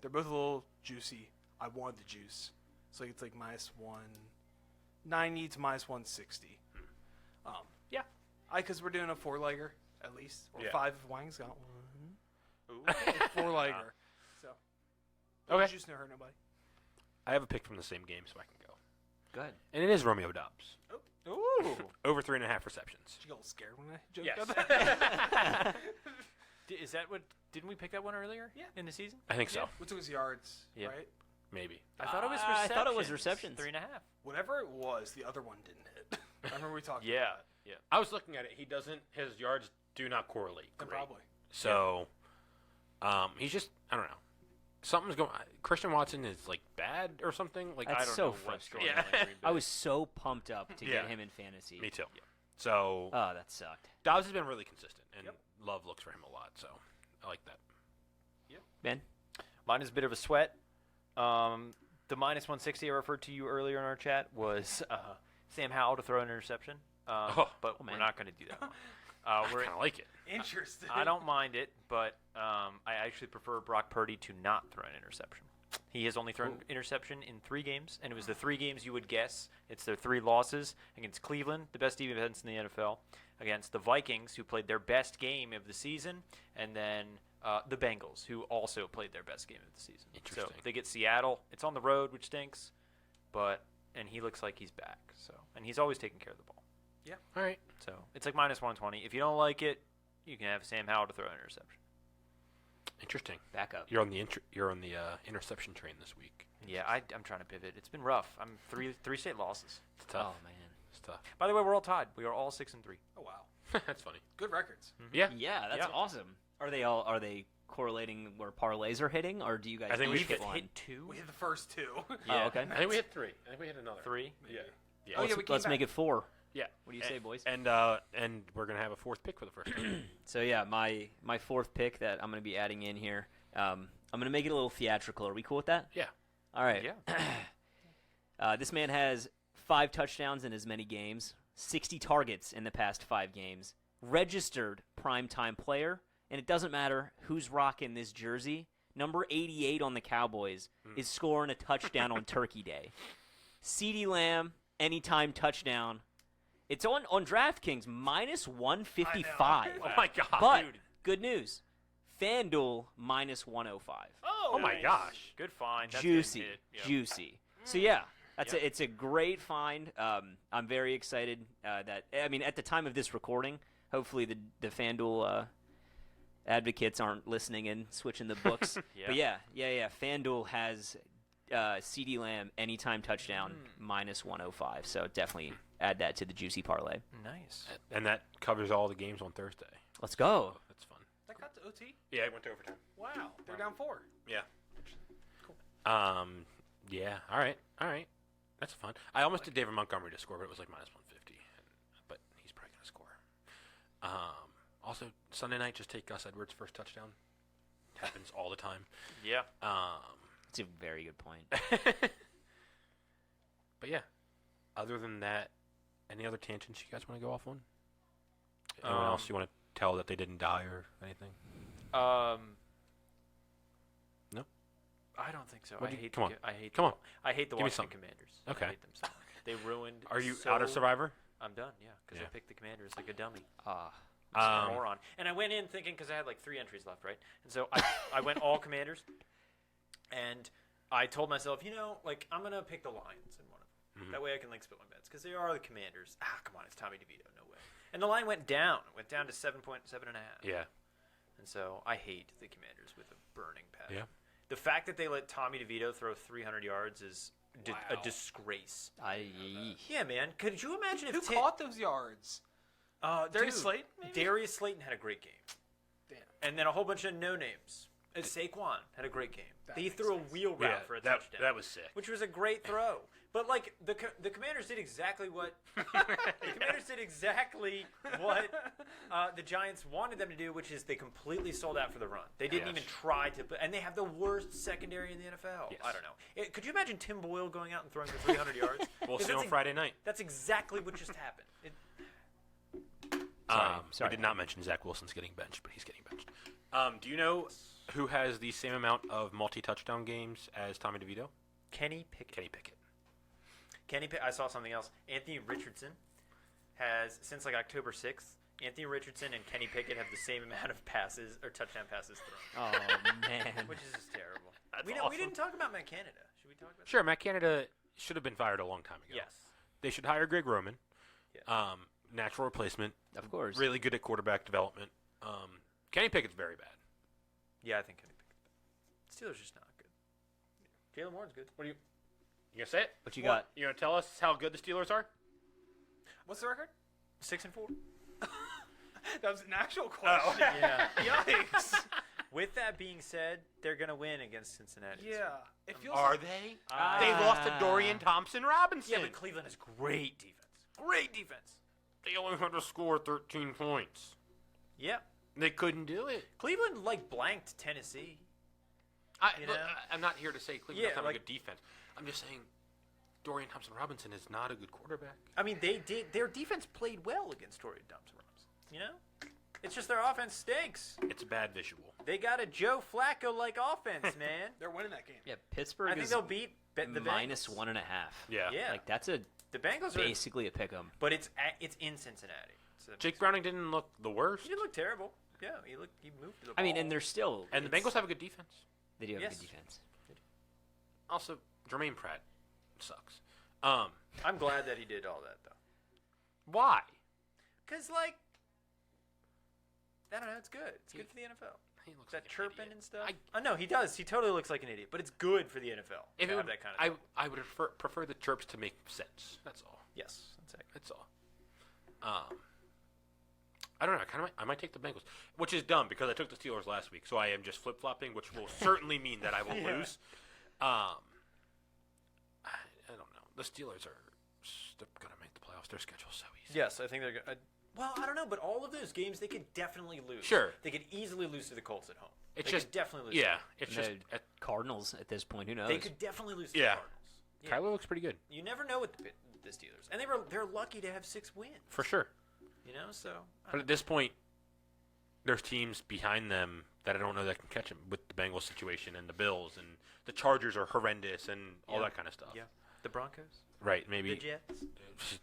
They're both a little juicy. I wanted the juice, so it's like -190 to -160. Yeah, because we're doing a 4-legger at least, or 5 if Wang's got one. Ooh. 4-legger. So Okay. juice no hurt nobody. I have a pick from the same game, so I can go. Go ahead. And it is Romeo Dobbs. Ooh. Over 3.5 receptions. Did you get a little scared when I joked Yes. about that? Is that what? Didn't we pick that one earlier? Yeah. In the season? I think so. What took his yards, Yeah. right? Maybe. I thought it was I receptions. thought it was receptions. 3.5. Whatever it was, the other one didn't hit. I remember we talked Yeah. Yeah. I was looking at it. He doesn't. His yards do not correlate. about it. Great. Probably. So, he's just. I don't know. Something's going. Christian Watson is like bad or something. Like That's I don't so know what's frustrating. going on. in Green Bay. I was so pumped up to Yeah. get him in fantasy. Me too. So Oh, that sucked. Dobbs has been really consistent, and Love looks for him a lot. So I like that. Ben? Mine is a bit of a sweat. The -160 I referred to you earlier in our chat was Sam Howell to throw an interception. But we're man. not going to do that one. I kind of like it. Interesting. I don't mind it, but I actually prefer Brock Purdy to not throw an interception. He has only thrown interception in 3 games, and it was the 3 games you would guess. It's their 3 losses against Cleveland, the best defense in the NFL, against the Vikings, who played their best game of the season, and then the Bengals, who also played their best game of the season. Interesting. So they get Seattle. It's on the road, which stinks. and he looks like he's back. So, and he's always taking care of the ball. All right. So it's like -120. If you don't like it, you can have Sam Howell to throw an interception. Interesting. Back up. You're on the interception train this week. Yeah, I'm trying to pivot. It's been rough. I'm three straight losses. It's tough. Oh man. It's tough. By the way, we're all tied. We are all 6-3. Oh wow, That's funny. good records. Yeah. Yeah, that's Yeah. awesome. Are they correlating where parlays are hitting, or do you guys I think each we've get Hit one? 2. We hit the first two. Oh, okay. I think we hit 3. I think we hit another. 3. Yeah. Yeah. Oh, yeah, we came Let's make back. it 4. Yeah. What do you say, boys? And we're gonna have a 4th pick for the first time. So yeah, my 4th pick that I'm going to be adding in here. I'm going to make it a little theatrical. Are we cool with that? Yeah. All right. Yeah. This man has 5 touchdowns in as many games, 60 targets in the past 5 games, registered primetime player, and it doesn't matter who's rocking this jersey. Number 88 on the Cowboys is scoring a touchdown on Turkey Day. CeeDee Lamb, anytime touchdown. It's on DraftKings, -155. Oh my god. But dude. good news, FanDuel -105. Oh my nice. gosh. Good find. That's Juicy, getting hit. Yep. juicy. So yeah, Yep. it's a great find. I'm very excited that at the time of this recording, hopefully the FanDuel advocates aren't listening and switching the books. Yeah. But yeah. FanDuel has CeeDee Lamb anytime touchdown -105. So definitely add that to the juicy parlay. Nice. And that covers all the games on Thursday. Let's go. That's fun. That got to OT. Yeah, it went to overtime. Wow, they're down 4. Yeah. Yeah. All right. That's fun. I almost did David Montgomery to score, but it was like -150. But he's probably gonna score. Also, Sunday night, just take Gus Edwards' first touchdown. Happens all the time. Yeah. It's a very good point. But yeah. Other than that, any other tangents you guys want to go off on? Anyone else you want to tell that they didn't die or anything? No? I don't think so. What I do you- hate. come on. I hate. Come on. I hate the Give me Washington something. Commanders. Okay. I hate them so much. They ruined. Are you so out of Survivor? I'm done. Yeah, because Yeah. I picked the Commanders like a dummy. Ah. I'm a moron. And I went in thinking because I had like 3 entries left, right? And so I went all Commanders, and I told myself, I'm gonna pick the Lions in one of them. Mhm. That way I can like split my bets because they are the Commanders. Come on, it's Tommy DeVito. No way. And the line went down. It went down to 7.7.5. Yeah. And so I hate the Commanders with a burning passion. Yeah. The fact that they let Tommy DeVito throw 300 yards is a Wow. disgrace. Yeah, man. Could you imagine if Who caught those yards? Darius Slayton, maybe? Darius Slayton had a great game. Damn. And then a whole bunch of no names. Saquon had a great game. That He makes threw sense. a wheel route for a touchdown. That was sick. Which was a great throw. But like the Commanders did exactly what the Giants wanted them to do, which is they completely sold out for the run. They didn't Yes. even try to, and they have the worst secondary in the NFL. Yes. I don't know. Could you imagine Tim Boyle going out and throwing for 300 yards? We'll 'Cause see that's on Friday night. That's exactly what just happened. We did not mention Zach Wilson's getting benched, but he's getting benched. Do you know who has the same amount of multi-touchdown games as Tommy DeVito? Kenny Pickett. Kenny Pickett. I saw something else. Anthony Richardson has, since like October 6th, Anthony Richardson and Kenny Pickett have the same amount of passes or touchdown passes thrown. Oh man. Which is just terrible. That's We awesome. didn't talk about Matt Canada. Should we talk about Sure, Matt Canada should have been fired a long time ago. that? Yes. They should hire Greg Roman. Yeah. Natural replacement. Of course. Really good at quarterback development. Kenny Pickett's very bad. Yeah, I think Kenny Pickett. Steelers just not good. Jalen Warren's good. What do you gonna say it? What you got? You gonna tell us how good the Steelers are? What's the record? 6-4. That was an actual question. Yeah. Yikes. With that being said, they're gonna win against Cincinnati. Yeah. It feels Are like they? Ah. They lost to Dorian Thompson-Robinson. Yeah, but Cleveland has great defense. Great defense. They only had to score 13 points. Yeah. They couldn't do it. Cleveland blanked Tennessee. You know? I'm not here to say Cleveland's Yeah, not like- a good defense. I'm just saying Dorian Thompson-Robinson is not a good quarterback. I mean, they did. Their defense played well against Dorian Thompson-Robinson. You know, it's just their offense stinks. It's a bad visual. They got a Joe Flacco-like offense, man. they're winning that game. Yeah, Pittsburgh I think is they'll beat the Bengals. -1.5. Yeah. Yeah, Like that's a the Bengals are, basically a pick 'em. but it's in Cincinnati. So that Jake makes- Browning didn't look the worst. He didn't look terrible. Yeah, he moved to the ball. I mean, and they're still And the it's- Bengals have a good defense. they do have Yes. a good defense. Also, Jermaine Pratt sucks. I'm glad that he did all that though. Why? Cause like, I don't know, it's good. It's good for the NFL. He looks That like an chirping idiot. and stuff. I know he does. He totally looks like an idiot, but it's good for the NFL. If to it have would, that kind of thing. I would prefer the chirps to make sense. That's all. Yes, exactly. That's all. I don't know. I might take the Bengals, which is dumb because I took the Steelers last week, so I am just flip flopping, which will certainly mean that I will lose. I don't know. The Steelers they're gonna make the playoffs. Their schedule's so easy. Yes, I think they're good. Well, I don't know, but all of those games they could definitely lose. Sure. They could easily lose to the Colts at home. It's They just could definitely lose. Yeah, to it's The just Cardinals at this point. Who knows? They could definitely lose to Yeah. the Cardinals. Yeah. Kyler looks pretty good You never know with the Steelers, and they're lucky to have 6 wins. for sure. You know, so. But at this point, there's teams behind them that I don't know that can catch them with the Bengals situation and the Bills and the Chargers are horrendous and all Yeah. that kind of stuff. Yeah. The Broncos, Right, maybe. the Jets,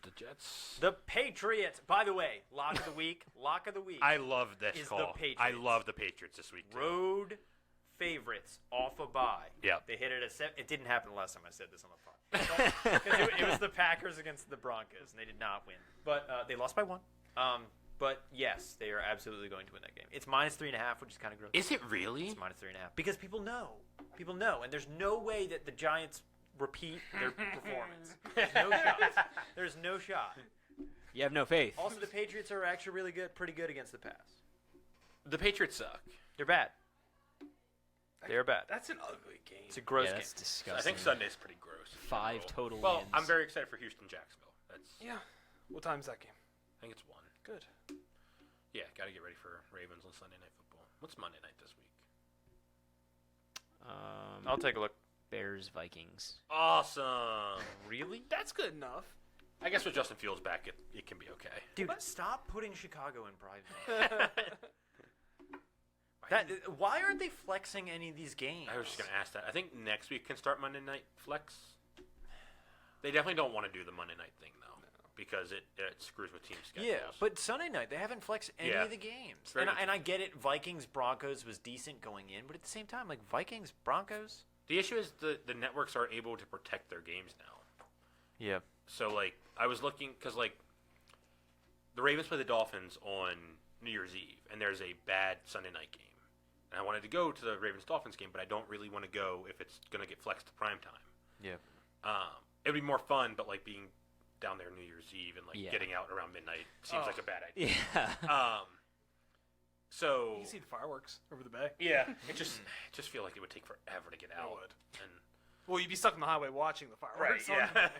The Jets. the Patriots. By the way, lock of the week. Lock of the week. I love this Is the call. I Patriots. love the Patriots this week, too. Road favorites off a bye. Yep. They hit it at It didn't happen the last time I said this on the pod. Because it was the Packers against the Broncos, and they did not win. But they lost by 1. But yes, they are absolutely going to win that game. It's -3.5, which is kind of gross. Is it really? It's -3.5 because people know, and there's no way that the Giants repeat their performance. There's no shot. There's no shot. You have no faith. Also, the Patriots are actually really good, pretty good against the pass. The Patriots suck. They're bad. They're bad. That's an ugly game. It's a gross Yeah, game. that's disgusting. I think Sunday's pretty gross. in 5 general. total Well, wins. I'm very excited for Houston-Jacksonville. Yeah. What time's that game? I think it's 1. Good. Yeah, got to get ready for Ravens on Sunday Night Football. What's Monday night this week? I'll take a look. Bears Vikings. Awesome. Really? That's good enough. I guess with Justin Fields back, it can be okay. Dude, stop putting Chicago in pride. Why aren't they flexing any of these games? I was just going to ask that. I think next week can start Monday Night Flex. They definitely don't want to do the Monday night thing, though, because it screws with team schedules. Yeah, but Sunday night, they haven't flexed any Yeah. of the games. Very And I get it, Vikings-Broncos was decent going in, but at the same time, like, Vikings-Broncos? The issue is the networks are able to protect their games now. Yeah. So, like, I was looking, because, like, the Ravens play the Dolphins on New Year's Eve, and there's a bad Sunday night game. And I wanted to go to the Ravens-Dolphins game, but I don't really want to go if it's going to get flexed to prime time. Yeah. It would be more fun, but, like, being down there New Year's Eve and, like, Yeah. getting out around midnight seems Oh. like a bad idea. Yeah. So... You can see the fireworks over the bay. Yeah, it just feel like it would take forever to get out. would. And Well, you'd be stuck on the highway watching the fireworks. Right, on the yeah. bay.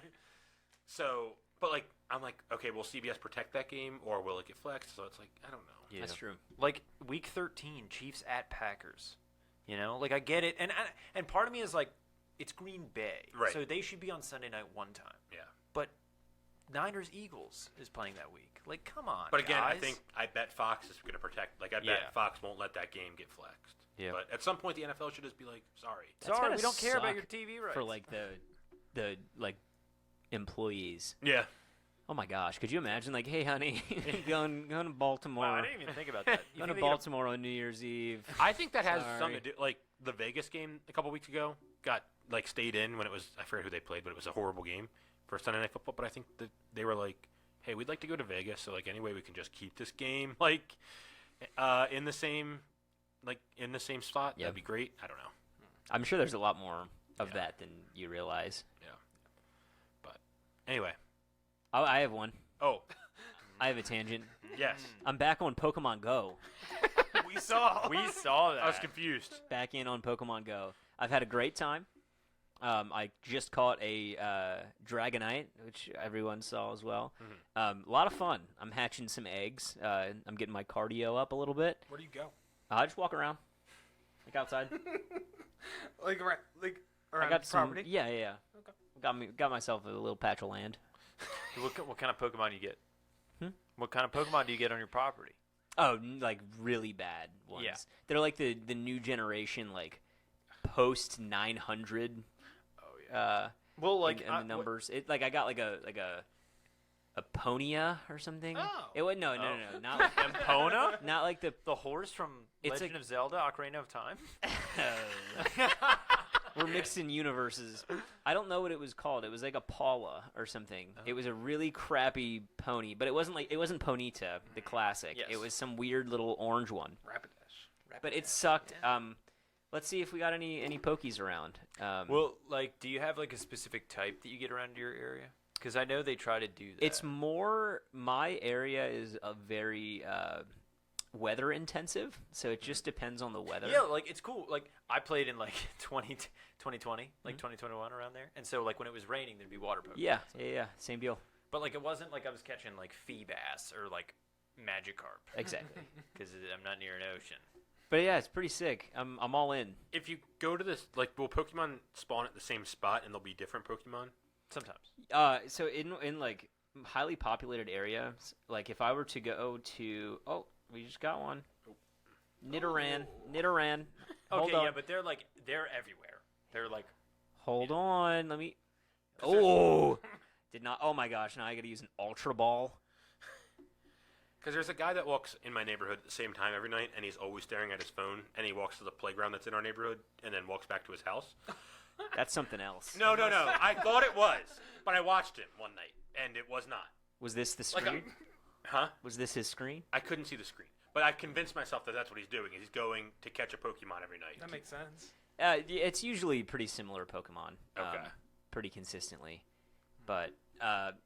so, but like I'm like, okay, will CBS protect that game or will it get flexed? So it's like I don't know. Yeah. That's true. Like, Week 13, Chiefs at Packers. You know? Like, I get it. And part of me is like, it's Green Bay. Right. So they should be on Sunday night one time. Yeah. But Niners-Eagles is playing that week. Like, come on, But again, guys. I bet Fox is going to protect. Like I bet Yeah. Fox won't let that game get flexed. Yeah. But at some point, the NFL should just be like, sorry. That's Sorry, gotta we don't care about suck your TV rights. for like the like employees. Yeah. Oh my gosh, could you imagine? Like, hey, honey, going to Baltimore. Wow, I didn't even think about that. You Going to think they get a- Baltimore on New Year's Eve. I think that has Sorry. something to do. Like the Vegas game a couple weeks ago got like stayed in when it was. I forget who they played, but it was a horrible game for Sunday Night Football. But I think that they were like, hey, we'd like to go to Vegas, so like anyway we can just keep this game like in the same spot. Yeah. That'd be great. I don't know. I'm sure there's a lot more of Yeah. that than you realize. Yeah. But anyway. Oh, I have one. Oh, I have a tangent. yes. I'm back on Pokemon Go. We saw. We saw that. I was confused. Back in on Pokemon Go. I've had a great time. I just caught a Dragonite, which everyone saw as well. A lot of fun. I'm hatching some eggs. I'm getting my cardio up a little bit. Where do you go? I just walk around, like outside. Like around I got the some. property? Yeah. Okay. Got myself a little patch of land. What kind of Pokemon do you get? Hmm? What kind of Pokemon do you get on your property? Oh, like really bad ones. Yeah. They're like the new generation, like post 900. Oh yeah. Well, like in the numbers. It like I got like a Ponia or something. Oh. It was no, not like Epona, not like the the horse from It's Legend a- of Zelda: Ocarina of Time. we're mixing universes. I don't know what it was called. It was like a Paula or something. Oh. It was a really crappy pony, but it wasn't Ponyta, the classic. Yes. It was some weird little orange one. Rapidash. But it sucked. Let's see if we got any pokies around. Well, like, do you have like a specific type that you get around your area? Because I know they try to do that. It's more, my area is a very weather intensive, so it just depends on the weather. Yeah, like, it's cool. Like, I played in like 2020, like 2021 around there, and so like when it was raining, there'd be water Pokemon. Yeah, same deal. But like, it wasn't like I was catching like Feebas or like Magikarp. Exactly. Because I'm not near an ocean. But yeah, it's pretty sick. I'm all in. If you go to this, like, will Pokemon spawn at the same spot and there'll be different Pokemon? Sometimes. So in like highly populated areas, like if I were to go to, we just got one. Nidoran. Okay, Hold on. yeah, but they're everywhere. They're like. Hold on. Let me. Oh, did not. Oh my gosh! Now I got to use an Ultra Ball. Because there's a guy that walks in my neighborhood at the same time every night, and he's always staring at his phone, and he walks to the playground that's in our neighborhood, and then walks back to his house. That's something else. No. I thought it was, but I watched him one night, and it was not. Was this the Like screen? Huh? Was this his screen? I couldn't see the screen, but I convinced myself that that's what he's doing. Is he's going to catch a Pokemon every night. That makes sense. It's usually pretty similar Pokemon. Okay. Pretty consistently, but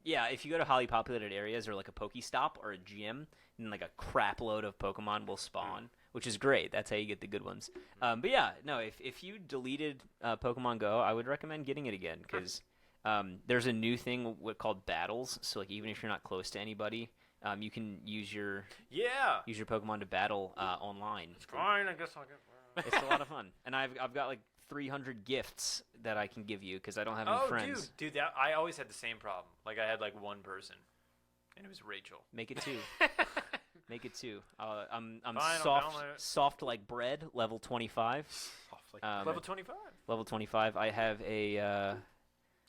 yeah, if you go to highly populated areas or like a Pokestop or a gym, and like a crap load of Pokemon will spawn, which is great. That's how you get the good ones. But yeah, no, if you deleted Pokemon Go, I would recommend getting it again because there's a new thing called battles. So like even if you're not close to anybody, you can use your Pokemon to battle online. Fine, I guess I'll get. It's a lot of fun, and I've got like 300 gifts that I can give you because I don't have any friends. Dude, I always had the same problem. Like I had like one person, and it was Rachel. Make it two. Make it two. I'm Fine, soft like bread, level 25. Level 25. Level 25. I have a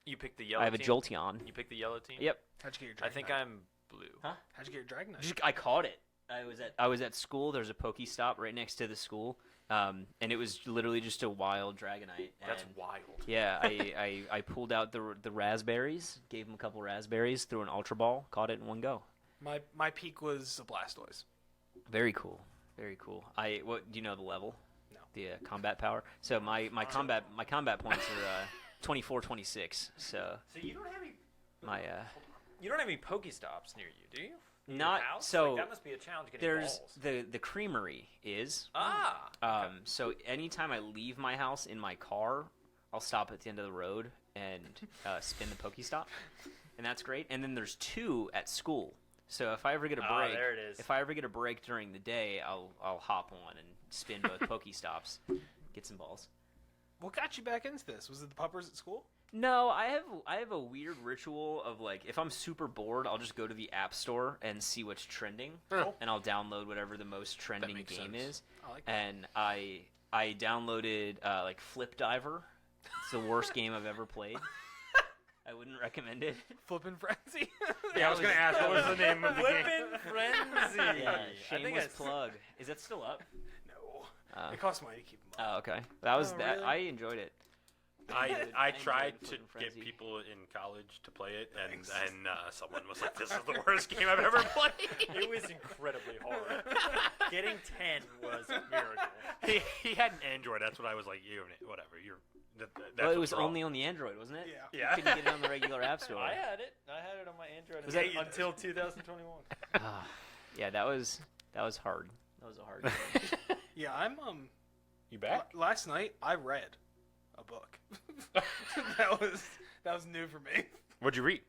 You picked the yellow. I have a team? Jolteon. You picked the yellow team. Yep. How'd you get your I Dragonite? think I'm blue. Huh? How'd you get your Dragonite? I caught it. I was at school. There's a Pokestop right next to the school, and it was literally just a wild Dragonite. That's And wild. yeah, I pulled out the raspberries, gave him a couple raspberries, threw an Ultra Ball, caught it in one go. My peak was a Blastoise. Very cool. Very cool. What do you know the level? No. The combat power. So my combat points are 24, 26. So you don't have any. my You don't have any Pokestops near you, do you? In Not- your house? so Like, that must be a challenge getting there's balls. the creamery is. Okay. So anytime I leave my house in my car, I'll stop at the end of the road and spin the Pokestop, and that's great. And then there's two at school. So if I ever get a break, there it is. if I ever get a break during the day, I'll hop on and spin both Pokestops, get some balls. What got you back into this? Was it the puppers at school? No, I have a weird ritual of like if I'm super bored, I'll just go to the App Store and see what's trending, and I'll download whatever the most trending makes game sense. is. I like that. And I downloaded like Flip Diver. It's the worst game I've ever played. I wouldn't recommend it. Flippin' Frenzy. Yeah, I was going to ask what was the name of the game. Flippin' Frenzy. Yeah, I think shameless I- plug. Is that still up? No. It costs money to keep them up. Oh, okay. That was Oh, that. really? I enjoyed it. I enjoyed tried to Flippin' get Frenzy. people in college to play it, and someone was like, "This is the worst game I've ever played." It was incredibly hard. Getting 10 was a miracle. He had an Android. That's what I was like. You whatever. That's Well, it what's was wrong. only on the Android, wasn't it? Yeah. Yeah. You couldn't get it on the regular App Store. I had it. I had it on my Android Was that- until 2021. Ah, yeah, that was hard. That was a hard game. Yeah, I'm You back? last night I read a book. that was new for me. What'd you read?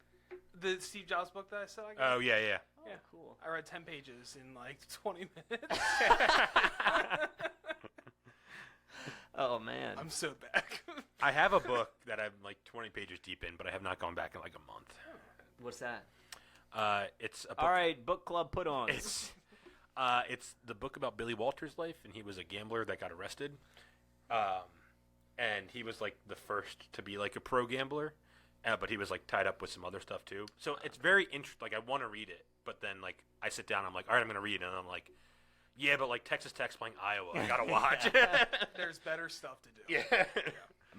The Steve Jobs book that I said I got. Oh yeah. Oh, Yeah. cool. I read 10 pages in like 20 minutes. Oh man. I'm so back. I have a book that I'm like 20 pages deep in, but I have not gone back in like a month. What's that? It's a book. All right, book club put on. It's the book about Billy Walters' life, and he was a gambler that got arrested. And he was like the first to be like a pro gambler, but he was like tied up with some other stuff too. So it's very interesting. Like I want to read it, but then like I sit down, I'm like, all right, I'm gonna read it, and I'm like, yeah, but like Texas Tech's playing Iowa, I gotta watch. There's better stuff to do. Yeah.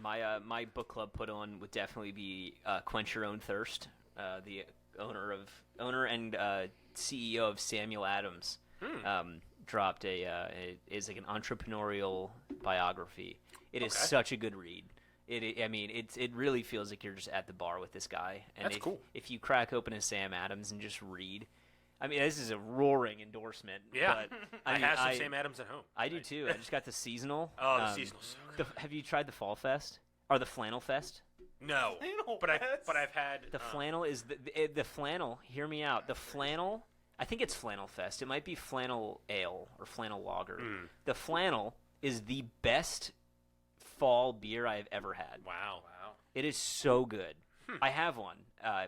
My book club put on would definitely be Quench Your Own Thirst. The owner and CEO of Samuel Adams dropped is like an entrepreneurial biography. It is such a good read. It really feels like you're just at the bar with this guy. And That's cool. If you crack open a Sam Adams and just read, I mean, this is a roaring endorsement. Yeah, but, I have some Sam Adams at home. I do too. I just got the seasonal. Oh, the seasonal. So have you tried the Fall Fest or the Flannel Fest? no, but I've had The flannel is the flannel. Hear me out. The flannel. I think it's Flannel Fest. It might be Flannel Ale or Flannel Lager. The flannel is the best fall beer I have ever had. Wow. It is so good. I have one,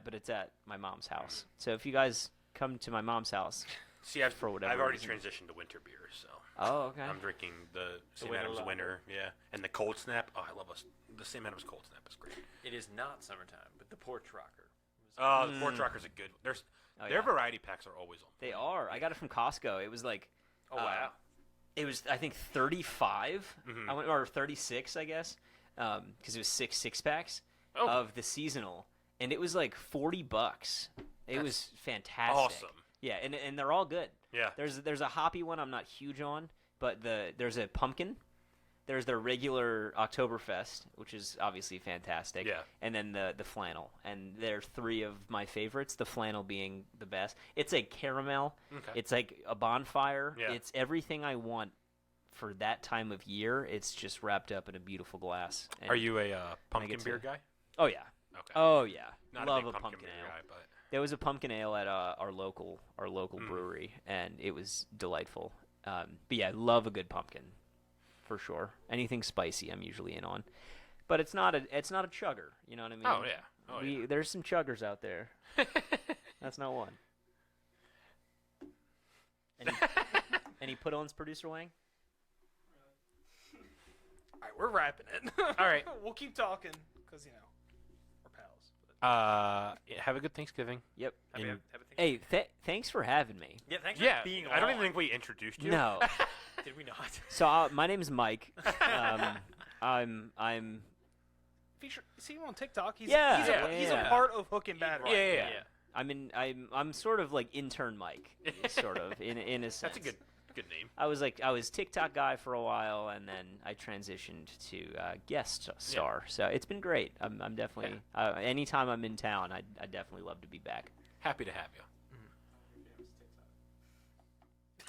but it's at my mom's house. So if you guys come to my mom's house, See, I've for whatever already reason. transitioned to winter beer, so okay. I'm drinking the Sam Winter Adams Lager. Winter, and the Cold Snap. Oh, I love the Sam Adams Cold Snap is great. It is not summertime, but the porch rocker. Oh, the Porch Rocker's a good. Their variety packs are always on. They are. I got it from Costco. It was like, Oh wow. it was I think 35. I went or 36, I guess, because it was six packs of the seasonal, and it was like $40. It was fantastic. Awesome. Yeah, and they're all good. Yeah. There's a hoppy one I'm not huge on, but there's a pumpkin. There's their regular Oktoberfest, which is obviously fantastic. Yeah. And then the flannel. And they're three of my favorites, the flannel being the best. It's a caramel. Okay. It's like a bonfire. Yeah. It's everything I want for that time of year. It's just wrapped up in a beautiful glass. And Are you a pumpkin get to- beer guy? Oh, yeah. Okay. Oh, yeah. Not Love a big pumpkin beer ale. guy, but There was a pumpkin ale at our local brewery, and it was delightful. But yeah, love a good pumpkin, for sure. Anything spicy, I'm usually in on. But it's not a chugger. You know what I mean? oh yeah. There's some chuggers out there. That's not one. Any put-ons, producer Wang? All right, we're wrapping it. All right. We'll keep talking because we're pals. Have a good Thanksgiving. Yep. And- Hey, thanks for having me. Yeah, thanks yeah, for being I don't on. even think we introduced you. No. Did we not? So my name's Mike. I'm Feature, see him on TikTok. He's Yeah, he's yeah. a part of Hook and Battery. Yeah. I'm sort of like intern Mike, sort of in a sense. That's a good name. I was TikTok guy for a while, and then I transitioned to guest star. So it's been great. I'm definitely anytime I'm in town, I definitely love to be back. Happy to have you.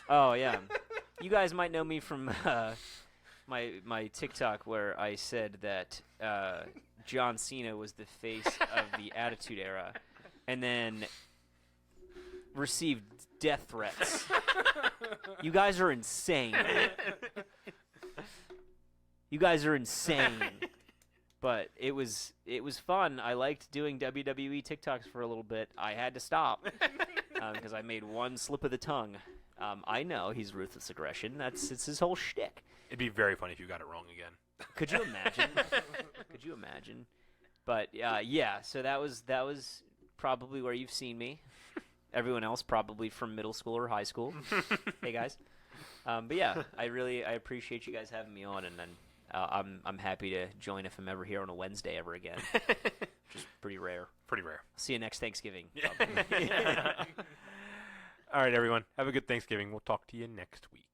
Oh yeah, you guys might know me from my TikTok where I said that John Cena was the face of the Attitude Era, and then received death threats. You guys are insane. You guys are insane. But it was fun. I liked doing WWE TikToks for a little bit. I had to stop because I made one slip of the tongue. I know he's ruthless aggression. It's his whole shtick. It'd be very funny if you got it wrong again. Could you imagine? Could you imagine? But yeah. So that was probably where you've seen me. Everyone else probably from middle school or high school. Hey guys. But yeah, I appreciate you guys having me on, and then I'm happy to join if I'm ever here on a Wednesday ever again. Which is pretty rare. Pretty rare. See you next Thanksgiving. All right, everyone. Have a good Thanksgiving. We'll talk to you next week.